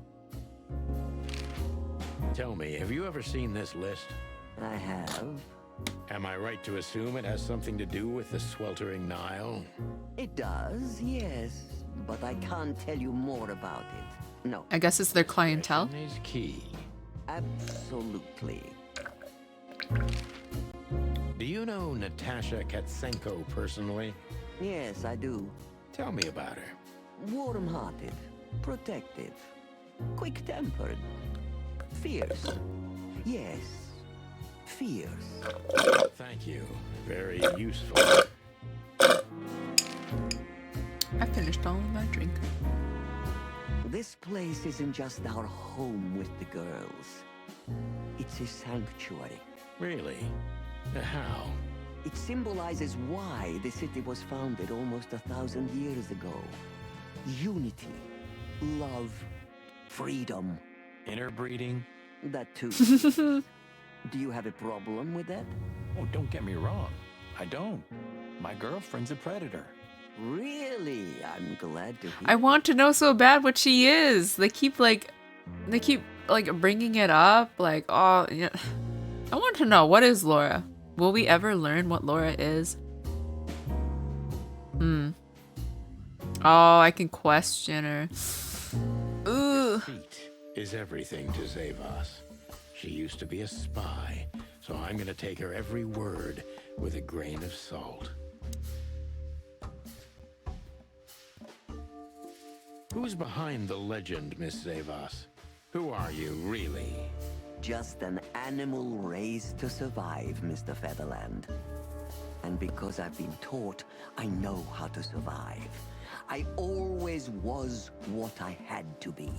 Tell me, have you ever seen this list? I have. Am I right to assume it has something to do with the sweltering Nile? It does, yes. But I can't tell you more about it. No. I guess it's their clientele. Discretion is key. Absolutely. Do you know Natasha Katsenko personally? Yes, I do. Tell me about her. Warm-hearted, protective, quick-tempered, fierce. Yes, fierce. Thank you. Very useful. I finished all of my drink. This place isn't just our home with the girls. It's a sanctuary. Really? How? It symbolizes why the city was founded almost 1,000 years ago. Unity, love, freedom. Interbreeding? That too. Do you have a problem with that? Oh, don't get me wrong. I don't. My girlfriend's a predator. Really? I'm glad to hear. I want to know so bad what she is. They keep like bringing it up. Like, oh, yeah. I want to know, what is Laura? Will we ever learn what Laura is? Oh, I can question her. Ooh. Deceit is everything to Zavos. She used to be a spy, so I'm gonna take her every word with a grain of salt. Who's behind the legend, Miss Zavos? Who are you, really? Just an animal raised to survive, Mr. Featherland. And because I've been taught, I know how to survive. I always was what I had to be.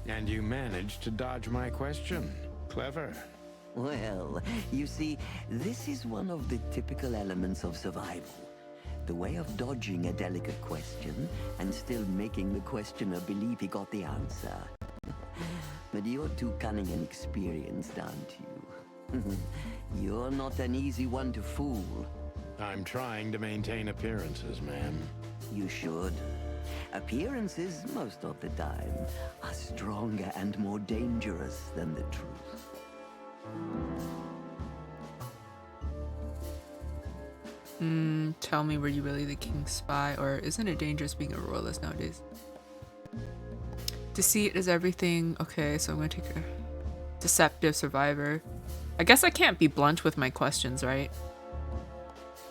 And you managed to dodge my question. Clever. Well, you see, this is one of the typical elements of survival. The way of dodging a delicate question and still making the questioner believe he got the answer. But you're too cunning and experienced, aren't you? You're not an easy one to fool. I'm trying to maintain appearances, ma'am. You should. Appearances, most of the time, are stronger and more dangerous than the truth. Tell me, were you really the king's spy, or isn't it dangerous being a royalist nowadays? Deceit is everything. Okay, so I'm gonna take a deceptive survivor. I guess I can't be blunt with my questions, right?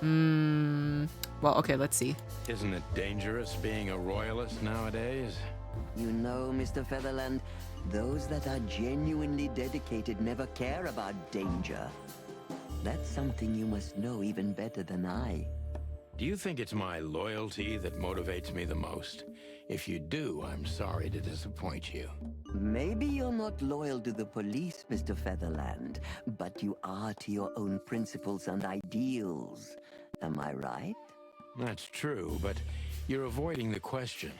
Well, okay, let's see. Isn't it dangerous being a royalist nowadays? You know, Mr. Featherland, those that are genuinely dedicated never care about danger. That's something you must know even better than I. Do you think it's my loyalty that motivates me the most? If you do, I'm sorry to disappoint you. Maybe you're not loyal to the police, Mr. Featherland, but you are to your own principles and ideals. Am I right? That's true, but you're avoiding the question.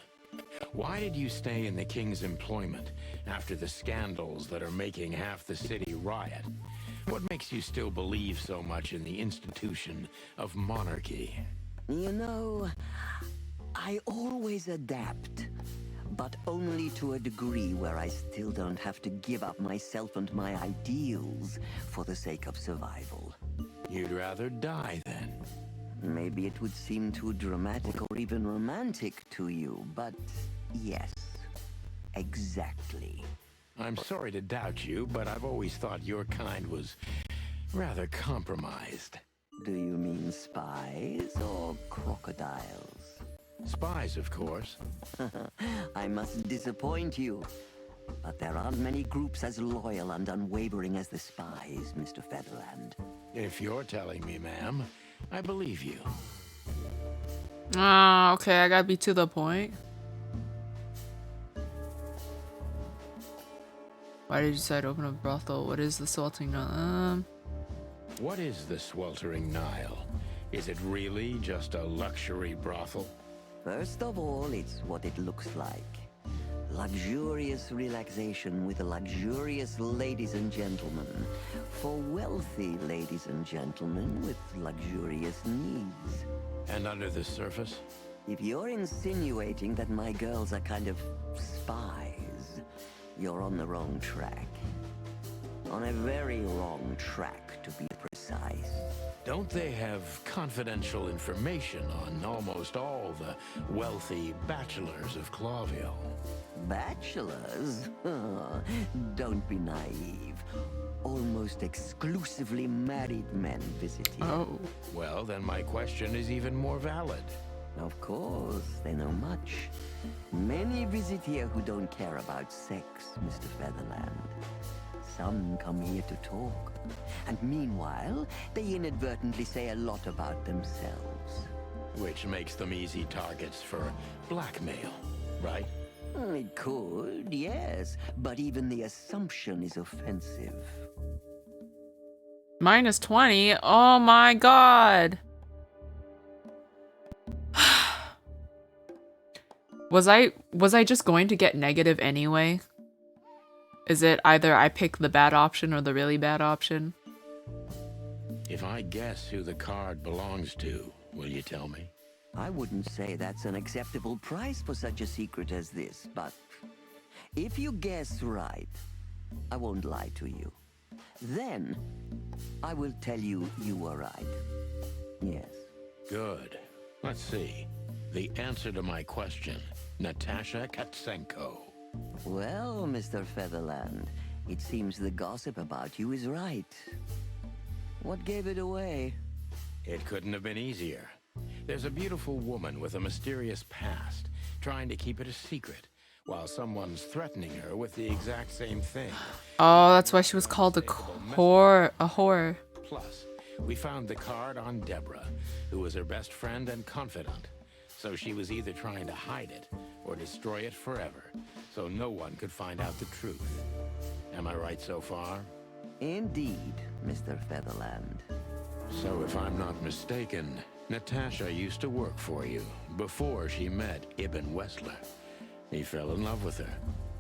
Why did you stay in the king's employment after the scandals that are making half the city riot? What makes you still believe so much in the institution of monarchy? You know, I always adapt, but only to a degree where I still don't have to give up myself and my ideals for the sake of survival. You'd rather die then? Maybe it would seem too dramatic or even romantic to you, but yes, exactly. I'm sorry to doubt you, but I've always thought your kind was rather compromised. Do you mean spies or crocodiles? Spies, of course. I must disappoint you, but there aren't many groups as loyal and unwavering as the spies, Mr. Featherland. If you're telling me, ma'am, I believe you. Ah, okay, I gotta be to the point. Why did you decide to open a brothel? What is the salting? What is the sweltering Nile? Is it really just a luxury brothel? First of all, it's what it looks like. Luxurious relaxation with luxurious ladies and gentlemen. For wealthy ladies and gentlemen with luxurious needs. And under the surface? If you're insinuating that my girls are kind of spies, you're on the wrong track. On a very wrong track, to be precise. Don't they have confidential information on almost all the wealthy bachelors of Clawville? Bachelors? Don't be naive. Almost exclusively married men visit here. Oh. Well, then my question is even more valid. Of course, they know much. Many visit here who don't care about sex, Mr. Featherland. Some come here to talk. And meanwhile, they inadvertently say a lot about themselves. Which makes them easy targets for blackmail, right? It could, yes. But even the assumption is offensive. Minus 20? Oh my god. Was I just going to get negative anyway? Is it either I pick the bad option or the really bad option? If I guess who the card belongs to, will you tell me? I wouldn't say that's an acceptable price for such a secret as this, but if you guess right, I won't lie to you. Then, I will tell you you were right. Yes. Good. Let's see. The answer to my question. Natasha Katsenko. Well, Mr. Featherland, it seems the gossip about you is right. What gave it away? It couldn't have been easier. There's a beautiful woman with a mysterious past, trying to keep it a secret, while someone's threatening her with the exact same thing. Oh, that's why she was called a whore. Plus, we found the card on Deborah, who was her best friend and confidant. So she was either trying to hide it or destroy it forever, so no one could find out the truth. Am I right so far? Indeed, Mr. Featherland. So if I'm not mistaken, Natasha used to work for you before she met Ibn Wessler. He fell in love with her,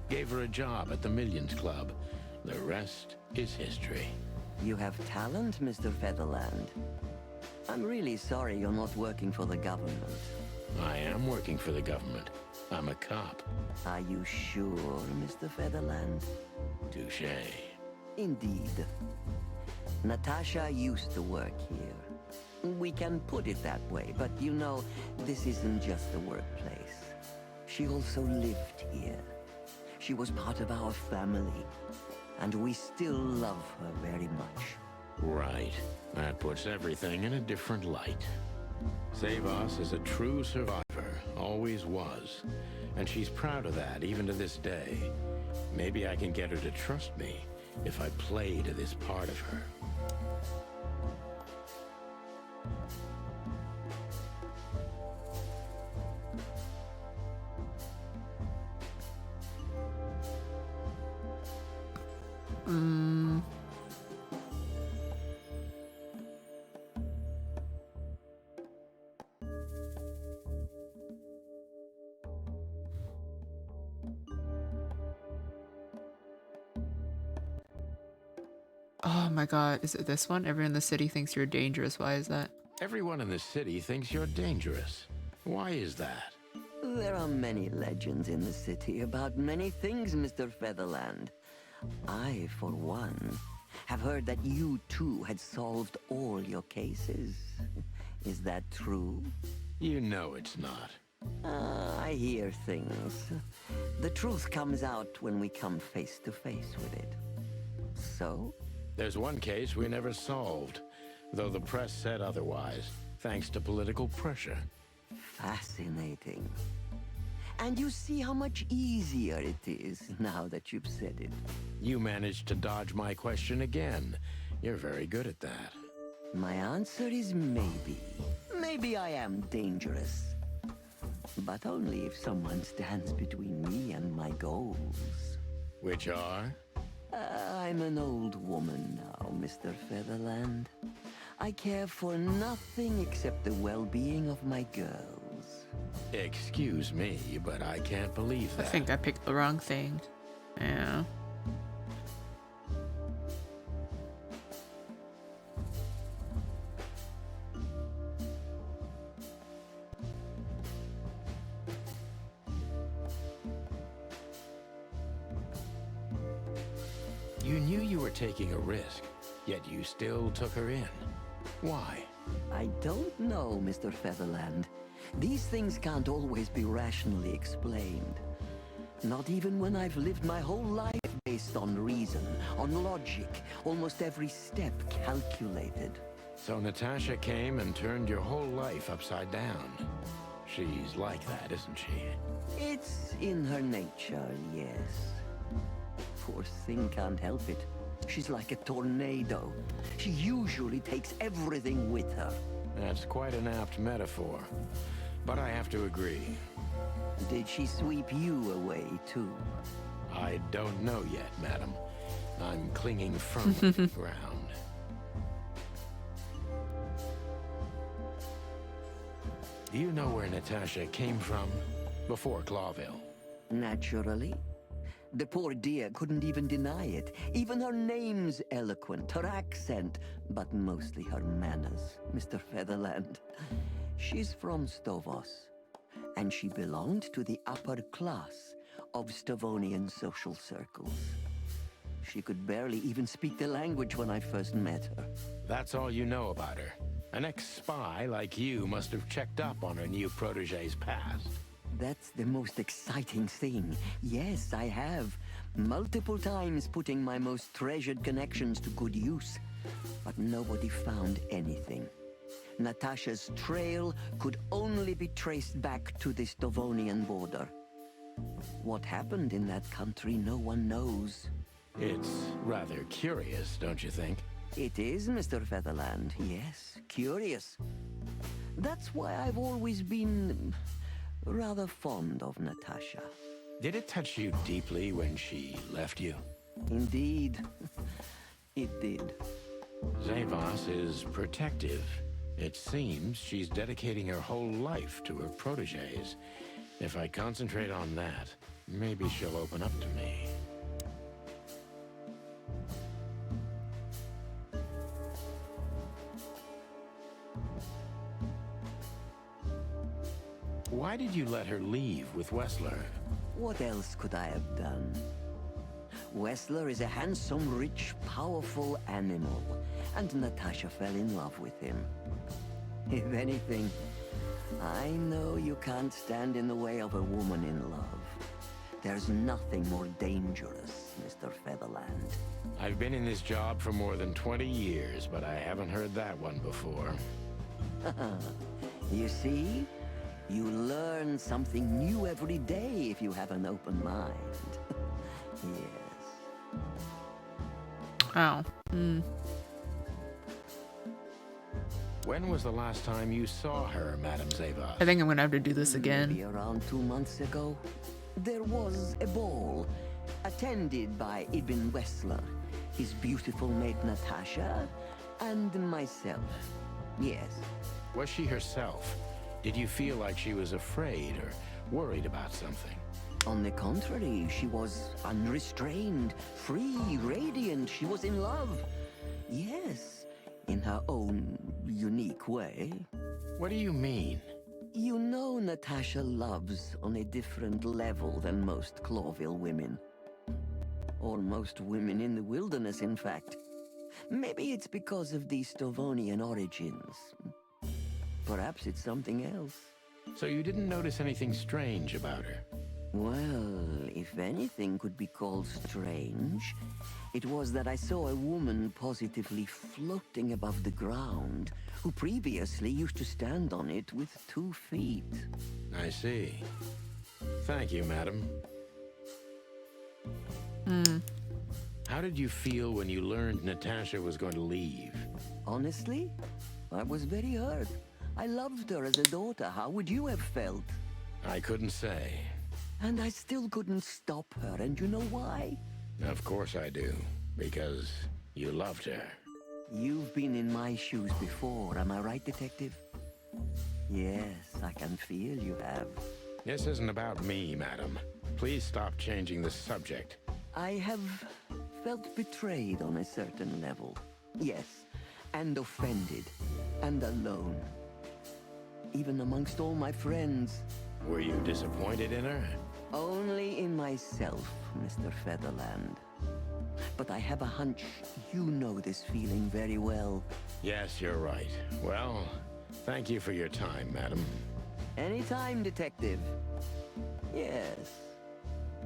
gave her a job at the Millions Club. The rest is history. You have talent, Mr. Featherland. I'm really sorry you're not working for the government. I am working for the government. I'm a cop. Are you sure, Mr. Featherland? Touché. Indeed. Natasha used to work here. We can put it that way, but you know, this isn't just a workplace. She also lived here. She was part of our family, and we still love her very much. Right. That puts everything in a different light. Savas is a true survivor, always was. And she's proud of that, even to this day. Maybe I can get her to trust me if I play to this part of her. Oh my god, is it this one? Everyone in the city thinks you're dangerous. Why is that? Everyone in the city thinks you're dangerous. Why is that? There are many legends in the city about many things, Mr. Featherland. I, for one, have heard that you too had solved all your cases. Is that true? You know it's not. I hear things. The truth comes out when we come face to face with it. So? There's one case we never solved, though the press said otherwise, thanks to political pressure. Fascinating. And you see how much easier it is now that you've said it. You managed to dodge my question again. You're very good at that. My answer is maybe. Maybe I am dangerous. But only if someone stands between me and my goals. Which are? I'm an old woman now, Mr. Featherland. I care for nothing except the well-being of my girls. Excuse me, but I can't believe that. I think I picked the wrong thing. Yeah. You knew you were taking a risk, yet you still took her in. Why? I don't know, Mr. Featherland. These things can't always be rationally explained. Not even when I've lived my whole life based on reason, on logic, almost every step calculated. So Natasha came and turned your whole life upside down. She's like that, isn't she? It's in her nature, yes. Poor thing can't help it. She's like a tornado. She usually takes everything with her. That's quite an apt metaphor. But I have to agree. Did she sweep you away, too? I don't know yet, madam. I'm clinging firmly to the ground. Do you know where Natasha came from before Clawville? Naturally. The poor dear couldn't even deny it. Even her name's eloquent, her accent, but mostly her manners, Mr. Featherland. She's from Stovos, and she belonged to the upper class of Stavonian social circles. She could barely even speak the language when I first met her. That's all you know about her. An ex-spy like you must have checked up on her new protege's past. That's the most exciting thing. Yes, I have. Multiple times putting my most treasured connections to good use. But nobody found anything. Natasha's trail could only be traced back to the Stovonian border. What happened in that country, no one knows. It's rather curious, don't you think? It is, Mr. Featherland. Yes, curious. That's why I've always been rather fond of Natasha. Did it touch you deeply when she left you? Indeed, it did. Zavos is protective. It seems she's dedicating her whole life to her proteges. If I concentrate on that, maybe she'll open up to me. Why did you let her leave with Wessler? What else could I have done? Wessler is a handsome, rich, powerful animal, and Natasha fell in love with him. If anything, I know you can't stand in the way of a woman in love. There's nothing more dangerous, Mr. Featherland. I've been in this job for more than 20 years, but I haven't heard that one before. You see? You learn something new every day if you have an open mind. Yes. Oh. When was the last time you saw her, Madame Zavos? I think I'm gonna have to do this again. Maybe around 2 months ago. There was a ball, attended by Ibn Wessler, his beautiful maid Natasha, and myself. Yes. Was she herself? Did you feel like she was afraid or worried about something? On the contrary, she was unrestrained, free, radiant. She was in love. Yes, in her own unique way. What do you mean? You know Natasha loves on a different level than most Clawville women. Or most women in the wilderness, in fact. Maybe it's because of the Stovonian origins. Perhaps it's something else. So you didn't notice anything strange about her? Well, if anything could be called strange, it was that I saw a woman positively floating above the ground, who previously used to stand on it with 2 feet. I see. Thank you, madam. How did you feel when you learned Natasha was going to leave? Honestly, I was very hurt. I loved her as a daughter. How would you have felt? I couldn't say. And I still couldn't stop her, and you know why? Of course I do. Because you loved her. You've been in my shoes before, am I right, Detective? Yes, I can feel you have. This isn't about me, madam. Please stop changing the subject. I have felt betrayed on a certain level. Yes, and offended, and alone. Even amongst all my friends. Were you disappointed in her? Only in myself, Mr. Featherland. But I have a hunch you know this feeling very well. Yes, you're right. Well, thank you for your time, madam. Anytime, Detective. Yes,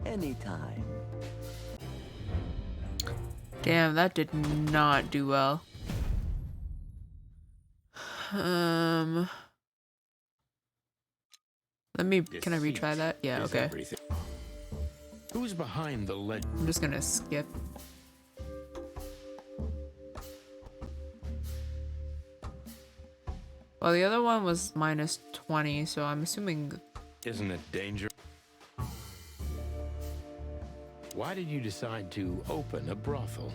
anytime. Damn, that did not do well. Can I retry that? Yeah, okay. Everything. Who's behind the legend? I'm just gonna skip. Well, the other one was minus 20, so I'm assuming... Isn't it dangerous? Why did you decide to open a brothel?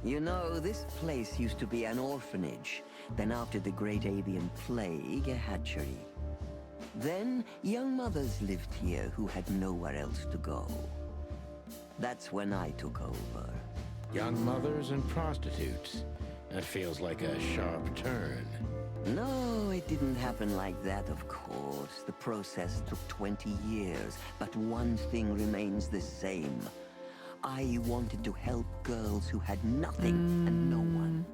You know, this place used to be an orphanage. Then after the Great Avian Plague, a hatchery. Then, young mothers lived here who had nowhere else to go. That's when I took over. Young mothers and prostitutes. That feels like a sharp turn. No, it didn't happen like that, of course. The process took 20 years, but one thing remains the same. I wanted to help girls who had nothing and no one.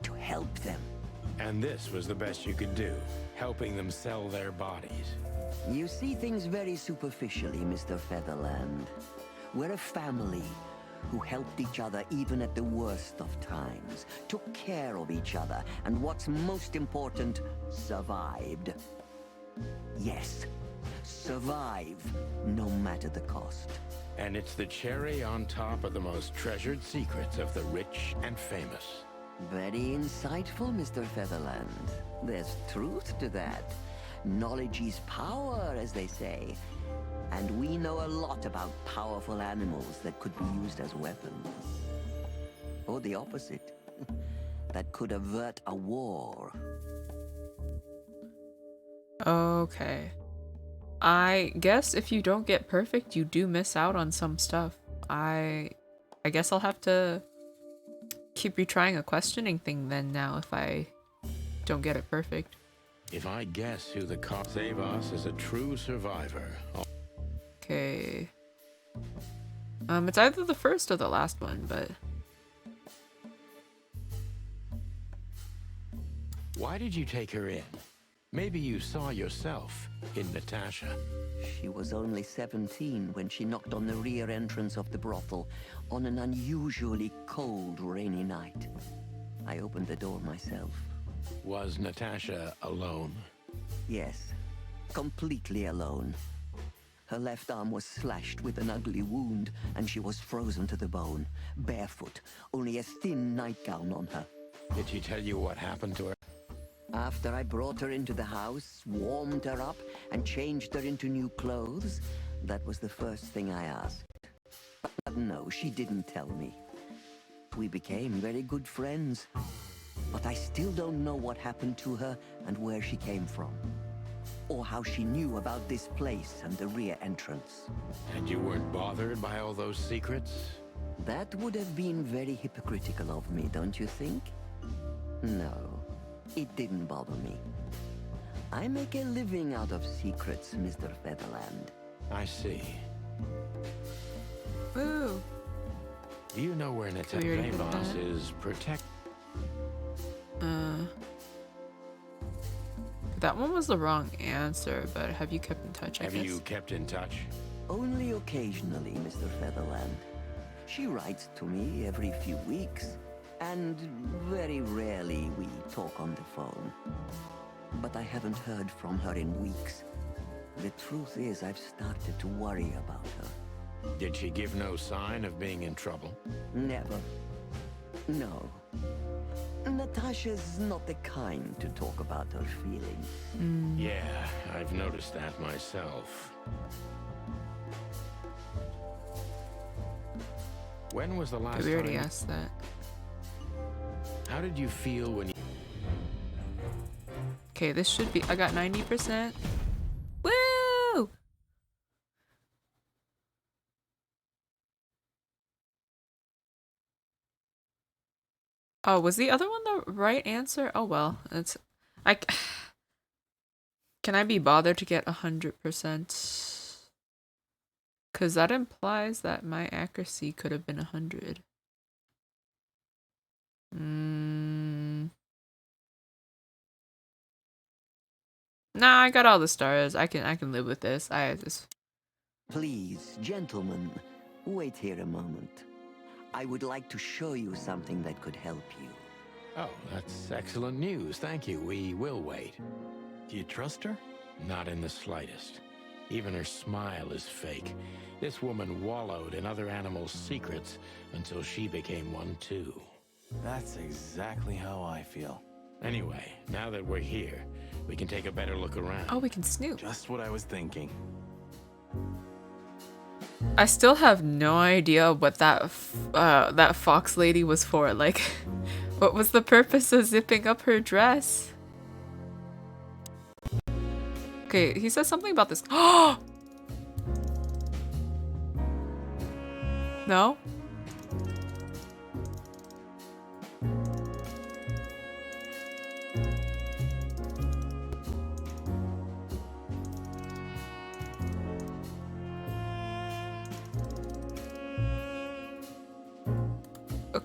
To help them. And this was the best you could do, helping them sell their bodies. You see things very superficially, Mr. Featherland. We're a family who helped each other even at the worst of times, took care of each other, and what's most important, survived. Yes, survive, no matter the cost. And it's the cherry on top of the most treasured secrets of the rich and famous. Very insightful, Mr. Featherland. There's truth to that. Knowledge is power, as they say. And we know a lot about powerful animals that could be used as weapons. Or the opposite. That could avert a war. Okay. I guess if you don't get perfect, you do miss out on some stuff. I guess I'll have to keep retrying a questioning thing then now if I don't get it perfect. If I guess who the cops save us is a true survivor. Okay. It's either the first or the last one, but... Why did you take her in? Maybe you saw yourself in Natasha. She was only 17 when she knocked on the rear entrance of the brothel on an unusually cold, rainy night. I opened the door myself. Was Natasha alone? Yes, completely alone. Her left arm was slashed with an ugly wound, and she was frozen to the bone, barefoot, only a thin nightgown on her. Did she tell you what happened to her? After I brought her into the house, warmed her up, and changed her into new clothes, that was the first thing I asked. But no, she didn't tell me. We became very good friends. But I still don't know what happened to her and where she came from. Or how she knew about this place and the rear entrance. And you weren't bothered by all those secrets? That would have been very hypocritical of me, don't you think? No, it didn't bother me. I make a living out of secrets, Mr. Featherland. I see. Woo! Do you know where Natasha is protected? That one was the wrong answer, but have you kept in touch, I guess? Have you kept in touch? Only occasionally, Mr. Featherland. She writes to me every few weeks, and very rarely we talk on the phone. But I haven't heard from her in weeks. The truth is, I've started to worry about her. Did she give no sign of being in trouble? Never. No. Natasha's not the kind to talk about her feelings. Yeah, I've noticed that myself. When was the last We already time? asked that. How did you feel when you... Okay, this should be... I got 90%. Woo! Oh, was the other one the right answer? Oh well, it's... Can I be bothered to get 100%? Because that implies that my accuracy could have been 100. Nah, I got all the stars. I can live with this. Please, gentlemen, wait here a moment. I would like to show you something that could help you. Oh, that's excellent news. Thank you. We will wait. Do you trust her? Not in the slightest. Even her smile is fake. This woman wallowed in other animals' secrets until she became one too. That's exactly how I feel. Anyway, now that we're here, we can take a better look around. Oh, we can snoop. Just what I was thinking. I still have no idea what that fox lady was for. Like, what was the purpose of zipping up her dress? Okay, he says something about this. Oh! No?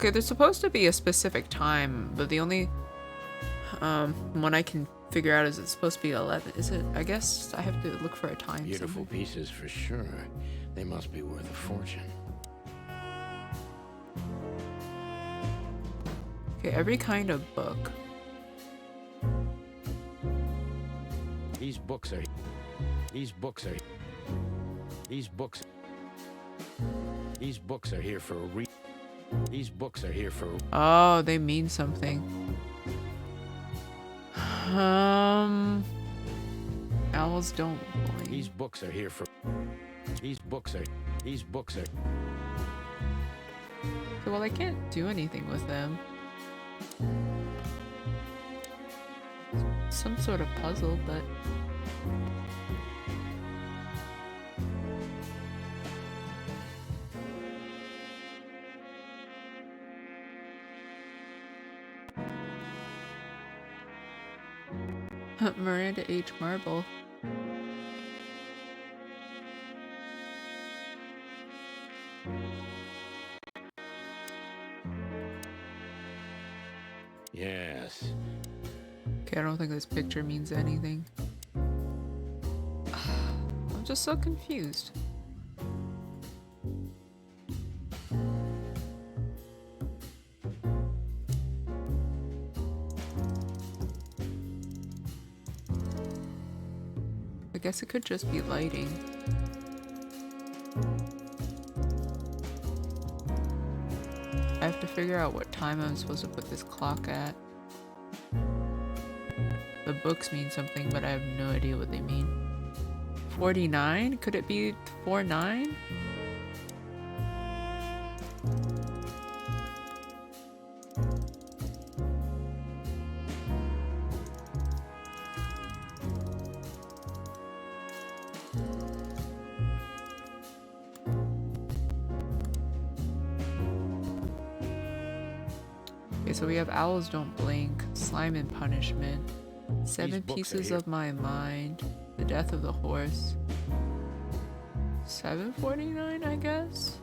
Okay, there's supposed to be a specific time, but the only one I can figure out is it's supposed to be 11. Is it? I guess I have to look for a time. Beautiful somewhere. pieces for sure. They must be worth a fortune. Okay, every kind of book. These books are here for a reason. These books are here for. Oh, they mean something. Owls don't blink. These books are here for. These books are. So, well, I can't do anything with them. Some sort of puzzle, but. Miranda H. Marble. Yes. Okay, I don't think this picture means anything. I'm just so confused. I guess it could just be lighting. I have to figure out what time I'm supposed to put this clock at. The books mean something, but I have no idea what they mean. 49? Could it be 49? Okay, so we have owls don't blink, slime and punishment, 7 pieces of my mind, the death of the horse. 749, I guess?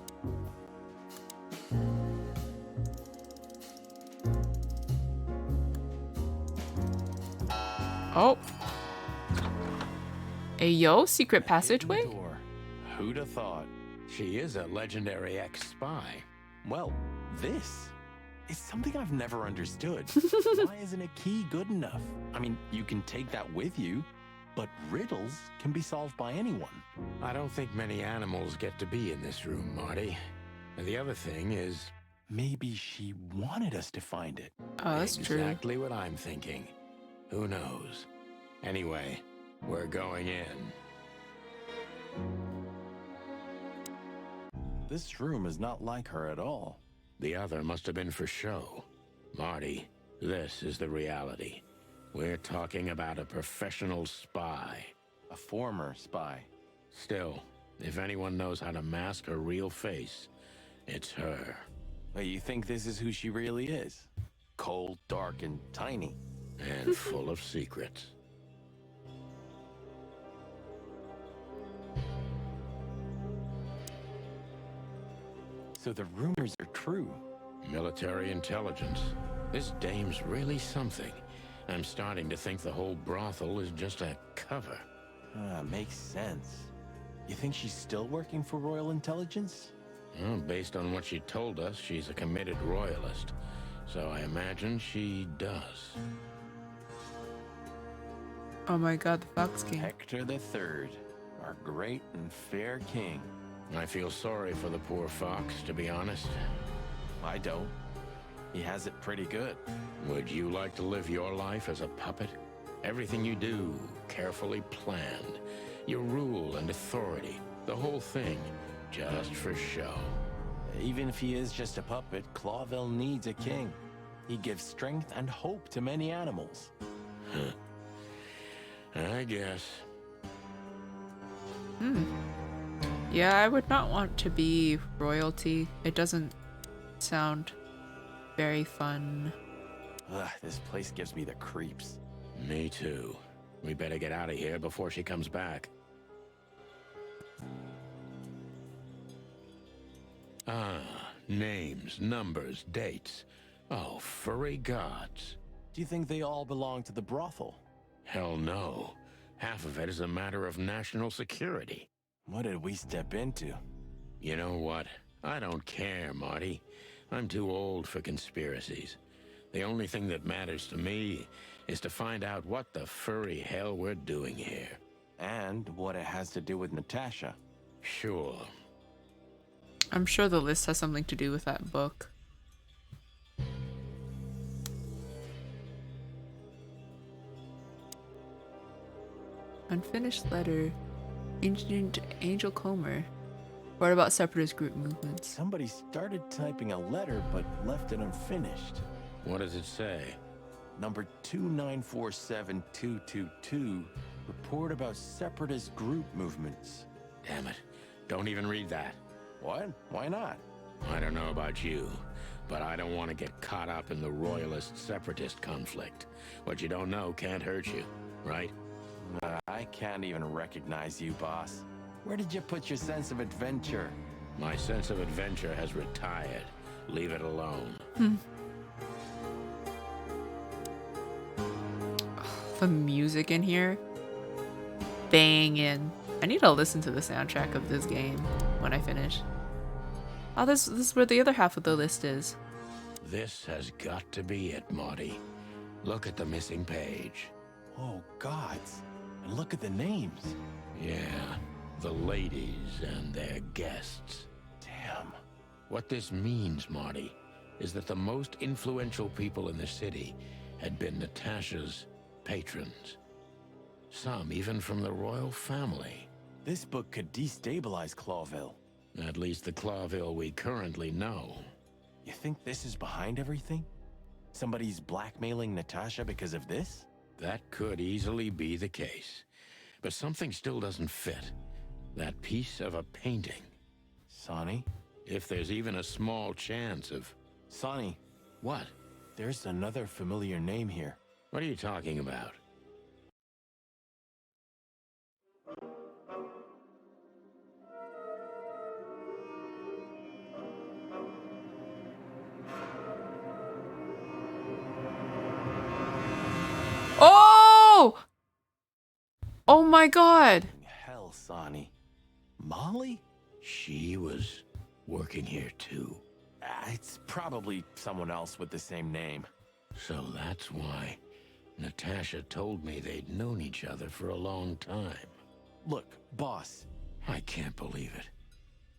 Oh! Ayo, secret passageway? Who'd have thought? She is a legendary ex-spy. Well, this is something I've never understood. Why isn't a key good enough? I mean, you can take that with you, but riddles can be solved by anyone. I don't think many animals get to be in this room, Marty. And the other thing is... maybe she wanted us to find it. Oh, that's true. Exactly what I'm thinking. Who knows? Anyway, we're going in. This room is not like her at all. The other must have been for show. Marty, this is the reality. We're talking about a professional spy. A former spy. Still, if anyone knows how to mask a real face, it's her. Wait, you think this is who she really is? Cold, dark, and tiny. And full of secrets. So the rumors are true. Military intelligence. This dame's really something. I'm starting to think the whole brothel is just a cover. Makes sense. You think she's still working for Royal Intelligence? Well, based on what she told us, she's a committed royalist. So I imagine she does. Oh my god, the Fox King. Hector III, our great and fair king. I feel sorry for the poor fox, to be honest. I don't. He has it pretty good. Would you like to live your life as a puppet? Everything you do, carefully planned. Your rule and authority, the whole thing, just for show. Even if he is just a puppet, Clawville needs a king. He gives strength and hope to many animals. I guess. Yeah, I would not want to be royalty. It doesn't sound very fun. Ugh, this place gives me the creeps. Me too. We better get out of here before she comes back. Ah, names, numbers, dates. Oh, furry gods. Do you think they all belong to the brothel? Hell no. Half of it is a matter of national security. What did we step into? You know what? I don't care, Marty. I'm too old for conspiracies. The only thing that matters to me is to find out what the furry hell we're doing here. And what it has to do with Natasha. Sure. I'm sure the list has something to do with that book. Unfinished letter. Ancient Angel Comer. What about separatist group movements? Somebody started typing a letter but left it unfinished. What does it say? Number 2947222. Report about separatist group movements. Damn it. Don't even read that. What? Why not? I don't know about you, but I don't want to get caught up in the royalist-separatist conflict. What you don't know can't hurt you, right? I can't even recognize you, boss. Where did you put your sense of adventure? My sense of adventure has retired. Leave it alone. The music in here. Banging. I need to listen to the soundtrack of this game when I finish. Oh, this is where the other half of the list is. This has got to be it, Marty. Look at the missing page. Oh, gods. And look at the names. Yeah, the ladies and their guests. Damn. What this means, Marty, is that the most influential people in the city had been Natasha's patrons. Some even from the royal family. This book could destabilize Clawville. At least the Clawville we currently know. You think this is behind everything? Somebody's blackmailing Natasha because of this? That could easily be the case. But something still doesn't fit. That piece of a painting. Sonny? If there's even a small chance of... Sonny. What? There's another familiar name here. What are you talking about? Oh! Oh my god! Hell, Sonny. Molly? She was working here too. It's probably someone else with the same name. So that's why Natasha told me they'd known each other for a long time. Look, boss. I can't believe it.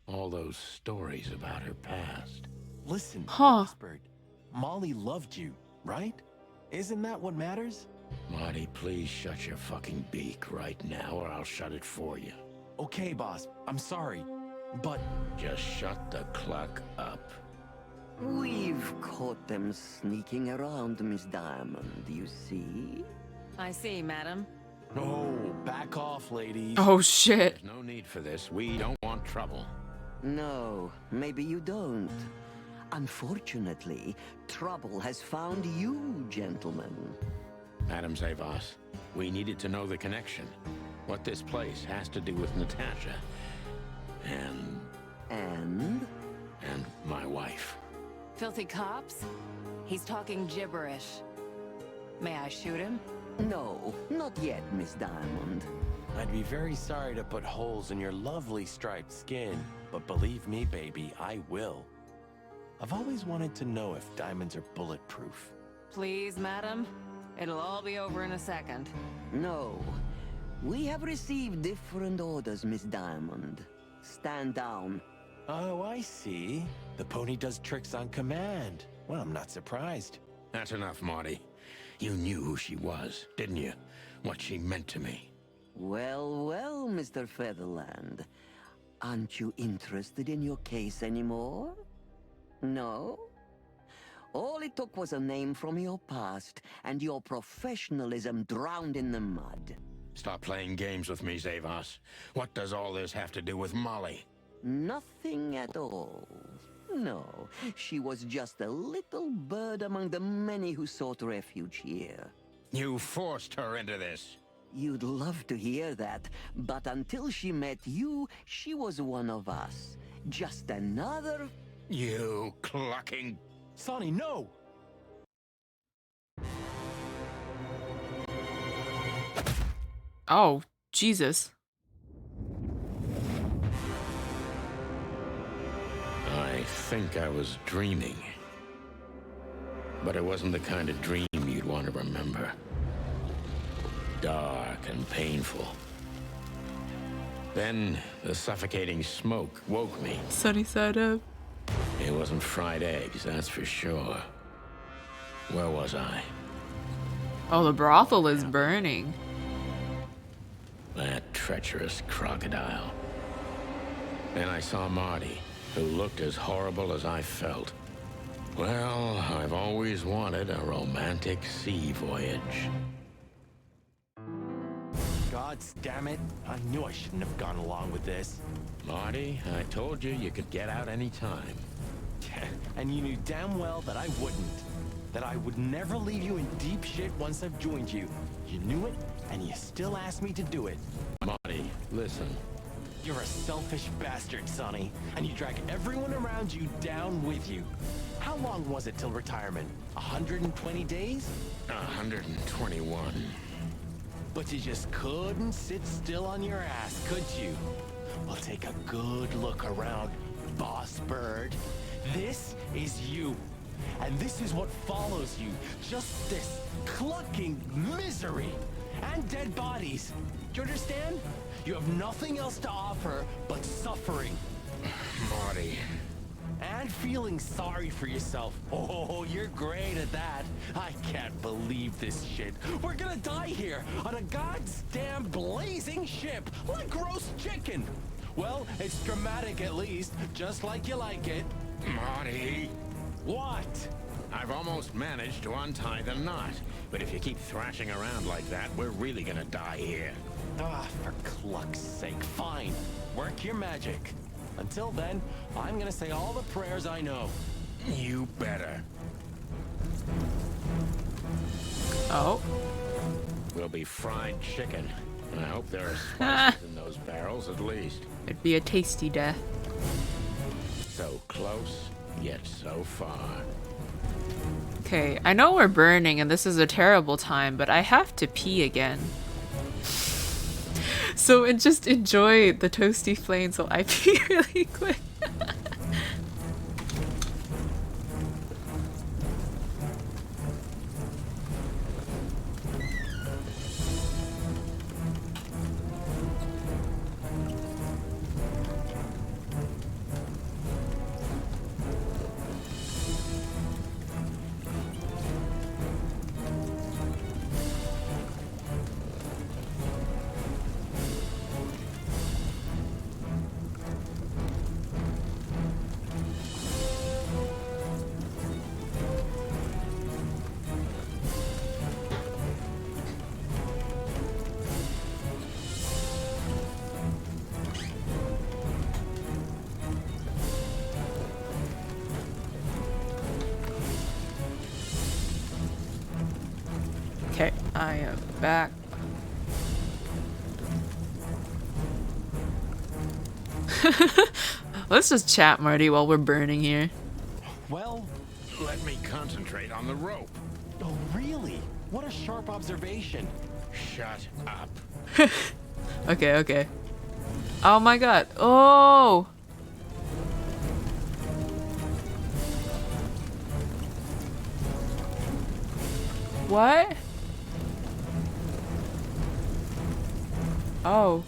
All those stories about her past. Listen, Bird. Molly loved you, right? Isn't that what matters? Marty, please shut your fucking beak right now or I'll shut it for you. Okay, boss. I'm sorry, but... Just shut the cluck up. We've caught them sneaking around, Miss Diamond, you see? I see, madam. No, back off, ladies. Oh, shit. There's no need for this. We don't want trouble. No, maybe you don't. Unfortunately, trouble has found you, gentlemen. Madam Zavos, we needed to know the connection. What this place has to do with Natasha. And my wife. Filthy cops? He's talking gibberish. May I shoot him? No, not yet, Miss Diamond. I'd be very sorry to put holes in your lovely striped skin, but believe me, baby, I will. I've always wanted to know if diamonds are bulletproof. Please, madam. It'll all be over in a second. No. We have received different orders, Miss Diamond. Stand down. Oh, I see. The pony does tricks on command. Well, I'm not surprised. That's enough, Marty. You knew who she was, didn't you? What she meant to me. Well, well, Mr. Featherland. Aren't you interested in your case anymore? No? All it took was a name from your past, and your professionalism drowned in the mud. Stop playing games with me, Zavos. What does all this have to do with Molly? Nothing at all. No, she was just a little bird among the many who sought refuge here. You forced her into this. You'd love to hear that, but until she met you, she was one of us. Just another... You clucking... Sonny, no! Oh, Jesus. I think I was dreaming. But it wasn't the kind of dream you'd want to remember. Dark and painful. Then the suffocating smoke woke me. Sunny side up. It wasn't fried eggs, that's for sure. Where was I? Oh, the brothel is burning. That treacherous crocodile. Then I saw Marty, who looked as horrible as I felt. Well, I've always wanted a romantic sea voyage. God damn it. I knew I shouldn't have gone along with this. Marty, I told you could get out any time. And you knew damn well that I wouldn't. That I would never leave you in deep shit once I've joined you. You knew it, and you still asked me to do it. Marty, listen. You're a selfish bastard, Sonny. And you drag everyone around you down with you. How long was it till retirement? 120 days? 121. But you just couldn't sit still on your ass, could you? Well, take a good look around, boss bird. This is you. And this is what follows you. Just this clucking misery. And dead bodies. Do you understand? You have nothing else to offer but suffering. Marty. And feeling sorry for yourself. Oh, you're great at that. I can't believe this shit. We're gonna die here on a goddamn blazing ship like roast chicken. Well, it's dramatic at least, just like you like it. Marty. What? I've almost managed to untie the knot. But if you keep thrashing around like that, we're really gonna die here. Ah, for cluck's sake, fine. Work your magic. Until then, I'm gonna say all the prayers I know. You better. Oh. We'll be fried chicken. And I hope there are spices in those barrels at least. It'd be a tasty death. So close, yet so far. Okay, I know we're burning and this is a terrible time, but I have to pee again. So just enjoy the toasty flames while I pee really quick. Okay, I am back. Let's just chat, Marty, while we're burning here. Well, let me concentrate on the rope. Oh, really? What a sharp observation. Shut up. Okay, okay. Oh my god. Oh! What? Oh.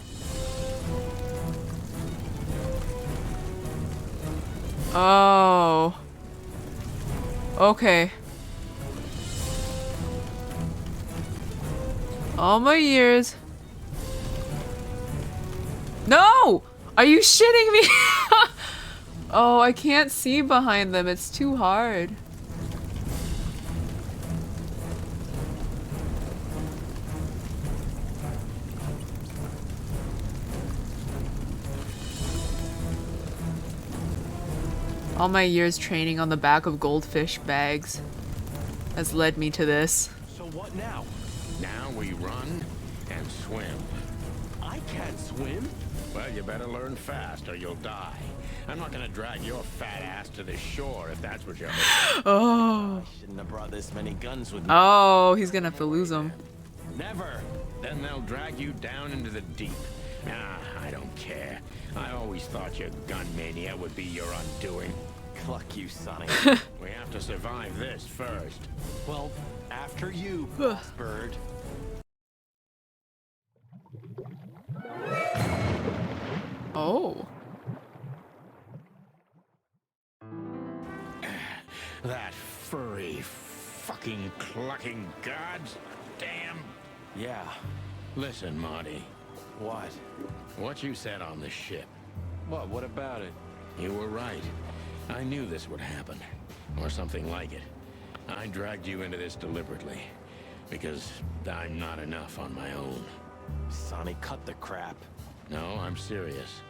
Oh. Okay. All my years. No! Are you shitting me? Oh, I can't see behind them. It's too hard. All my years training on the back of goldfish bags has led me to this. So what now? Now we run and swim. I can't swim. Well, you better learn fast or you'll die. I'm not gonna drag your fat ass to the shore if that's what you're hoping. Oh. I shouldn't have brought this many guns with me. Oh, he's gonna have to lose them. Never. Then they'll drag you down into the deep. Nah, I don't care. I always thought your gun mania would be your undoing. Cluck you, Sonny. We have to survive this first. Well, after you, bird. Oh. That furry, fucking clucking gods. Damn. Yeah. Listen, Marty. What? What you said on the ship. What about it? You were right. I knew this would happen. Or something like it. I dragged you into this deliberately. Because I'm not enough on my own. Sonny, cut the crap. No, I'm serious.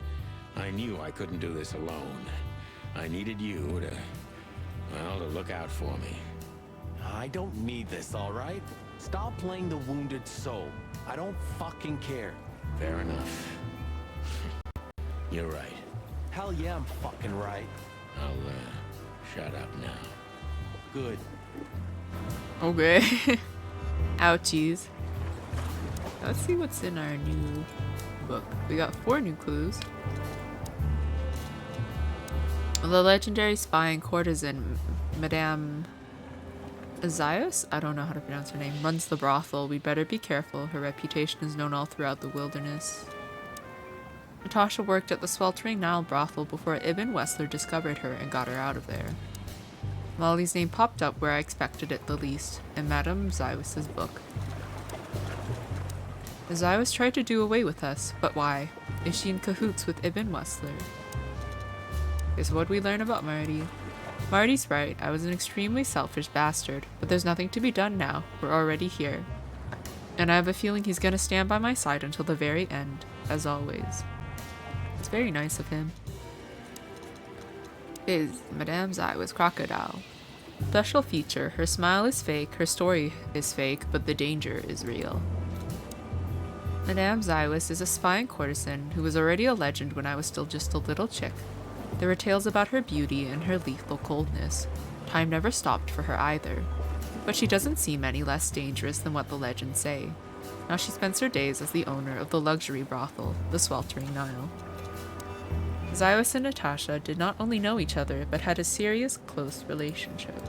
I knew I couldn't do this alone. I needed you to... well, to look out for me. I don't need this, all right? Stop playing the wounded soul. I don't fucking care. Fair enough. You're right. Hell yeah, I'm fucking right. I'll, shut up now. Good. Okay. Ouchies. Let's see what's in our new book. We got 4 new clues. The legendary spy and courtesan, Madame Azios, I don't know how to pronounce her name, runs the brothel. We'd better be careful. Her reputation is known all throughout the wilderness. Natasha worked at the sweltering Nile brothel before Ibn Wessler discovered her and got her out of there. Molly's name popped up where I expected it the least, in Madame Azios' book. Azios tried to do away with us, but why? Is she in cahoots with Ibn Wessler? Is what we learn about Marty. Marty's right, I was an extremely selfish bastard, but there's nothing to be done now. We're already here. And I have a feeling he's gonna stand by my side until the very end, as always. It's very nice of him. Is Madame's eye was crocodile. Special feature, her smile is fake, her story is fake, but the danger is real. Madame Zywis is a spy and courtesan who was already a legend when I was still just a little chick. There were tales about her beauty and her lethal coldness. Time never stopped for her either. But she doesn't seem any less dangerous than what the legends say. Now she spends her days as the owner of the luxury brothel, the Sweltering Nile. Zywis and Natasha did not only know each other, but had a serious, close relationship.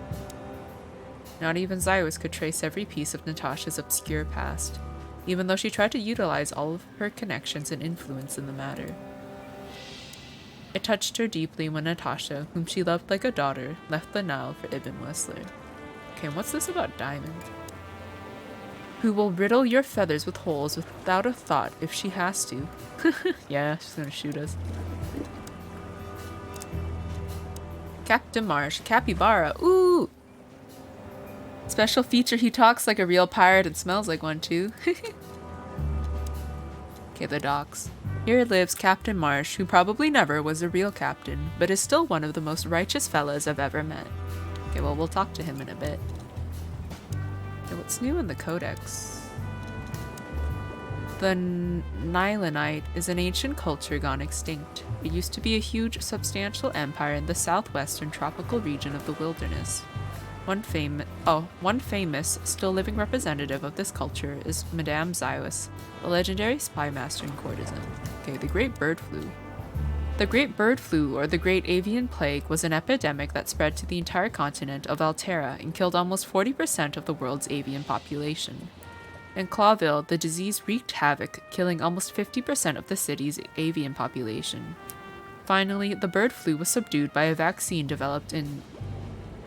Not even Zywis could trace every piece of Natasha's obscure past, even though she tried to utilize all of her connections and influence in the matter. It touched her deeply when Natasha, whom she loved like a daughter, left the Nile for Ibn Wessler. Okay, what's this about Diamond? Who will riddle your feathers with holes without a thought if she has to. Yeah, she's gonna shoot us. Captain Marsh, Capybara, ooh! Special feature, he talks like a real pirate and smells like one too. Okay, the docks. Here lives Captain Marsh, who probably never was a real captain, but is still one of the most righteous fellas I've ever met. Okay, well, we'll talk to him in a bit. Okay, what's new in the Codex? The Nilanite is an ancient culture gone extinct. It used to be a huge, substantial empire in the southwestern tropical region of the wilderness. One famous, still living representative of this culture is Madame Zywis, a legendary spy master and courtesan. Okay, the Great Bird Flu. The Great Bird Flu, or the Great Avian Plague, was an epidemic that spread to the entire continent of Altera and killed almost 40% of the world's avian population. In Clawville, the disease wreaked havoc, killing almost 50% of the city's avian population. Finally, the bird flu was subdued by a vaccine developed in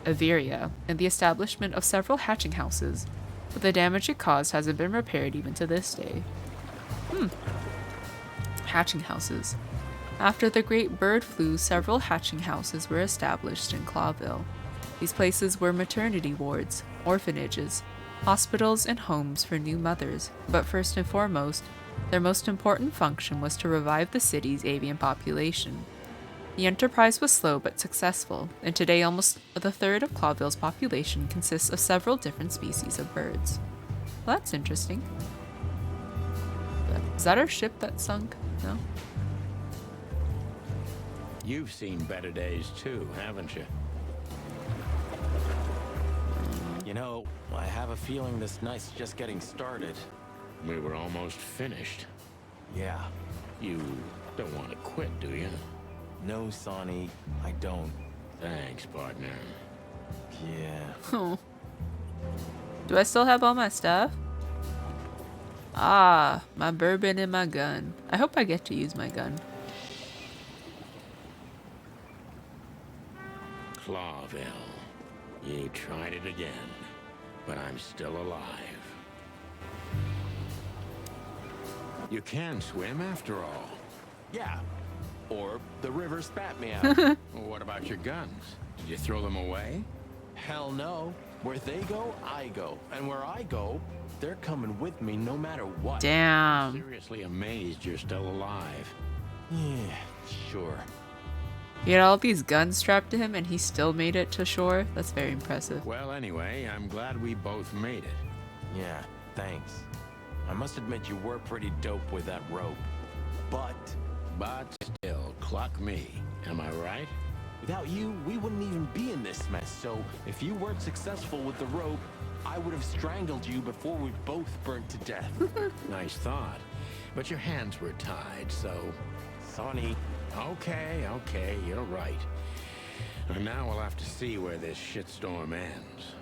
Averia and the establishment of several hatching houses, but the damage it caused hasn't been repaired even to this day. Hatching houses. After the Great Bird Flu, several hatching houses were established in Clawville. These places were maternity wards, orphanages, hospitals, and homes for new mothers, but first and foremost, their most important function was to revive the city's avian population. The enterprise was slow but successful, and today almost a third of Clawville's population consists of several different species of birds. Well, that's interesting. Is that our ship that sunk? No? You've seen better days too, haven't you? You know, I have a feeling this night's just getting started. We were almost finished. Yeah. You don't want to quit, do you? No, Sonny, I don't. Thanks, partner. Yeah. Oh. Do I still have all my stuff? Ah, my bourbon and my gun. I hope I get to use my gun. Clawville. You tried it again, but I'm still alive. You can swim after all. Yeah. Or the river spat me out. Well, what about your guns? Did you throw them away? Hell no. Where they go, I go. And where I go, they're coming with me no matter what. Damn. I'm seriously amazed you're still alive. Yeah, sure. He had all these guns strapped to him and he still made it to shore? That's very impressive. Well, anyway, I'm glad we both made it. Yeah, thanks. I must admit you were pretty dope with that rope. But still, cluck me. Am I right? without you, we wouldn't even be in this mess. So if you weren't successful with the rope, I would have strangled you before we both burnt to death. Nice thought. But your hands were tied, so... Sonny. Okay, you're right. And now we'll have to see where this shitstorm ends.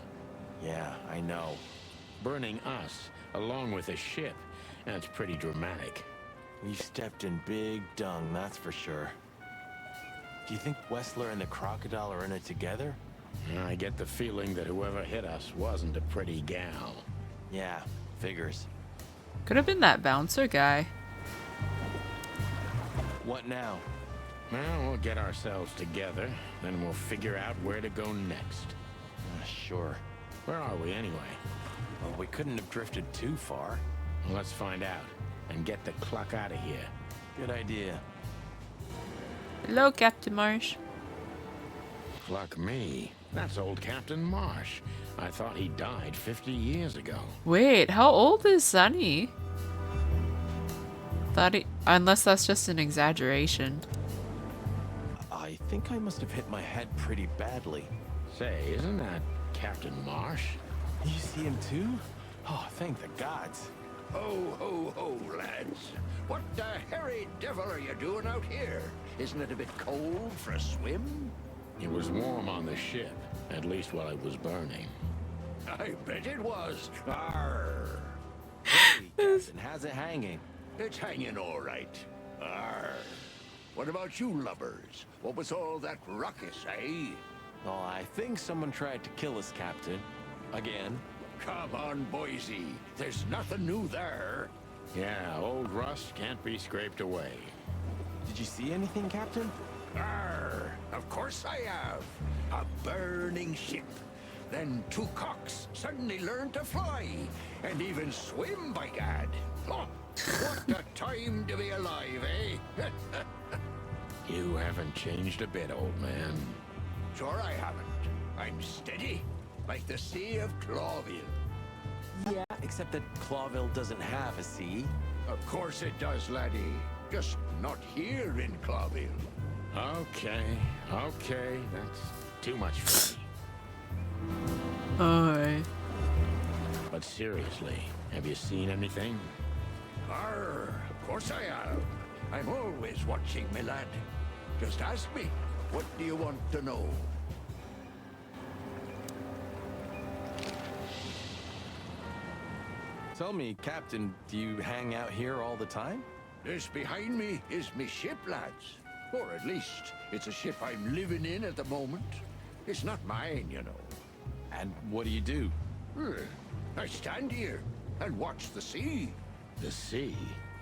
Yeah, I know. Burning us, along with a ship. That's pretty dramatic. We've stepped in big dung, that's for sure. Do you think Wessler and the crocodile are in it together? I get the feeling that whoever hit us wasn't a pretty gal. Yeah, figures. Could have been that bouncer guy. What now? Well, we'll get ourselves together, then we'll figure out where to go next. Sure. Where are we anyway? Well, we couldn't have drifted too far. Well, let's find out and get the cluck out of here. Good idea. Hello, Captain Marsh. Cluck me. That's old Captain Marsh. I thought he died 50 years ago. Wait, how old is Sunny? Thought he... Unless that's just an exaggeration. I think I must have hit my head pretty badly. Say, isn't that Captain Marsh? You see him too? Oh, thank the gods. Ho, ho, ho, lads. What the hairy devil are you doing out here? Isn't it a bit cold for a swim? It was warm on the ship, at least while it was burning. I bet it was. Arr. Hey, Captain, how's it hanging? It's hanging all right. Arr. What about you lubbers? What was all that ruckus, eh? Oh, I think someone tried to kill us, Captain. Again. Come on, Boise. There's nothing new there. Yeah, old rust can't be scraped away. Did you see anything, Captain? Arr, of course I have. A burning ship. Then two cocks suddenly learned to fly. And even swim, by gad. Oh, what a time to be alive, eh? You haven't changed a bit, old man. Sure I haven't. I'm steady, like the Sea of Clawville. Yeah, except that Clawville doesn't have a sea. Of course it does, laddie. Just not here in Clawville. Okay, that's too much for me. Alright. But seriously, have you seen anything? Arr, of course I have. I'm always watching, my lad. Just ask me, what do you want to know? Tell me, Captain, do you hang out here all the time? This behind me is me ship, lads. Or at least, it's a ship I'm living in at the moment. It's not mine, you know. And what do you do? I stand here and watch the sea. The sea?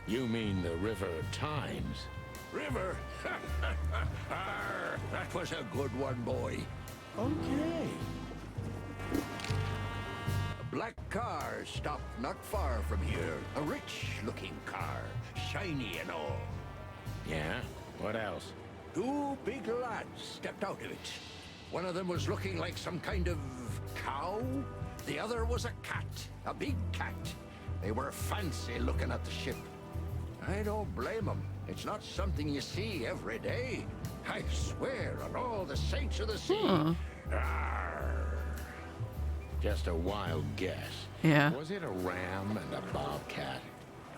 You mean the River Times? River? Arr, that was a good one, boy. Okay. A black car stopped not far from here. A rich-looking car, shiny and all. Yeah? What else? Two big lads stepped out of it. One of them was looking like some kind of cow. The other was a cat, a big cat. They were fancy looking at the ship. I don't blame them. It's not something you see every day. I swear on all the saints of the sea. Arr. Just a wild guess. Yeah. Was it a ram and a bobcat?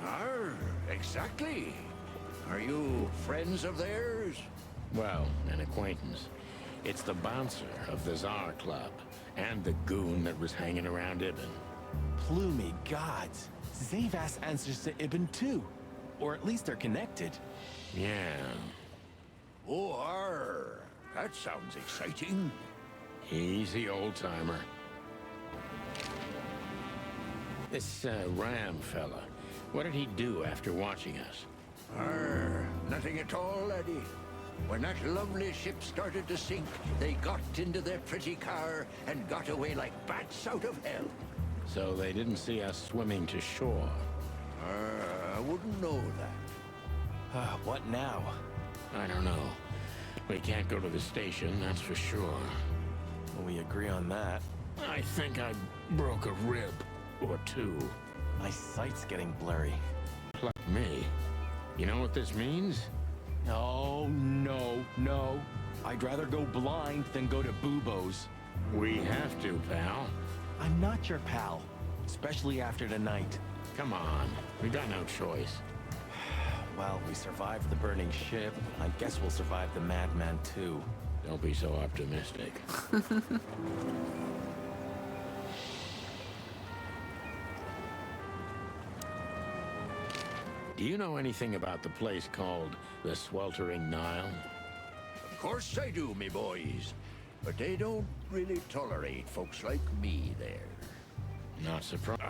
Arr, exactly. Are you friends of theirs? Well, an acquaintance. It's the bouncer of the Tsar Club, and the goon that was hanging around Ibn. Plumey gods. Zavas answers to Ibn too. Or at least they're connected. Yeah. Oh, arr. That sounds exciting. Easy, old-timer. This Ram fella, what did he do after watching us? Nothing at all, laddie. When that lovely ship started to sink, they got into their pretty car and got away like bats out of hell. So they didn't see us swimming to shore? I wouldn't know that. What now? I don't know. We can't go to the station, that's for sure. Well, we agree on that. I think I broke a rib or two. My sight's getting blurry. Pluck me. You know what this means? Oh, no. I'd rather go blind than go to Bubo's. We have to, pal. I'm not your pal. Especially after tonight. Come on. We got no choice. Well, we survived the burning ship. I guess we'll survive the madman too. Don't be so optimistic. Do you know anything about the place called the Sweltering Nile? Of course I do, me boys. But they don't really tolerate folks like me there. Not surprised.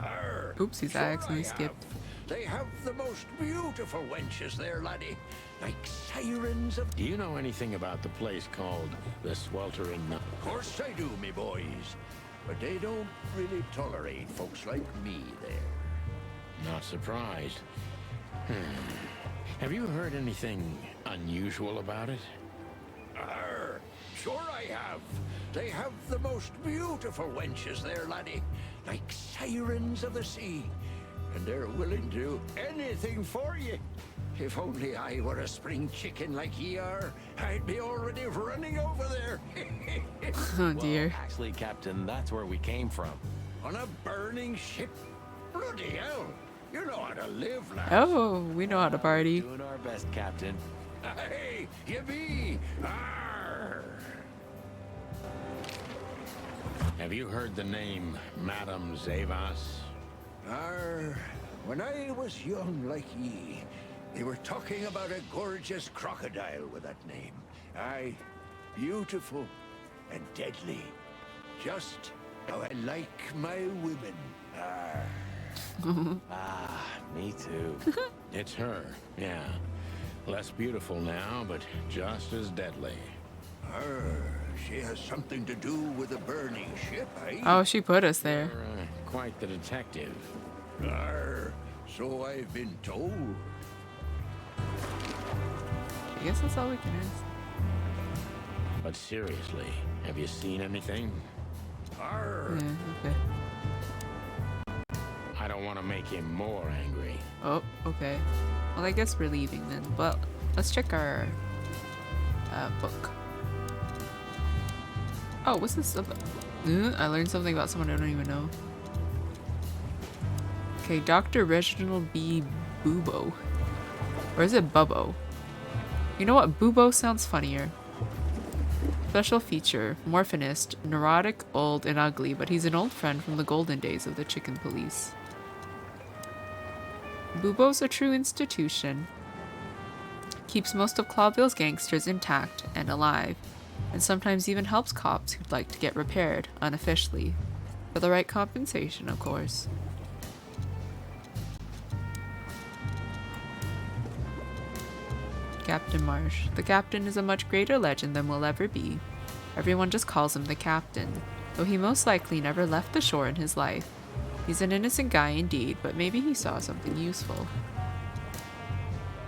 Oopsies, I accidentally skipped. They have the most beautiful wenches there, laddie. Like sirens of... Do you know anything about the place called the Sweltering Nile? Of course I do, me boys. But they don't really tolerate folks like me there. Not surprised. Have you heard anything unusual about it? Sure I have. They have the most beautiful wenches there, laddie. Like sirens of the sea. And they're willing to do anything for you. If only I were a spring chicken like ye are, I'd be already running over there. Oh dear. Well, actually, Captain, that's where we came from. On a burning ship? Bloody hell. You know how to live, lads. Oh, we know how to party. Doing our best, Captain. Hey, you be. Arr. Have you heard the name Madame Zavas? When I was young like ye, they were talking about a gorgeous crocodile with that name. Aye, beautiful and deadly. Just how I like my women. Me too. It's her, yeah. Less beautiful now, but just as deadly. She has something to do with the burning ship, eh? Oh, she put us there. You're, quite the detective. So I've been told. I guess that's all we can ask. But seriously, have you seen anything? Yeah, okay. I don't want to make him more angry. Oh, okay. Well, I guess we're leaving then. Well, let's check our book. Oh, what's this about? I learned something about someone I don't even know. Okay, Dr. Reginald B. Bubo. Or is it Bubbo? You know what? Bubo sounds funnier. Special feature, morphinist, neurotic, old, and ugly, but he's an old friend from the golden days of the chicken police. Bubo's a true institution. Keeps most of Clawville's gangsters intact and alive, and sometimes even helps cops who'd like to get repaired, unofficially. For the right compensation, of course. Captain Marsh. The captain is a much greater legend than we'll ever be. Everyone just calls him the captain, though he most likely never left the shore in his life. He's an innocent guy indeed, but maybe he saw something useful.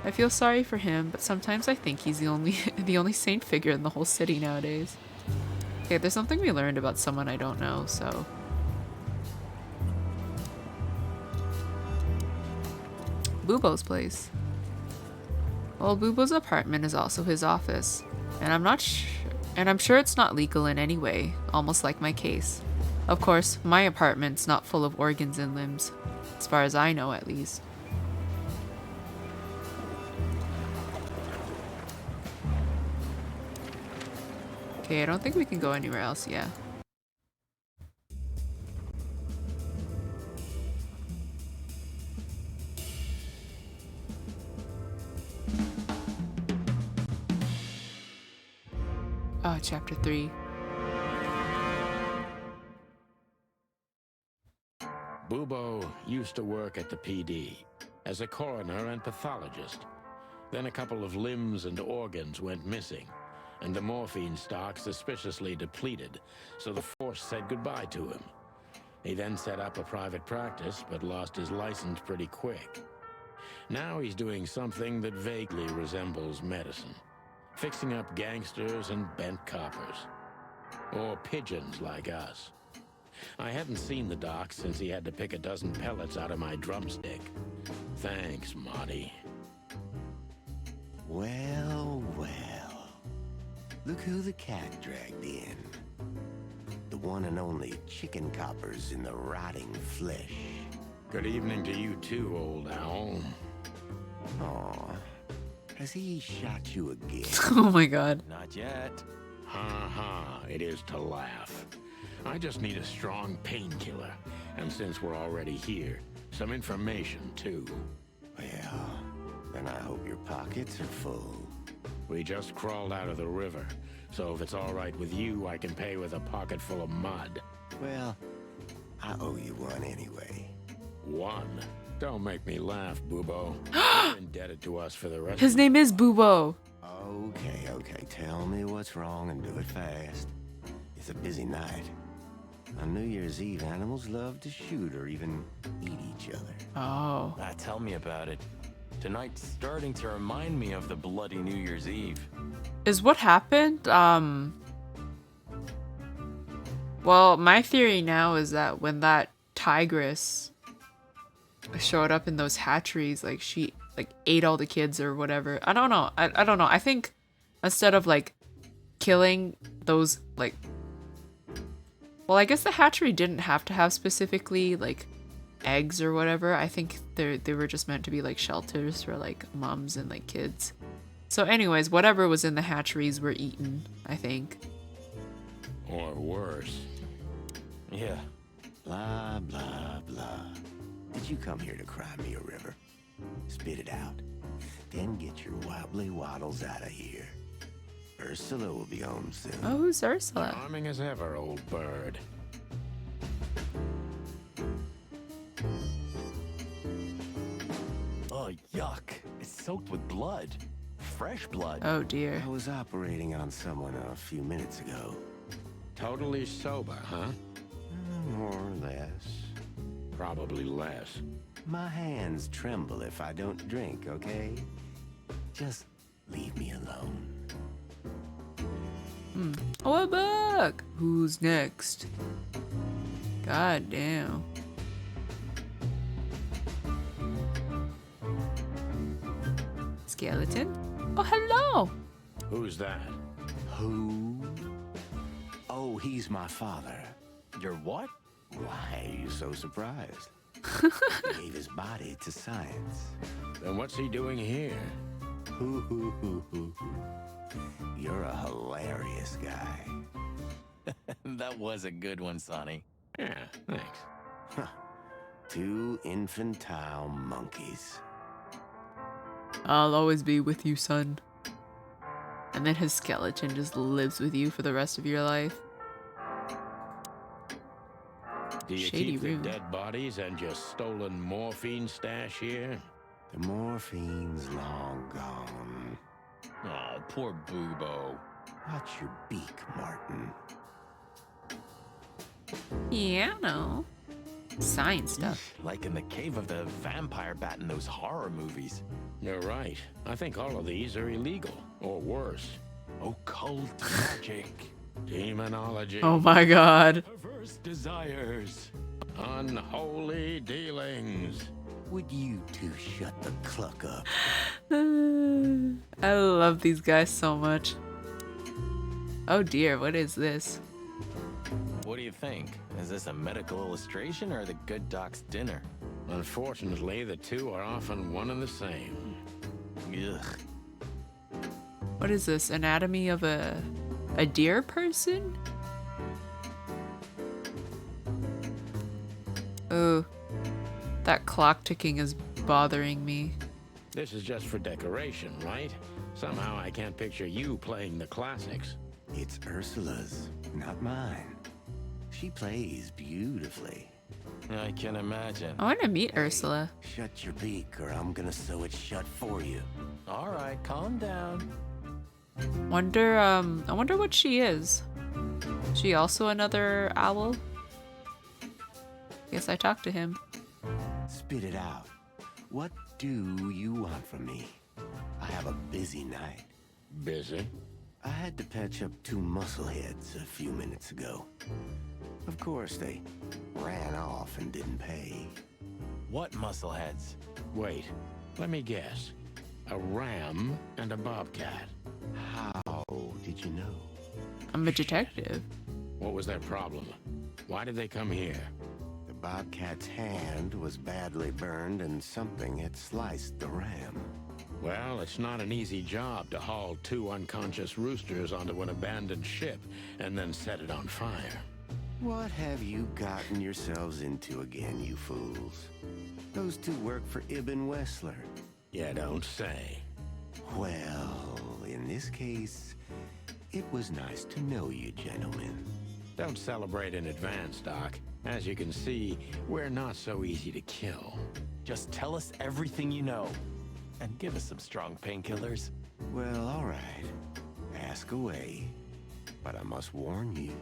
I feel sorry for him, but sometimes I think he's the only sane figure in the whole city nowadays. Okay, there's something we learned about someone I don't know, so... Bubo's place. Well, Bubo's apartment is also his office, and I'm sure it's not legal in any way, almost like my case. Of course, my apartment's not full of organs and limbs, as far as I know at least. Okay, I don't think we can go anywhere else, yeah. Oh, chapter 3. Bubo used to work at the PD as a coroner and pathologist. Then a couple of limbs and organs went missing, and the morphine stock suspiciously depleted, so the force said goodbye to him. He then set up a private practice, but lost his license pretty quick. Now he's doing something that vaguely resembles medicine. Fixing up gangsters and bent coppers. Or pigeons like us. I hadn't seen the doc since he had to pick a dozen pellets out of my drumstick. Thanks, Marty. Well, well. Look who the cat dragged in. The one and only chicken coppers in the rotting flesh. Good evening to you too, old owl. Aw. Has he shot you again? Oh my god. Not yet. Ha ha, it is to laugh. I just need a strong painkiller. And since we're already here, some information too. Well, then I hope your pockets are full. We just crawled out of the river, so if it's all right with you, I can pay with a pocket full of mud. Well, I owe you one anyway. One? Don't make me laugh, Bubo. You're indebted to us for the rest His name is Bubo. Okay, tell me what's wrong and do it fast. It's a busy night. On New Year's Eve, animals love to shoot or even eat each other. Oh. Tell me about it. Tonight's starting to remind me of the bloody New Year's Eve. Is what happened? Well, my theory now is that when that tigress showed up in those hatcheries, like she ate all the kids or whatever. I don't know. I don't know. I think instead of like killing those like, well, I guess the hatchery didn't have to have specifically like eggs or whatever. I think they were just meant to be like shelters for like moms and like kids. So anyways, whatever was in the hatcheries were eaten, I think. Or worse. Yeah. Blah, blah, blah. Did you come here to cry me a river? Spit it out. Then get your wobbly waddles out of here. Ursula will be home soon. Oh, who's Ursula? Charming as ever, old bird. Oh, yuck. It's soaked with blood. Fresh blood. Oh, dear. I was operating on someone a few minutes ago. Totally sober, huh? More or less. Probably less. My hands tremble if I don't drink, okay? Just leave me alone. Oh, a book! Who's next? God damn. Skeleton? Oh, hello! Who's that? Who? Oh, he's my father. Your what? Why are you so surprised? He gave his body to science. Then what's he doing here? You're a hilarious guy. That was a good one, Sonny. Yeah, thanks. Two infantile monkeys. I'll always be with you, son. And then his skeleton just lives with you for the rest of your life. Do you Shady keep room. the dead bodies and your stolen morphine stash here? The morphine's long gone. Oh, poor Bubo. Watch your beak, Martin. Yeah, no. Science stuff. Like in the cave of the vampire bat in those horror movies. You're right. I think all of these are illegal, or worse. Occult magic. Demonology. Oh my god. Perverse desires. Unholy dealings. Would you two shut the cluck up? I love these guys so much. Oh dear, what is this? What do you think? Is this a medical illustration or the good doc's dinner? Unfortunately, the two are often one and the same. Ugh. What is this? Anatomy of a deer person? Oh, that clock ticking is bothering me. This is just for decoration, right? Somehow I can't picture you playing the classics. It's Ursula's, not mine. She plays beautifully. I can imagine. I want to meet Ursula. Shut your beak or I'm gonna sew it shut for you. All right, calm down. I wonder what she is. She also another owl? Guess I talked to him. Spit it out. What do you want from me? I have a busy night. Busy? I had to patch up 2 muscleheads a few minutes ago. Of course, they ran off and didn't pay. What muscleheads? Wait, let me guess. A ram and a bobcat. How did you know? I'm a detective. What was their problem? Why did they come here? The bobcat's hand was badly burned and something had sliced the ram. Well, it's not an easy job to haul 2 unconscious roosters onto an abandoned ship and then set it on fire. What have you gotten yourselves into again, you fools? Those 2 work for Ibn Wessler. You don't say. Well, in this case, it was nice to know you, gentlemen. Don't celebrate in advance, Doc. As you can see, we're not so easy to kill. Just tell us everything you know. And give us some strong painkillers. Well, all right. Ask away. But I must warn you.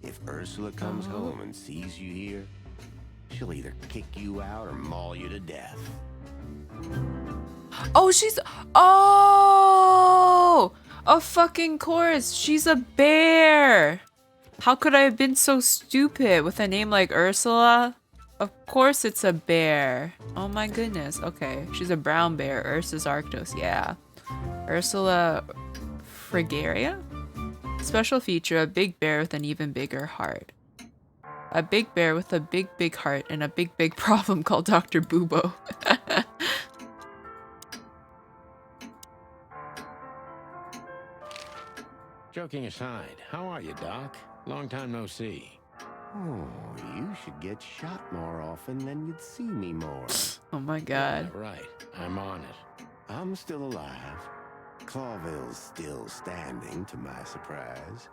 If Ursula comes home and sees you here, she'll either kick you out or maul you to death. Oh, she's... Oh! Of fucking course. She's a bear. How could I have been so stupid with a name like Ursula? Of course it's a bear. Oh my goodness. Okay. She's a brown bear. Ursus arctos. Yeah. Ursula Frigaria? Special feature, a big bear with an even bigger heart. A big bear with a big heart and a big problem called Dr. Bubo. Joking aside, how are you, Doc? Long time no see. Oh, you should get shot more often, then you'd see me more. Oh my god. Yeah, right. I'm on it. I'm still alive. Clawville's still standing, to my surprise.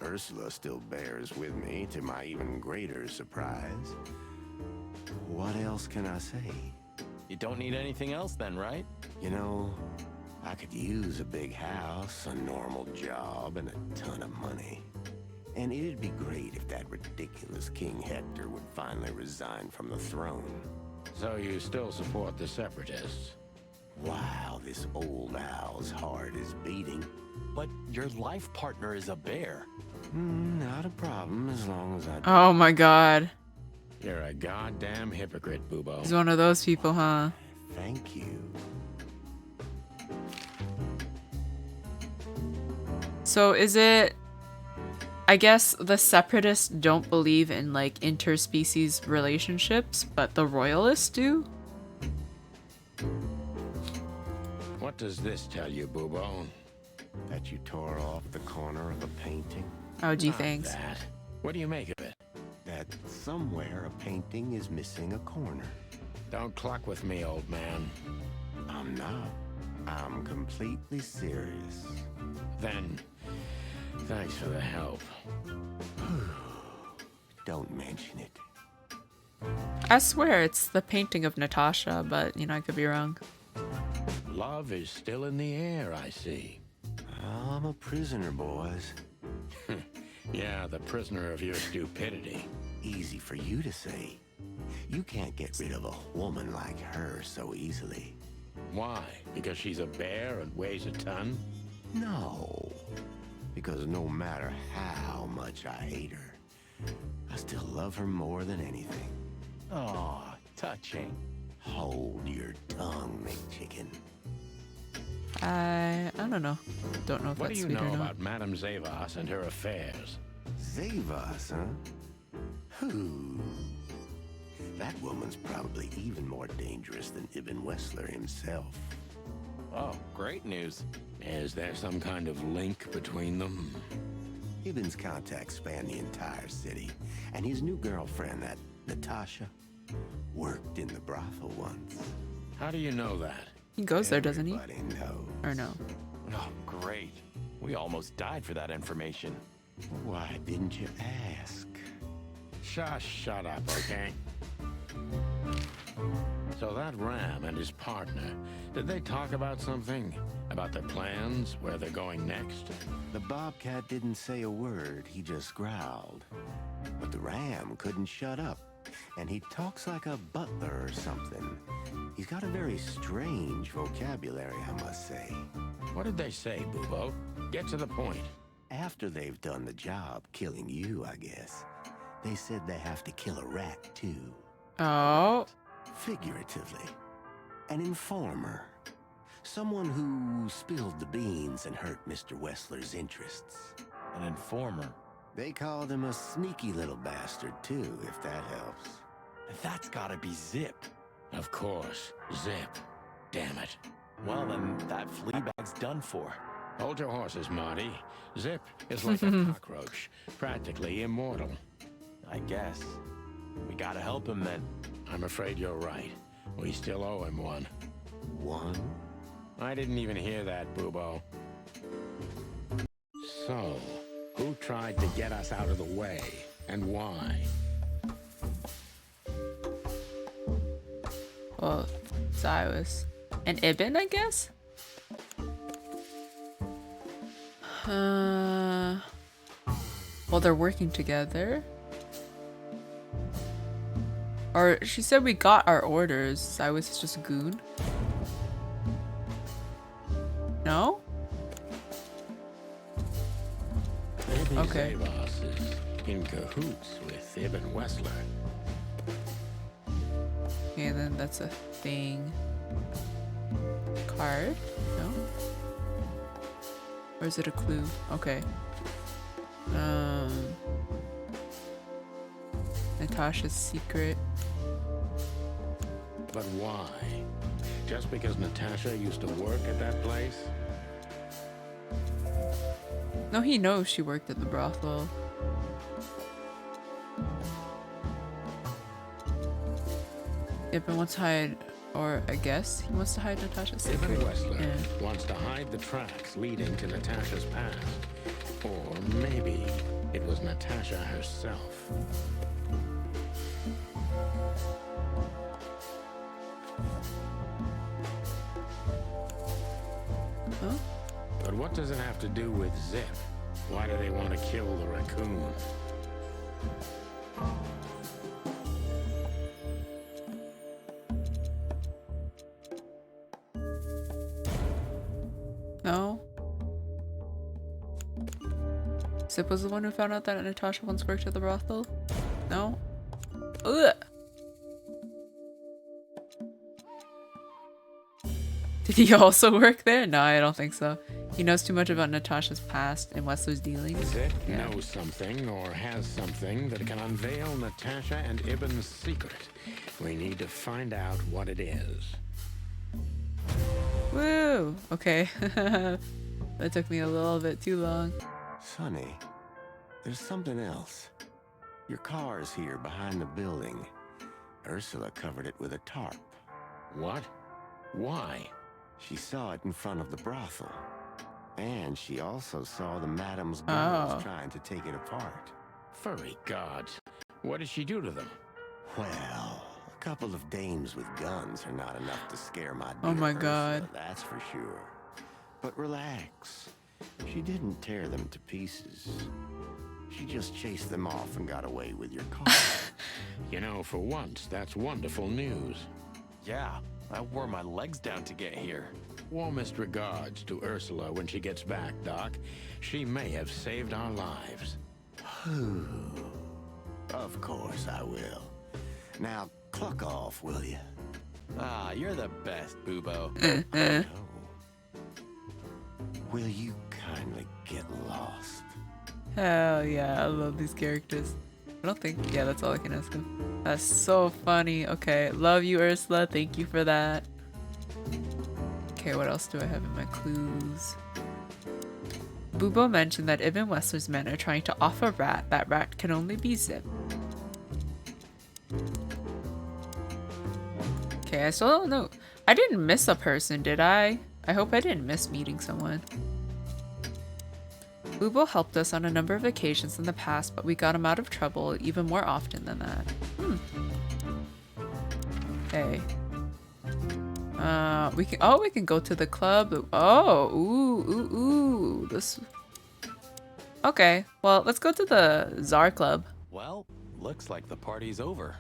Ursula still bears with me, to my even greater surprise. What else can I say? You don't need anything else then, right? You know, I could use a big house, a normal job, and a ton of money. And it'd be great if that ridiculous King Hector would finally resign from the throne. So you still support the Separatists? Wow, this old owl's heart is beating. But your life partner is a bear. Not a problem as long as I... Oh my god. You're a goddamn hypocrite, Bubo. He's one of those people, huh? Thank you. So is it... I guess the Separatists don't believe in, like, interspecies relationships, but the Royalists do? What does this tell you, Bubo? That you tore off the corner of a painting? Oh, gee, thanks. That. What do you make of it? That somewhere a painting is missing a corner. Don't cluck with me, old man. I'm not. I'm completely serious. Then, thanks for the help. Don't mention it. I swear it's the painting of Natasha, but, you know, I could be wrong. Love is still in the air, I see. I'm a prisoner, boys. Yeah, the prisoner of your stupidity. Easy for you to say. You can't get rid of a woman like her so easily. Why? Because she's a bear and weighs a ton? No. Because no matter how much I hate her, I still love her more than anything. Aw, touching. Hold your tongue, McChicken. I don't know. Don't know if What do that's you sweet know or not. about Madame Zavas and her affairs? Zavas, huh? Who? That woman's probably even more dangerous than Ibn Wessler himself. Oh, great news. Is there some kind of link between them? Ibn's contacts span the entire city, and his new girlfriend, that Natasha, worked in the brothel once. How do you know that? He goes there, doesn't he? Everybody knows. Or no? Oh, great. We almost died for that information. Why didn't you ask? Shut up, okay? So that Ram and his partner, did they talk about something? About their plans, where they're going next? The Bobcat didn't say a word, he just growled. But the Ram couldn't shut up, and he talks like a butler or something. He's got a very strange vocabulary, I must say. What did they say, Bubo? Get to the point. After they've done the job, killing you, I guess, they said they have to kill a rat, too. Oh. Figuratively. An informer. Someone who spilled the beans and hurt Mr. Wessler's interests. An informer? They called him a sneaky little bastard, too, if that helps. That's gotta be Zip. Of course, Zip. Damn it. Well, then that flea bag's done for. Hold your horses, Marty. Zip is like a cockroach, practically immortal. I guess. We gotta help him then. I'm afraid you're right. We still owe him one. One? I didn't even hear that, Bubo. So, who tried to get us out of the way, and why? Well, Cyrus. And Ibn, I guess? Well, they're working together. Or she said we got our orders. Cyrus is just a goon. No? Okay. Zavas is in cahoots with Ibn Wessler. Okay, then that's a thing. Card? No? Or is it a clue? Okay. Natasha's secret. But why? Just because Natasha used to work at that place? No, he knows she worked at the brothel. Ibn wants to hide, or I guess he wants to hide Natasha's secret. Ibn Wessler wants to hide the tracks leading to Natasha's past. Or maybe it was Natasha herself. Huh? But what does it have to do with Zip? Why do they want to kill the raccoon? No? Zip was the one who found out that Natasha once worked at the brothel? No? Ugh! Did he also work there? No, I don't think so. He knows too much about Natasha's past and Wessler's dealings. Zip knows something or has something that can unveil Natasha and Ibn's secret. We need to find out what it is. Woo! Okay. That took me a little bit too long. Sonny, there's something else. Your car's here behind the building. Ursula covered it with a tarp. What? Why? She saw it in front of the brothel. And she also saw the madam's girls trying to take it apart. Furry gods. What did she do to them? Well, a couple of dames with guns are not enough to scare my dear Oh my Ursula, God. that's for sure. But relax. She didn't tear them to pieces. She just chased them off and got away with your car. You know, for once, that's wonderful news. Yeah, I wore my legs down to get here. Warmest regards to Ursula when she gets back, Doc. She may have saved our lives. Of course I will. Now, cluck off, will you? Ah, you're the best, Bubo. Will you kindly get lost? Hell yeah, I love these characters. I don't think, yeah, that's all I can ask him. That's so funny. Okay, love you, Ursula. Thank you for that. Okay, what else do I have in my clues? Bubo mentioned that Ibn Wessler's men are trying to off a rat. That rat can only be Zip. Okay, I still don't know. I didn't miss a person, did I? I hope I didn't miss meeting someone. Bubo helped us on a number of occasions in the past, but we got him out of trouble even more often than that. Okay. We can go to the club. Oh, ooh. This. Okay, well, let's go to the Tsar Club. Well, looks like the party's over.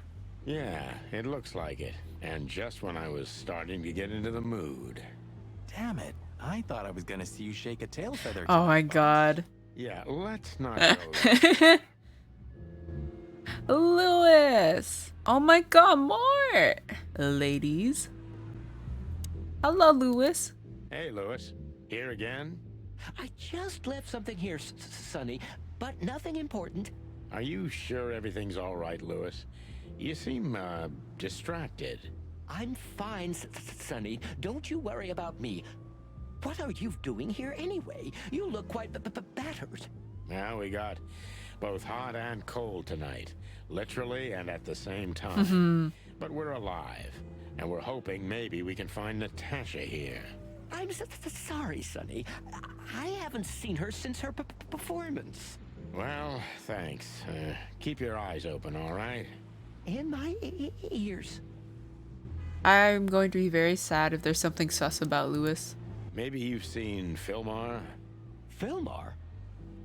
Yeah, it looks like it. And just when I was starting to get into the mood. Damn it. I thought I was gonna see you shake a tail feather. Oh my god. Yeah, let's not go there. Lewis! Oh my god, more! Ladies. Hello, Lewis. Hey, Lewis. Here again? I just left something here, Sonny, but nothing important. Are you sure everything's all right, Lewis? You seem, distracted. I'm fine, Sonny. Don't you worry about me. What are you doing here anyway? You look quite battered. Now we got both hot and cold tonight. Literally and at the same time. But we're alive. And we're hoping maybe we can find Natasha here. I'm sorry, Sonny. I haven't seen her since her performance. Well, thanks. Keep your eyes open, all right? And my ears. I'm going to be very sad if there's something sus about Lewis. Maybe you've seen Filmar? Filmar?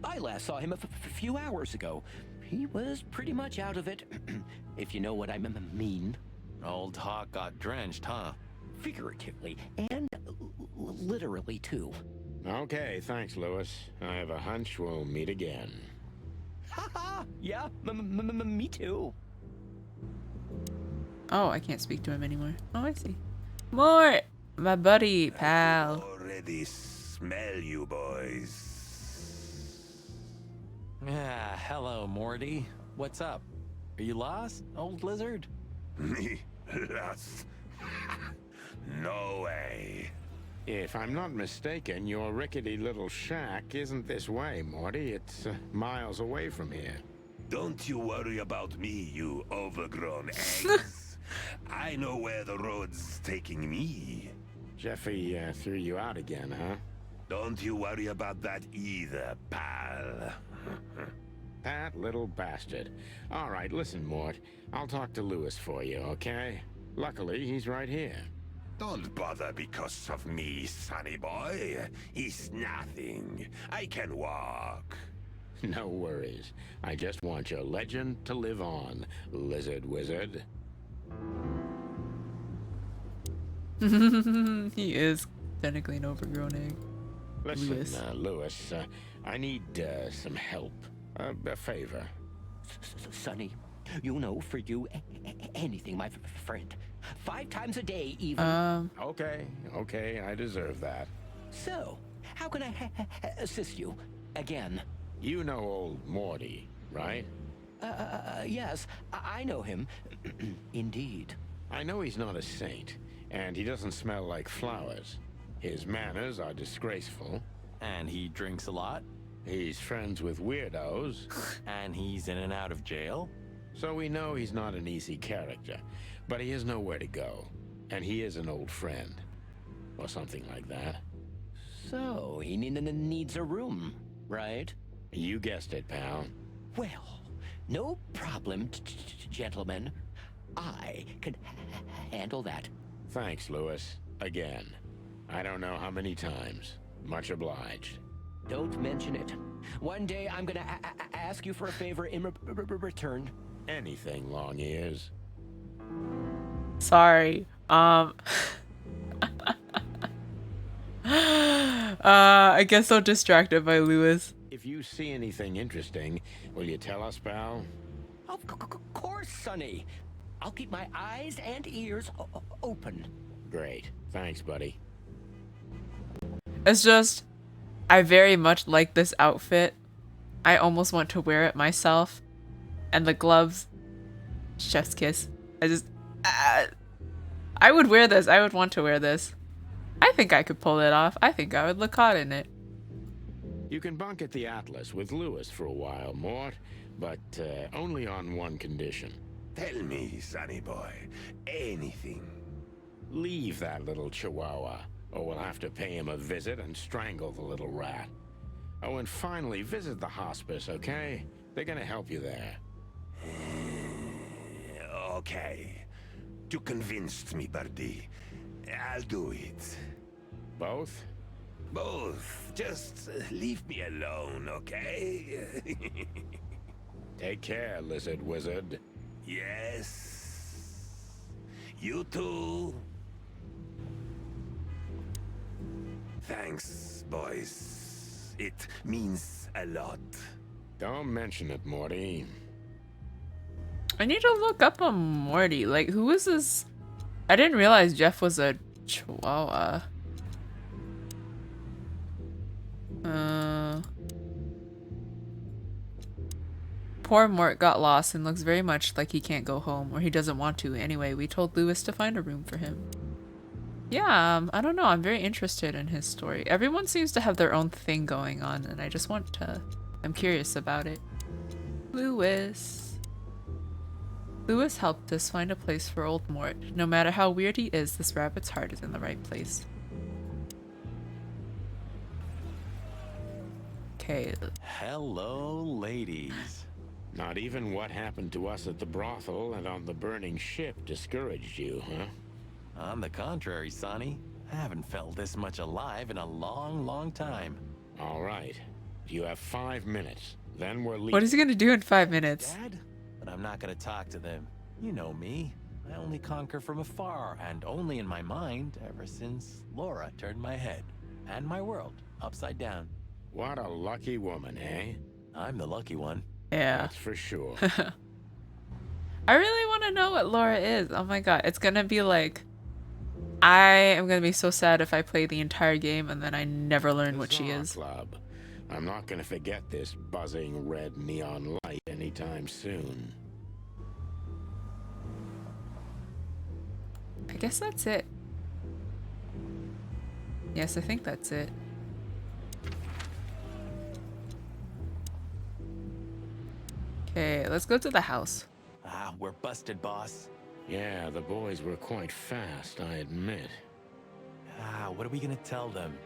I last saw him a few hours ago. He was pretty much out of it, if you know what I mean. Old Hawk got drenched, huh? Figuratively, and literally, too. Okay, thanks, Lewis. I have a hunch we'll meet again. Haha! Yeah, me too. Oh, I can't speak to him anymore. Oh, I see. More! My buddy, pal. I already smell you, boys. Yeah, hello, Morty. What's up? Are you lost, old lizard? Me? Lost? No way. If I'm not mistaken, your rickety little shack isn't this way, Morty. It's miles away from here. Don't you worry about me, you overgrown eggs. I know where the road's taking me. Jeffy threw you out again, huh? Don't you worry about that either, pal. That little bastard. All right, listen, Mort. I'll talk to Lewis for you, okay? Luckily, he's right here. Don't bother because of me, sonny boy. It's nothing. I can walk. No worries. I just want your legend to live on, lizard wizard. He is technically an overgrown egg. Listen, Lewis, I need some help. A favor. Sonny, you know, for you, anything, my friend. 5 times a day, even. Okay, I deserve that. So, how can I assist you? Again. You know old Morty, right? Yes, I know him. Indeed. I know he's not a saint, and he doesn't smell like flowers. His manners are disgraceful. And he drinks a lot. He's friends with weirdos. And he's in and out of jail. So we know he's not an easy character, but he has nowhere to go. And he is an old friend. Or something like that. So, he needs a room, right? You guessed it, pal. Well, no problem, gentlemen. I can handle that. Thanks, Lewis. Again. I don't know how many times. Much obliged. Don't mention it. One day I'm gonna ask you for a favor in return. Anything, long ears. Sorry. I guess I'm distracted by Lewis. If you see anything interesting, will you tell us, pal? Of course, Sonny. I'll keep my eyes and ears open. Great. Thanks, buddy. It's just, I very much like this outfit. I almost want to wear it myself. And the gloves. Chef's kiss. I would wear this. I would want to wear this. I think I could pull it off. I think I would look hot in it. You can bunk at the Atlas with Lewis for a while, Mort, but only on one condition. Tell me, sonny boy, anything. Leave that little chihuahua, or we'll have to pay him a visit and strangle the little rat. Oh, and finally, visit the hospice, okay? They're gonna help you there. Okay. You convinced me, Birdie. I'll do it. Both? Both. Just leave me alone, okay? Take care, lizard wizard. Yes. You too. Thanks, boys. It means a lot. Don't mention it, Morty. I need to look up on Morty. Like, who is this? I didn't realize Jeff was a chihuahua. Poor Mort got lost and looks very much like he can't go home, or he doesn't want to. Anyway, we told Lewis to find a room for him. Yeah, I don't know. I'm very interested in his story. Everyone seems to have their own thing going on, and I just want to... I'm curious about it. Lewis. Lewis helped us find a place for old Mort. No matter how weird he is, this rabbit's heart is in the right place. Okay. Hello, ladies. Not even what happened to us at the brothel and on the burning ship discouraged you, huh? On the contrary, Sonny. I haven't felt this much alive in a long, long time. All right. You have 5 minutes. Then we're leaving. What is he gonna do in 5 minutes? Dad? But I'm not gonna talk to them. You know me. I only conquer from afar, and only in my mind, ever since Laura turned my head and my world upside down. What a lucky woman, eh? I'm the lucky one. Yeah. That's for sure. I really want to know what Laura is. Oh my god. It's gonna be like... I am gonna be so sad if I play the entire game and then I never learn what she is. Club. I'm not gonna forget this buzzing red neon light anytime soon. I guess that's it. Yes, I think that's it. Okay, let's go to the house. Ah, we're busted, boss. Yeah, the boys were quite fast, I admit. Ah, what are we gonna tell them?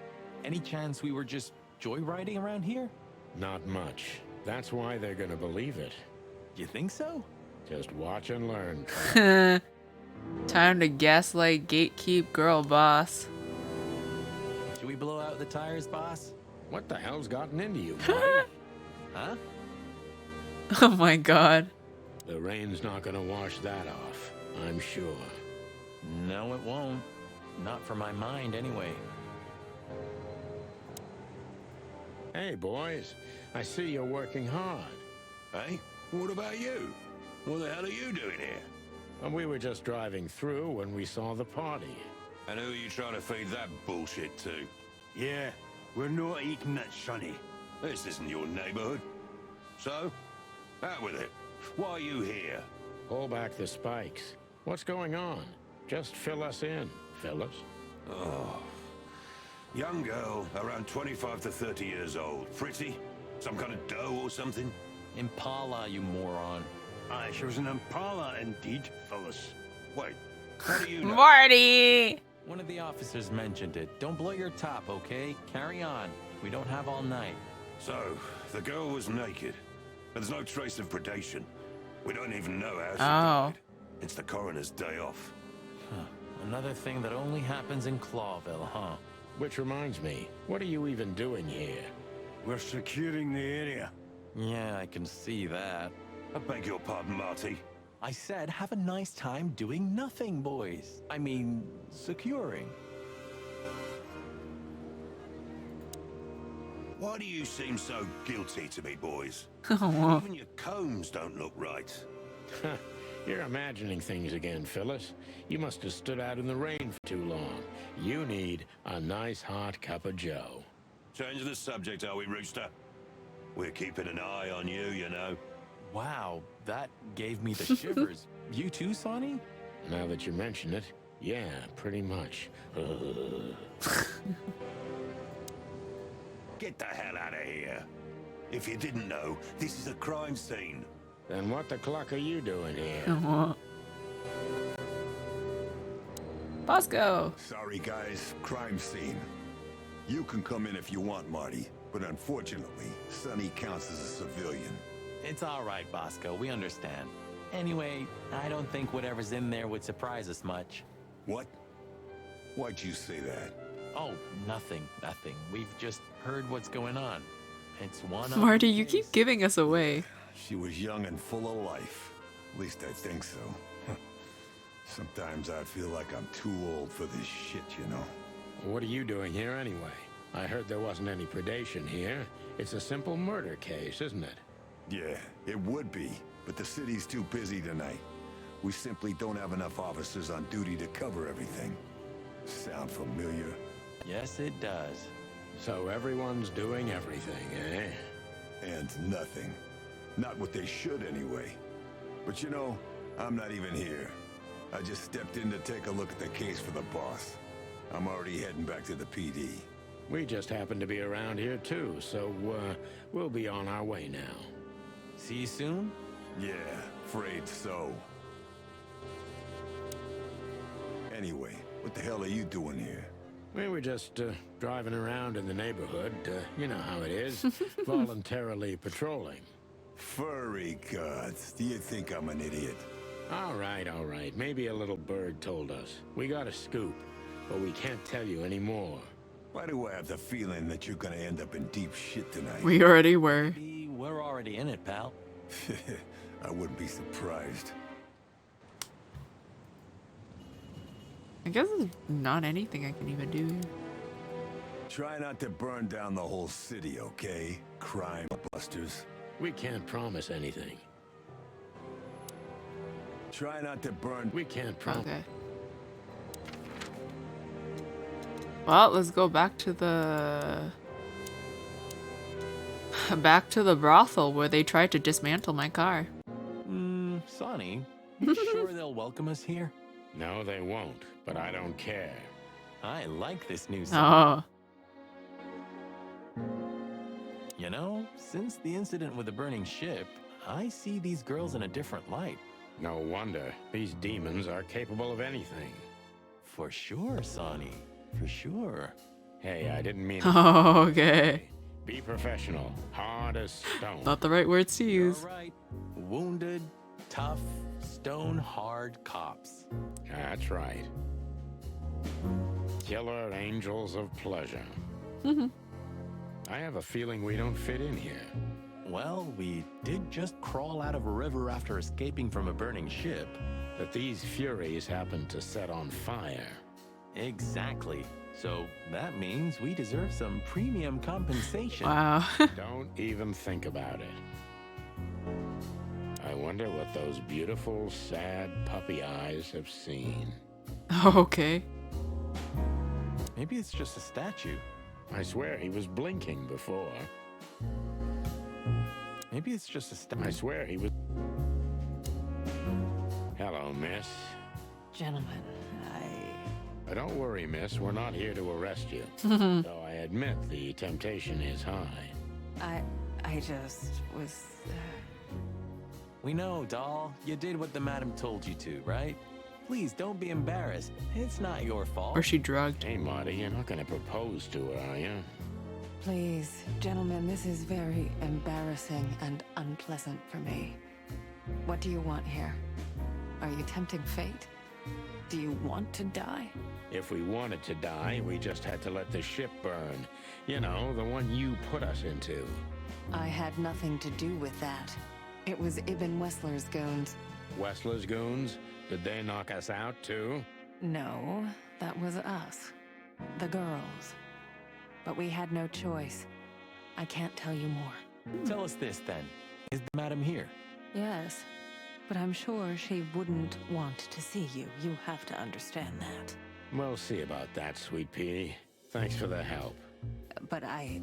Any chance we were just joyriding around here? Not much. That's why they're gonna believe it. You think so? Just watch and learn. Time to gaslight, gatekeep, girl boss. Should we blow out the tires, boss? What the hell's gotten into you, Huh? Oh my god. The rain's not gonna wash that off, I'm sure. No, it won't. Not for my mind, anyway. Hey, boys. I see you're working hard. Hey, what about you? What the hell are you doing here? And we were just driving through when we saw the party. And who are you trying to feed that bullshit to? Yeah, we're not eating that, Sonny. This isn't your neighborhood. So, out with it. Why are you here? Pull back the spikes. What's going on? Just fill us in, fellas. Oh. Young girl, around 25 to 30 years old. Pretty? Some kind of dough or something? Impala, you moron. Aye, she was an Impala indeed, fellas. Wait, how do you know? Marty! One of the officers mentioned it. Don't blow your top, okay? Carry on. We don't have all night. So, the girl was naked. There's no trace of predation. We don't even know how she Oh. died. It's the coroner's day off. Huh. Another thing that only happens in Clawville, huh? Which reminds me, what are you even doing here? We're securing the area. Yeah, I can see that. I beg your pardon, Marty. I said have a nice time doing nothing, boys. I mean, securing. Why do you seem so guilty to me, boys? Oh. Even your combs don't look right. You're imagining things again, Phyllis. You must have stood out in the rain for too long. You need a nice hot cup of joe. Change the subject, are we, Rooster? We're keeping an eye on you, you know. Wow, that gave me the shivers. You too, Sonny? Now that you mention it, yeah, pretty much. Get the hell out of here. If you didn't know, this is a crime scene. Then what the cluck are you doing here? Bosco! Sorry, guys. Crime scene. You can come in if you want, Marty. But unfortunately, Sonny counts as a civilian. It's all right, Bosco. We understand. Anyway, I don't think whatever's in there would surprise us much. What? Why'd you say that? Oh, nothing. We've just heard what's going on. It's one Marty, you keep giving us away. She was young and full of life. At least I think so. Sometimes I feel like I'm too old for this shit, you know? What are you doing here anyway? I heard there wasn't any predation here. It's a simple murder case, isn't it? Yeah, it would be, but the city's too busy tonight. We simply don't have enough officers on duty to cover everything. Sound familiar? Yes, it does. So everyone's doing everything, eh? And nothing. Not what they should, anyway. But you know, I'm not even here. I just stepped in to take a look at the case for the boss. I'm already heading back to the PD. We just happen to be around here too, so we'll be on our way now. See you soon? Yeah, afraid so. Anyway, what the hell are you doing here? We were just driving around in the neighborhood. You know how it is. Voluntarily patrolling. Furry gods. Do you think I'm an idiot? All right. Maybe a little bird told us. We got a scoop, but we can't tell you anymore. Why do I have the feeling that you're gonna end up in deep shit tonight? We already were. We're already in it, pal. I wouldn't be surprised. I guess there's not anything I can even do. Try not to burn down the whole city, okay? Crime busters. We can't promise anything. Try not to burn. We can't promise. Okay. Well, let's go back to the brothel where they tried to dismantle my car. Sonny, you sure they'll welcome us here? No, they won't, but I don't care. I like this new song. Oh. You know, since the incident with the burning ship, I see these girls in a different light. No wonder. These demons are capable of anything. For sure, Sonny. For sure. Hey, I didn't mean... Oh, okay. Be professional. Hard as stone. Not the right words to use. You're right. Wounded, tough, stone-hard cops. That's right. Killer angels of pleasure. I have a feeling we don't fit in here. Well, we did just crawl out of a river after escaping from a burning ship. But these furies happened to set on fire. Exactly. So that means we deserve some premium compensation. Wow. Don't even think about it. I wonder what those beautiful, sad puppy eyes have seen. Okay. Maybe it's just a statue. I swear he was blinking before. Maybe it's just a statue. I swear he was... Hello, miss. Gentlemen, Don't worry, miss. We're not here to arrest you. Though I admit the temptation is high. I just was... We know, doll. You did what the madam told you to, right? Please, don't be embarrassed. It's not your fault. Or she drugged. Hey, Marty, you're not going to propose to her, are you? Please, gentlemen, this is very embarrassing and unpleasant for me. What do you want here? Are you tempting fate? Do you want to die? If we wanted to die, we just had to let the ship burn. You know, the one you put us into. I had nothing to do with that. It was Ibn Wessler's goons. Wessler's goons? Did they knock us out, too? No, that was us. The girls. But we had no choice. I can't tell you more. Tell us this, then. Is the madam here? Yes, but I'm sure she wouldn't want to see you. You have to understand that. We'll see about that, sweet pea. Thanks for the help. but I...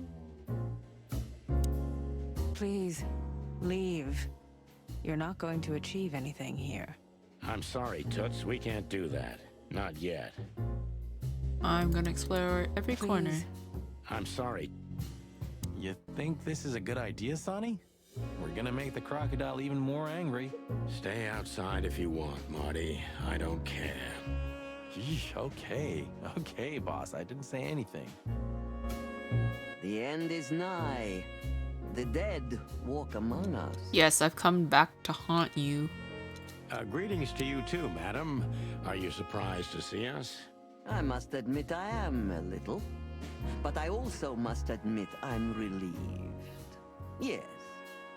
Please, leave. You're not going to achieve anything here. I'm sorry, Toots. We can't do that. Not yet. I'm gonna explore every corner. I'm sorry. You think this is a good idea, Sonny? We're gonna make the crocodile even more angry. Stay outside if you want, Marty. I don't care. Yeesh, okay, boss. I didn't say anything. The end is nigh. The dead walk among us. Yes, I've come back to haunt you. Greetings to you too, madam. Are you surprised to see us? I must admit I am a little. But I also must admit I'm relieved. Yes.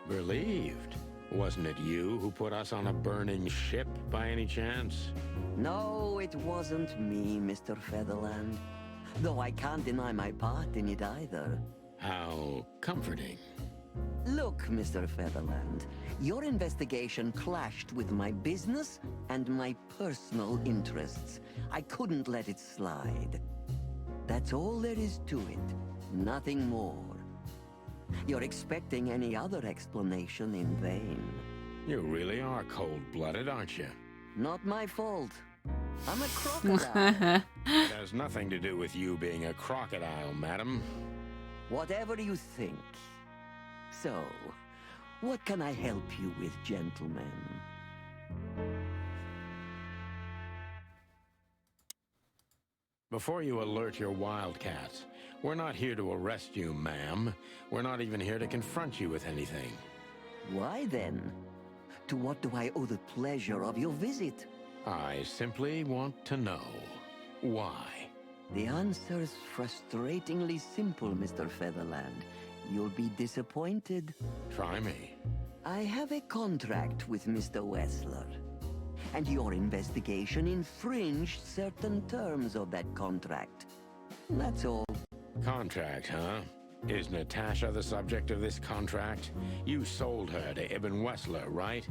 Relieved? Wasn't it you who put us on a burning ship by any chance? No, it wasn't me, Mr. Featherland. Though I can't deny my part in it either. How comforting. Look, Mr. Featherland, your investigation clashed with my business and my personal interests. I couldn't let it slide. That's all there is to it. Nothing more. You're expecting any other explanation in vain. You really are cold-blooded, aren't you? Not my fault. I'm a crocodile. It has nothing to do with you being a crocodile, madam. Whatever you think. So, what can I help you with, gentlemen? Before you alert your wildcats, we're not here to arrest you, ma'am. We're not even here to confront you with anything. Why then? To what do I owe the pleasure of your visit? I simply want to know why. The answer's frustratingly simple, Mr. Featherland. You'll be disappointed. Try me. I have a contract with Mr. Wessler. And your investigation infringed certain terms of that contract. That's all. Contract, huh? Is Natasha the subject of this contract? You sold her to Ibn Wessler, right?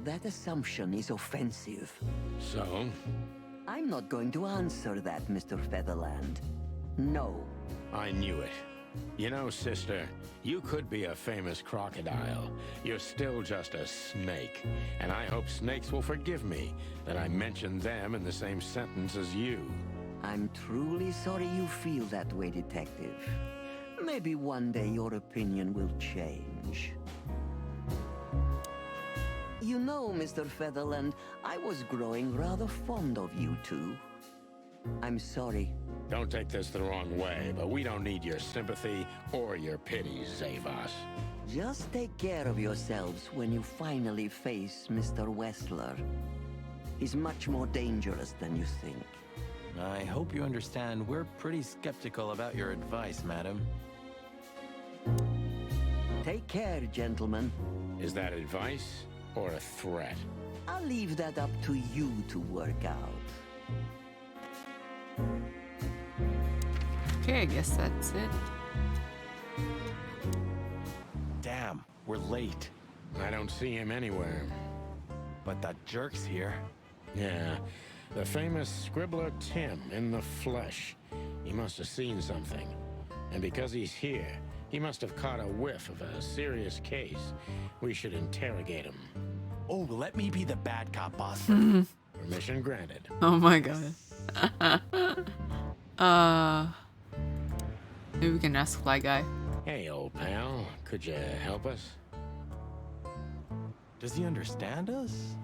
That assumption is offensive. So? I'm not going to answer that, Mr. Featherland. No. I knew it. You know, sister, you could be a famous crocodile. You're still just a snake. And I hope snakes will forgive me that I mentioned them in the same sentence as you. I'm truly sorry you feel that way, Detective. Maybe one day your opinion will change. You know, Mr. Featherland, I was growing rather fond of you two. I'm sorry. Don't take this the wrong way, but we don't need your sympathy or your pity, Zavos. Just take care of yourselves when you finally face Mr. Wessler. He's much more dangerous than you think. I hope you understand we're pretty skeptical about your advice, madam. Take care, gentlemen. Is that advice or a threat? I'll leave that up to you to work out. Okay, I guess that's it. Damn, we're late. I don't see him anywhere. But that jerk's here. Yeah, the famous scribbler Tim in the flesh. He must have seen something. And because he's here, he must have caught a whiff of a serious case. We should interrogate him. Oh, let me be the bad cop, boss. Permission granted. Oh my god. Maybe we can ask Fly Guy. Hey, old pal. Could you help us? Does he understand us?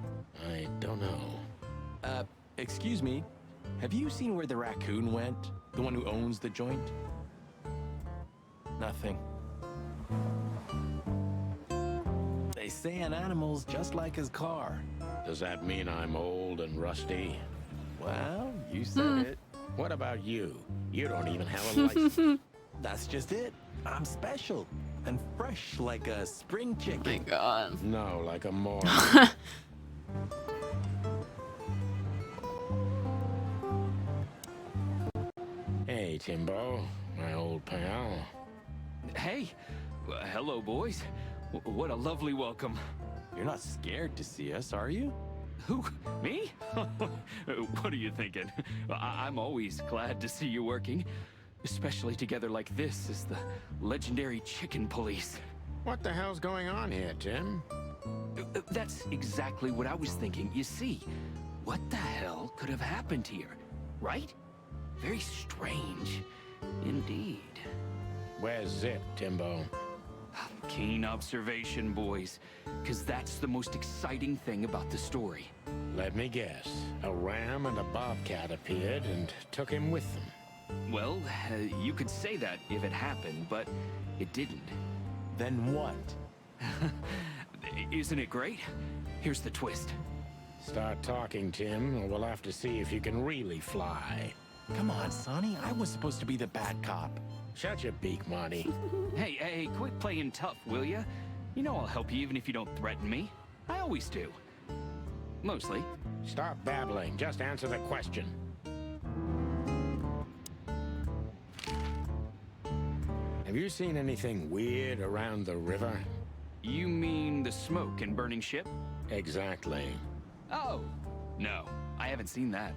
I don't know. Excuse me. Have you seen where the raccoon went? The one who owns the joint? Nothing. They say an animal's just like his car. Does that mean I'm old and rusty? Well, you said it. What about you? You don't even have a license. That's just it. I'm special and fresh like a spring chicken. Oh my god. No, like a moron. Hey, Timbo, my old pal. Hey, hello, boys. What a lovely welcome. You're not scared to see us, are you? Who? Me? What are you thinking? I'm always glad to see you working. Especially together like this as the legendary chicken police. What the hell's going on here, Tim? That's exactly what I was thinking. You see, what the hell could have happened here, right? Very strange, indeed. Where's Zip, Timbo? Keen observation, boys, because that's the most exciting thing about the story. Let me guess. A ram and a bobcat appeared and took him with them. Well, you could say that if it happened, but it didn't. Then what? Isn't it great? Here's the twist. Start talking, Tim, or we'll have to see if you can really fly. Come on, Sonny. I was supposed to be the bad cop. Shut your beak, Marty. Hey, quit playing tough, will ya? You know I'll help you even if you don't threaten me. I always do. Mostly. Stop babbling. Just answer the question. Have you seen anything weird around the river? You mean the smoke and burning ship? Exactly. Oh, no. I haven't seen that.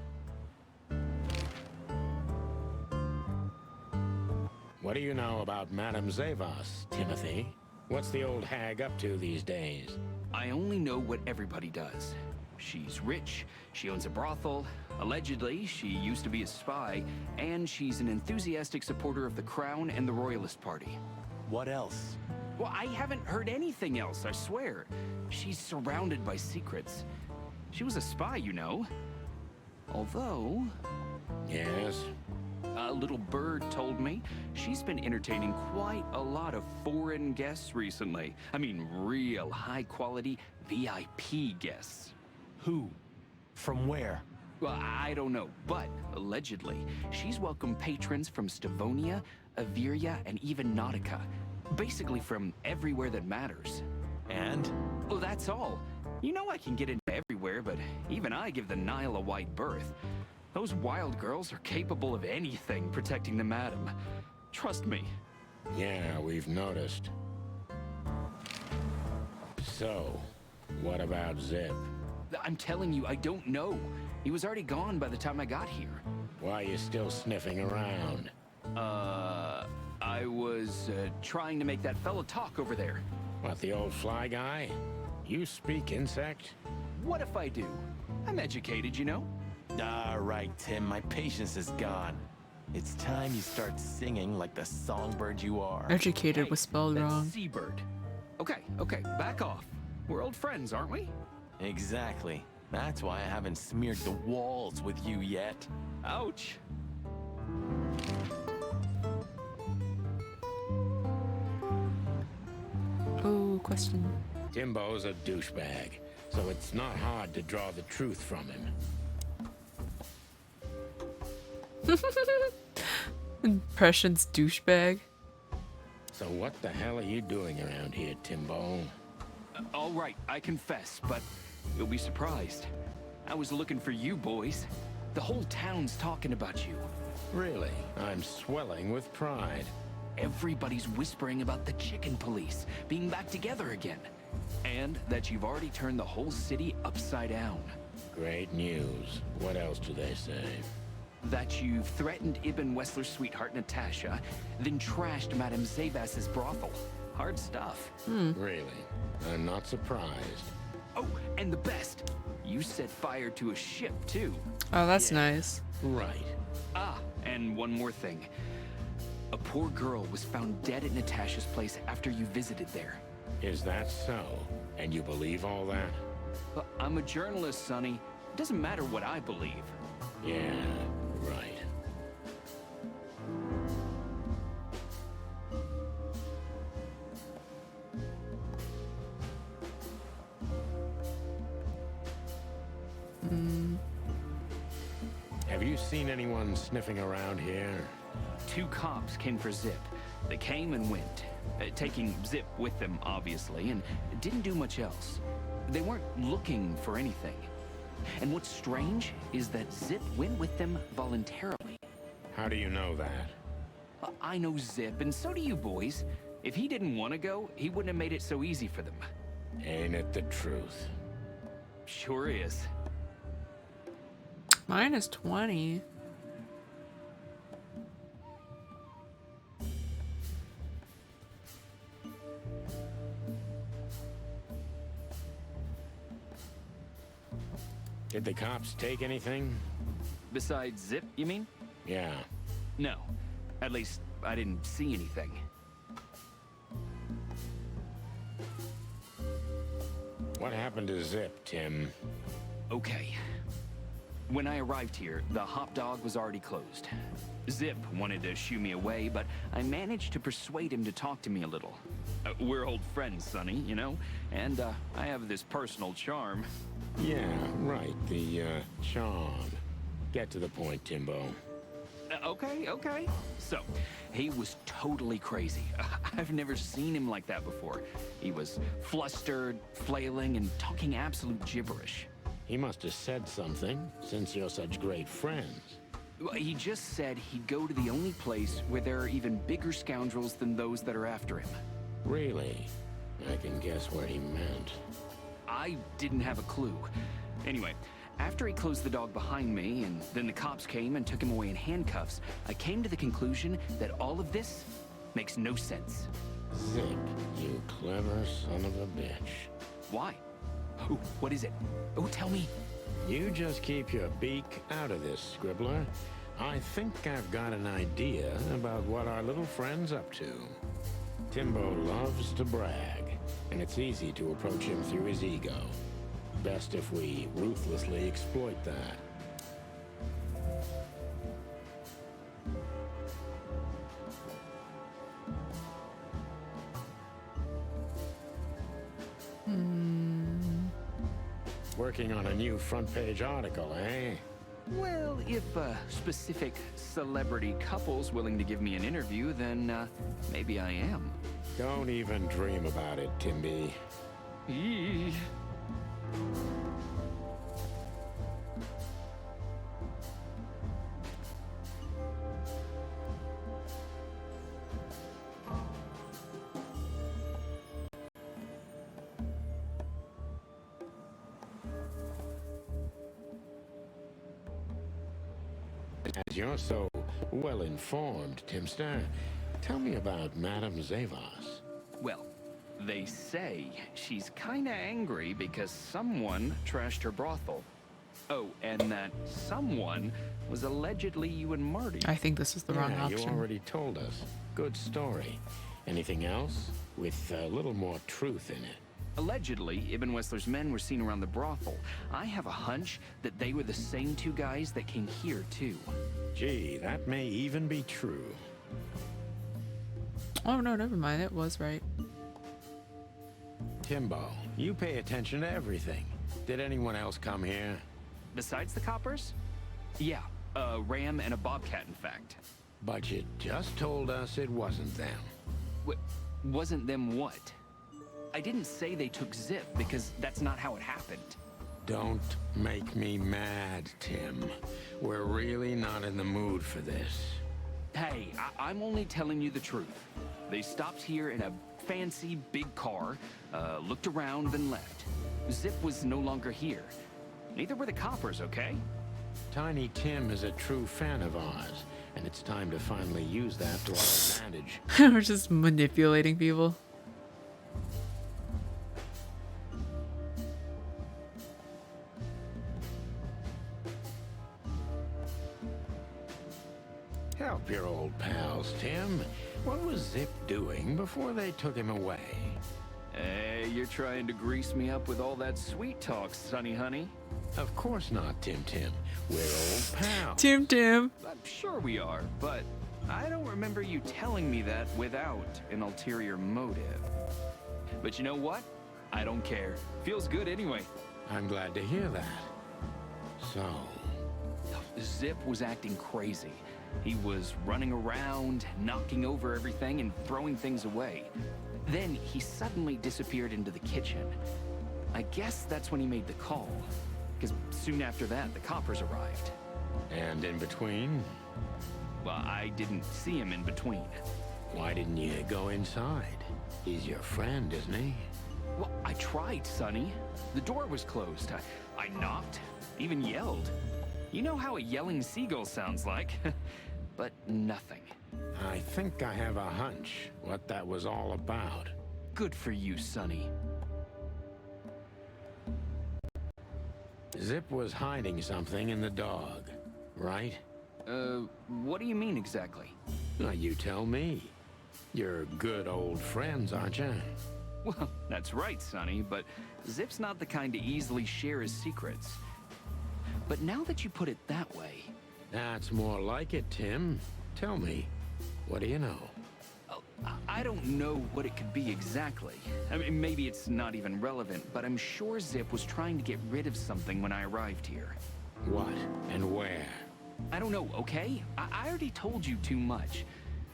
What do you know about Madame Zavas, Timothy? What's the old hag up to these days? I only know what everybody does. She's rich, she owns a brothel, allegedly she used to be a spy, and she's an enthusiastic supporter of the Crown and the Royalist Party. What else? Well, I haven't heard anything else, I swear. She's surrounded by secrets. She was a spy, you know. Although... Yes? A little bird told me she's been entertaining quite a lot of foreign guests recently. I mean, real high-quality VIP guests. Who? From where? Well, I don't know, but allegedly, she's welcomed patrons from Stavonia, Averia, and even Nautica. Basically from everywhere that matters. And? Well, that's all. You know I can get into everywhere, but even I give the Nile a wide berth. Those wild girls are capable of anything protecting the madam. Trust me. Yeah, we've noticed. So, what about Zip? I'm telling you, I don't know. He was already gone by the time I got here. Why are you still sniffing around? I was trying to make that fellow talk over there. What, the old fly guy? You speak insect? What if I do? I'm educated, you know? All right, Tim, my patience is gone. It's time you start singing like the songbird you are. Educated was spelled that's wrong. Seabird. Okay, back off. We're old friends, aren't we? Exactly. That's why I haven't smeared the walls with you yet. Ouch. Oh, question. Timbo's a douchebag, so it's not hard to draw the truth from him. Impressions douchebag. So what the hell are you doing around here, Timbo? All right, I confess, but you'll be surprised. I was looking for you boys. The whole town's talking about you. Really? I'm swelling with pride. Everybody's whispering about the chicken police being back together again. And that you've already turned the whole city upside down. Great news. What else do they say? That you've threatened Ibn Wessler's sweetheart Natasha, then trashed Madame Zavas's brothel. Hard stuff. Really? I'm not surprised. Oh, and the best, you set fire to a ship too. Oh, that's nice. Right. Ah, and one more thing. A poor girl was found dead at Natasha's place after you visited there. Is that so? And you believe all that? I'm a journalist, Sonny. It doesn't matter what I believe. Yeah, right. Have you seen anyone sniffing around here? 2 cops came for Zip. They came and went, taking Zip with them, obviously, and didn't do much else. They weren't looking for anything. And what's strange is that Zip went with them voluntarily. How do you know that? I know Zip, and so do you boys. If he didn't want to go, he wouldn't have made it so easy for them. Ain't it the truth? Sure is. Mine is 20. Did the cops take anything? Besides Zip, you mean? Yeah. No. At least, I didn't see anything. What happened to Zip, Tim? Okay. When I arrived here, the hop dog was already closed. Zip wanted to shoo me away, but I managed to persuade him to talk to me a little. We're old friends, Sonny, you know? And I have this personal charm. Yeah, right, the charm. Get to the point, Timbo. Okay. So, he was totally crazy. I've never seen him like that before. He was flustered, flailing, and talking absolute gibberish. He must have said something, since you're such great friends. He just said he'd go to the only place where there are even bigger scoundrels than those that are after him. Really? I can guess what he meant. I didn't have a clue. Anyway, after he closed the dog behind me, and then the cops came and took him away in handcuffs, I came to the conclusion that all of this makes no sense. Zip, you clever son of a bitch. Why? Oh, what is it? Oh, tell me. You just keep your beak out of this, Scribbler. I think I've got an idea about what our little friend's up to. Timbo loves to brag, and it's easy to approach him through his ego. Best if we ruthlessly exploit that. Working on a new front-page article, eh? Well, if specific celebrity couple's willing to give me an interview, then maybe I am. Don't even dream about it, Timby. Eee. As you're so well-informed, Timster, tell me about Madame Zavos. Well, they say she's kinda angry because someone trashed her brothel. Oh, and that someone was allegedly you and Marty. I think this is the wrong option. You already told us. Good story. Anything else? With a little more truth in it. Allegedly, Ibn Wessler's men were seen around the brothel. I have a hunch that they were the same two guys that came here, too. Gee, that may even be true. Oh no, never mind. It was right. Timbo, you pay attention to everything. Did anyone else come here? Besides the coppers? Yeah, a ram and a bobcat, in fact. But you just told us it wasn't them. Wasn't them what? I didn't say they took Zip, because that's not how it happened. Don't make me mad, Tim. We're really not in the mood for this. Hey, I'm only telling you the truth. They stopped here in a fancy big car, looked around, then left. Zip was no longer here. Neither were the coppers, okay? Tiny Tim is a true fan of ours, and it's time to finally use that to our advantage. We're just manipulating people. Help your old pals, Tim. What was Zip doing before they took him away? Hey, you're trying to grease me up with all that sweet talk, Sonny honey. Of course not, Tim. We're old pals. Tim. I'm sure we are, but I don't remember you telling me that without an ulterior motive. But you know what? I don't care. Feels good anyway. I'm glad to hear that. So... Zip was acting crazy. He was running around, knocking over everything and throwing things away. Then he suddenly disappeared into the kitchen. I guess that's when he made the call, because soon after that, the coppers arrived. And in between? Well, I didn't see him in between. Why didn't you go inside? He's your friend, isn't he? Well, I tried, Sonny. The door was closed. I knocked, even yelled. You know how a yelling seagull sounds like, but nothing. I think I have a hunch what that was all about. Good for you, Sonny. Zip was hiding something in the dog, right? What do you mean exactly? Now you tell me. You're good old friends, aren't you? Well, that's right, Sonny, but Zip's not the kind to easily share his secrets. But now that you put it that way... That's more like it, Tim. Tell me, what do you know? Oh, I don't know what it could be exactly. I mean, maybe it's not even relevant, but I'm sure Zip was trying to get rid of something when I arrived here. What and where? I don't know, okay? I already told you too much.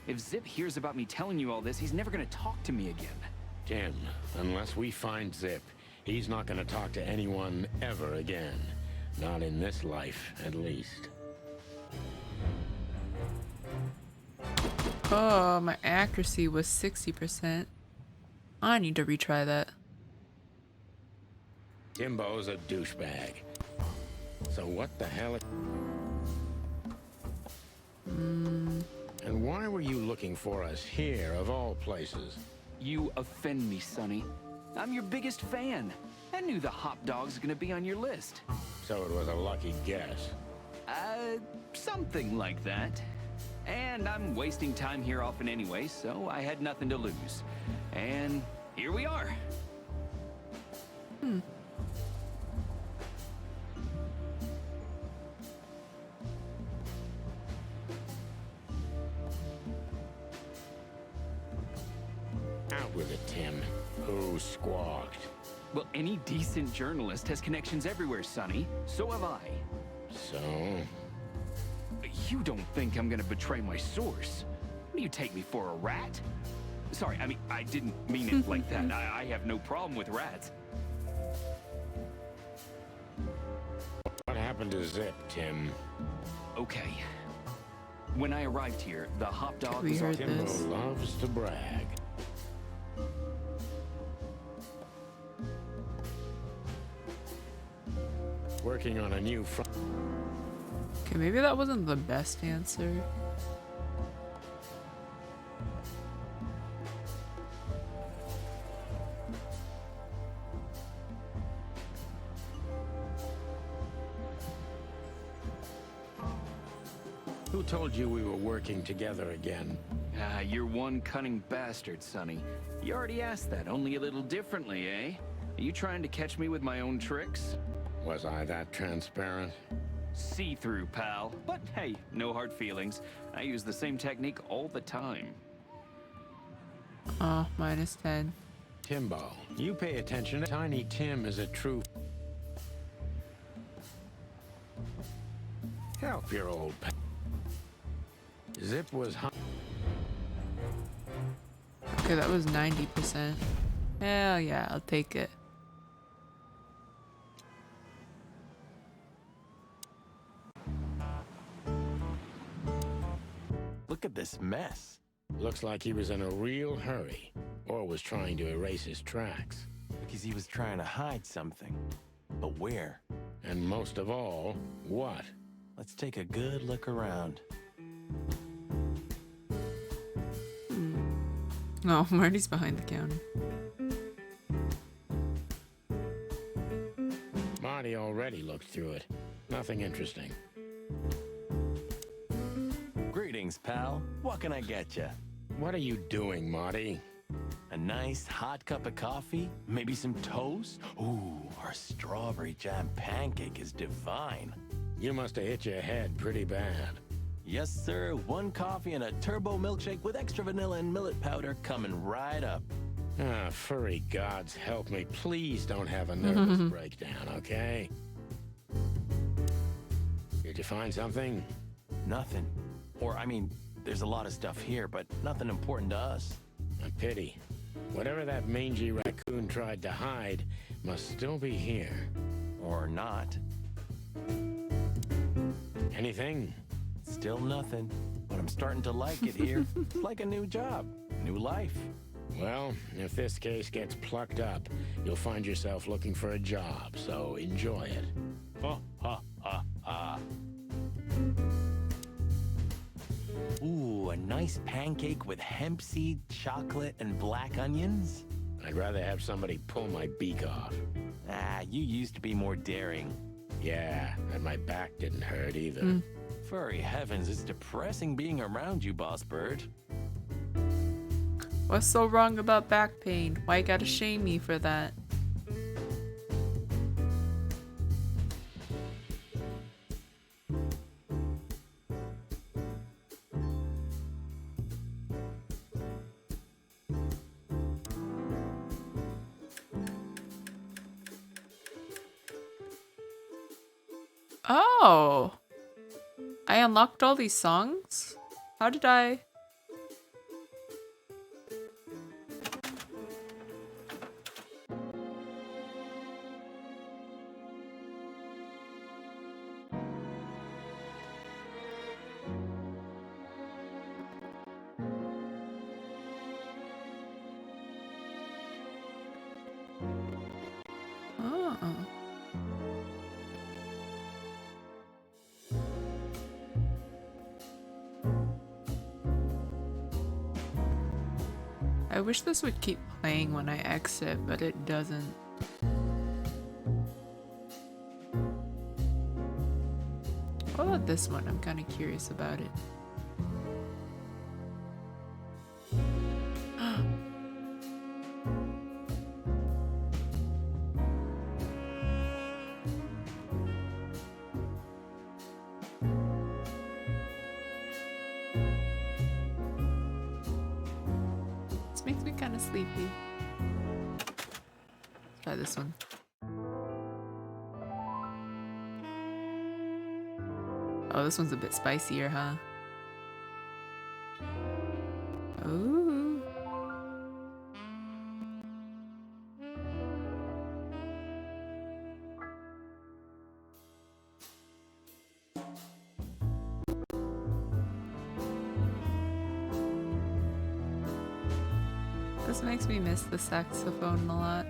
If Zip hears about me telling you all this, he's never gonna talk to me again. Tim, unless we find Zip, he's not gonna talk to anyone ever again. Not in this life, at least. Oh, my accuracy was 60%. I need to retry that. Timbo's a douchebag. So what the hell? And why were you looking for us here, of all places? You offend me, Sonny. I'm your biggest fan. I knew the hop dog's gonna be on your list. So it was a lucky guess. Something like that. And I'm wasting time here often anyway, so I had nothing to lose. And here we are. Out with it, Tim. Who squawked? Well, any decent journalist has connections everywhere, Sonny. So have I. So? You don't think I'm gonna betray my source? What do you take me for, a rat? Sorry, I mean, I didn't mean it like that. I have no problem with rats. What happened to Zip, Tim? Okay. When I arrived here, the hop dog We was heard on... Timbo this. loves to brag. Working on a new front. Okay, maybe that wasn't the best answer. Who told you we were working together again? Ah, you're one cunning bastard, Sonny. You already asked that, only a little differently, eh? Are you trying to catch me with my own tricks? Was I that transparent? See-through, pal. But hey, no hard feelings. I use the same technique all the time. Oh, -10. Timbo, you pay attention. Tiny Tim is a true... Help your old pal. Zip was... Okay, that was 90%. Hell yeah, I'll take it. Look at this mess. Looks like he was in a real hurry, or was trying to erase his tracks. Because he was trying to hide something. But where? And most of all, what? Let's take a good look around. No, Marty's behind the counter. Marty already looked through it. Nothing interesting. Greetings, pal. What can I get you? What are you doing, Marty? A nice hot cup of coffee? Maybe some toast? Ooh, our strawberry jam pancake is divine. You must have hit your head pretty bad. Yes, sir. 1 coffee and a turbo milkshake with extra vanilla and millet powder coming right up. Ah, furry gods help me. Please don't have a nervous breakdown, okay? Did you find something? Nothing. Or, I mean, there's a lot of stuff here, but nothing important to us. A pity. Whatever that mangy raccoon tried to hide must still be here. Or not. Anything? Still nothing. But I'm starting to like it here. It's like a new job. New life. Well, if this case gets plucked up, you'll find yourself looking for a job, so enjoy it. Ha, ha, ha, ha. Ooh, a nice pancake with hemp seed, chocolate, and black onions? I'd rather have somebody pull my beak off. Ah, you used to be more daring. Yeah, and my back didn't hurt either. Furry heavens, it's depressing being around you, Boss Bird. What's so wrong about back pain? Why you gotta shame me for that? Oh! I unlocked all these songs? How did I... Oh. I wish this would keep playing when I exit, but it doesn't. What about this one? I'm kind of curious about it. This makes me kind of sleepy. Let's try this one. Oh, this one's a bit spicier, huh? Ooh. This makes me miss the saxophone a lot.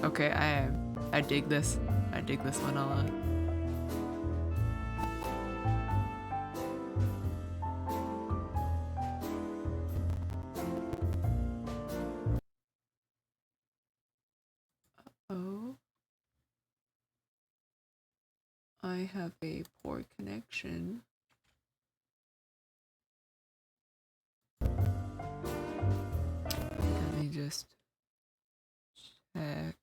Okay, I dig this. I dig this one a lot. Uh-oh. I have a poor connection. Let me just check.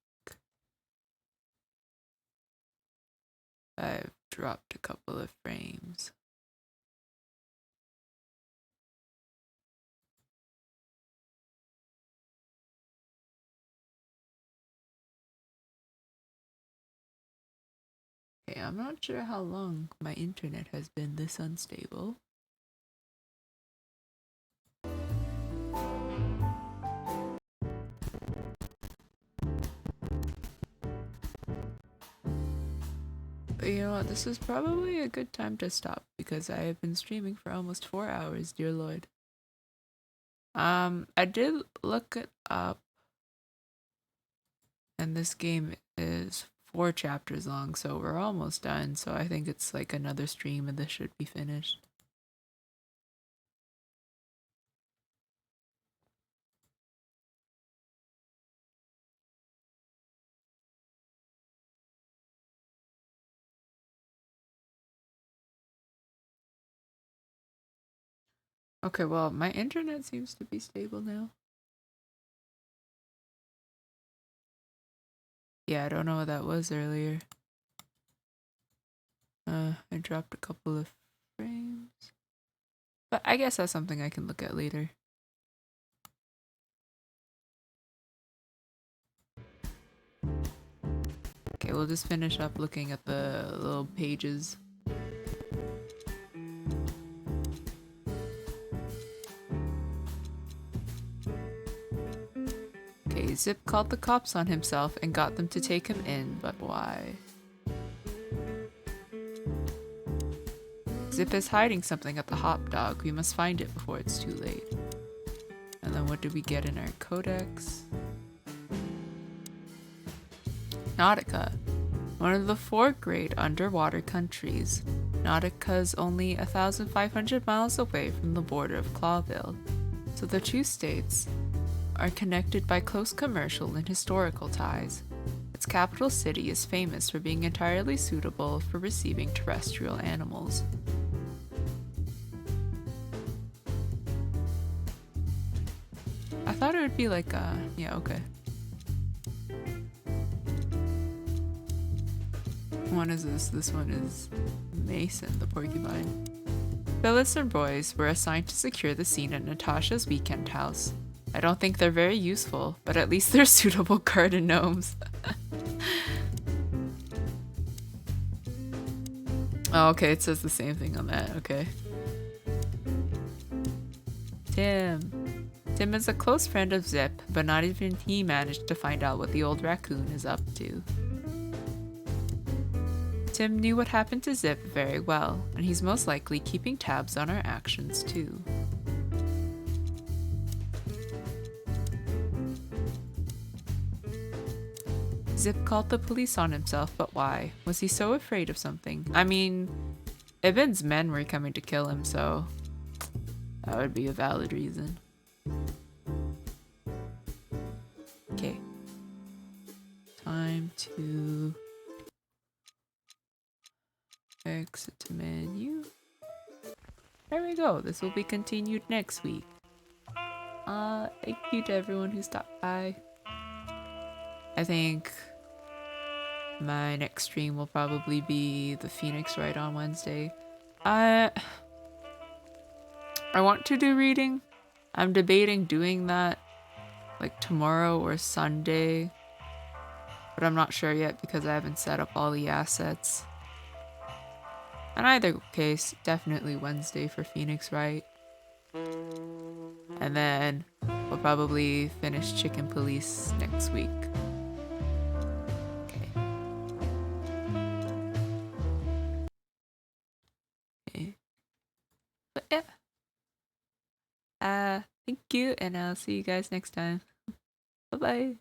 I've dropped a couple of frames. Okay, I'm not sure how long my internet has been this unstable. But you know what, this is probably a good time to stop because I have been streaming for almost 4 hours, dear Lord. I did look it up, and this game is 4 chapters long, so we're almost done, so I think it's like another stream and this should be finished. Okay, well, my internet seems to be stable now. Yeah, I don't know what that was earlier. I dropped a couple of frames. But I guess that's something I can look at later. Okay, we'll just finish up looking at the little pages. Okay, Zip called the cops on himself and got them to take him in, but why? Zip is hiding something at the hot dog. We must find it before it's too late. And then what do we get in our codex? Nautica, one of the 4 great underwater countries. Nautica's only 1,500 miles away from the border of Clawville, so the two states are connected by close commercial and historical ties. Its capital city is famous for being entirely suitable for receiving terrestrial animals. I thought it would be like yeah, okay. One is this. This one is Mason, the porcupine. Phyllis and Royce were assigned to secure the scene at Natasha's weekend house. I don't think they're very useful, but at least they're suitable garden gnomes. Oh, okay, it says the same thing on that, okay. Tim. Tim is a close friend of Zip, but not even he managed to find out what the old raccoon is up to. Tim knew what happened to Zip very well, and he's most likely keeping tabs on our actions too. Zip called the police on himself, but why? Was he so afraid of something? I mean, Ibn's men were coming to kill him, so that would be a valid reason. Okay. Time to exit to menu. There we go. This will be continued next week. Thank you to everyone who stopped by. I think my next stream will probably be the Phoenix Ride on Wednesday. I want to do reading. I'm debating doing that like tomorrow or Sunday, but I'm not sure yet because I haven't set up all the assets. In either case, definitely Wednesday for Phoenix Wright. And then we'll probably finish Chicken Police next week. Okay. But yeah. Thank you, and I'll see you guys next time. Bye-bye.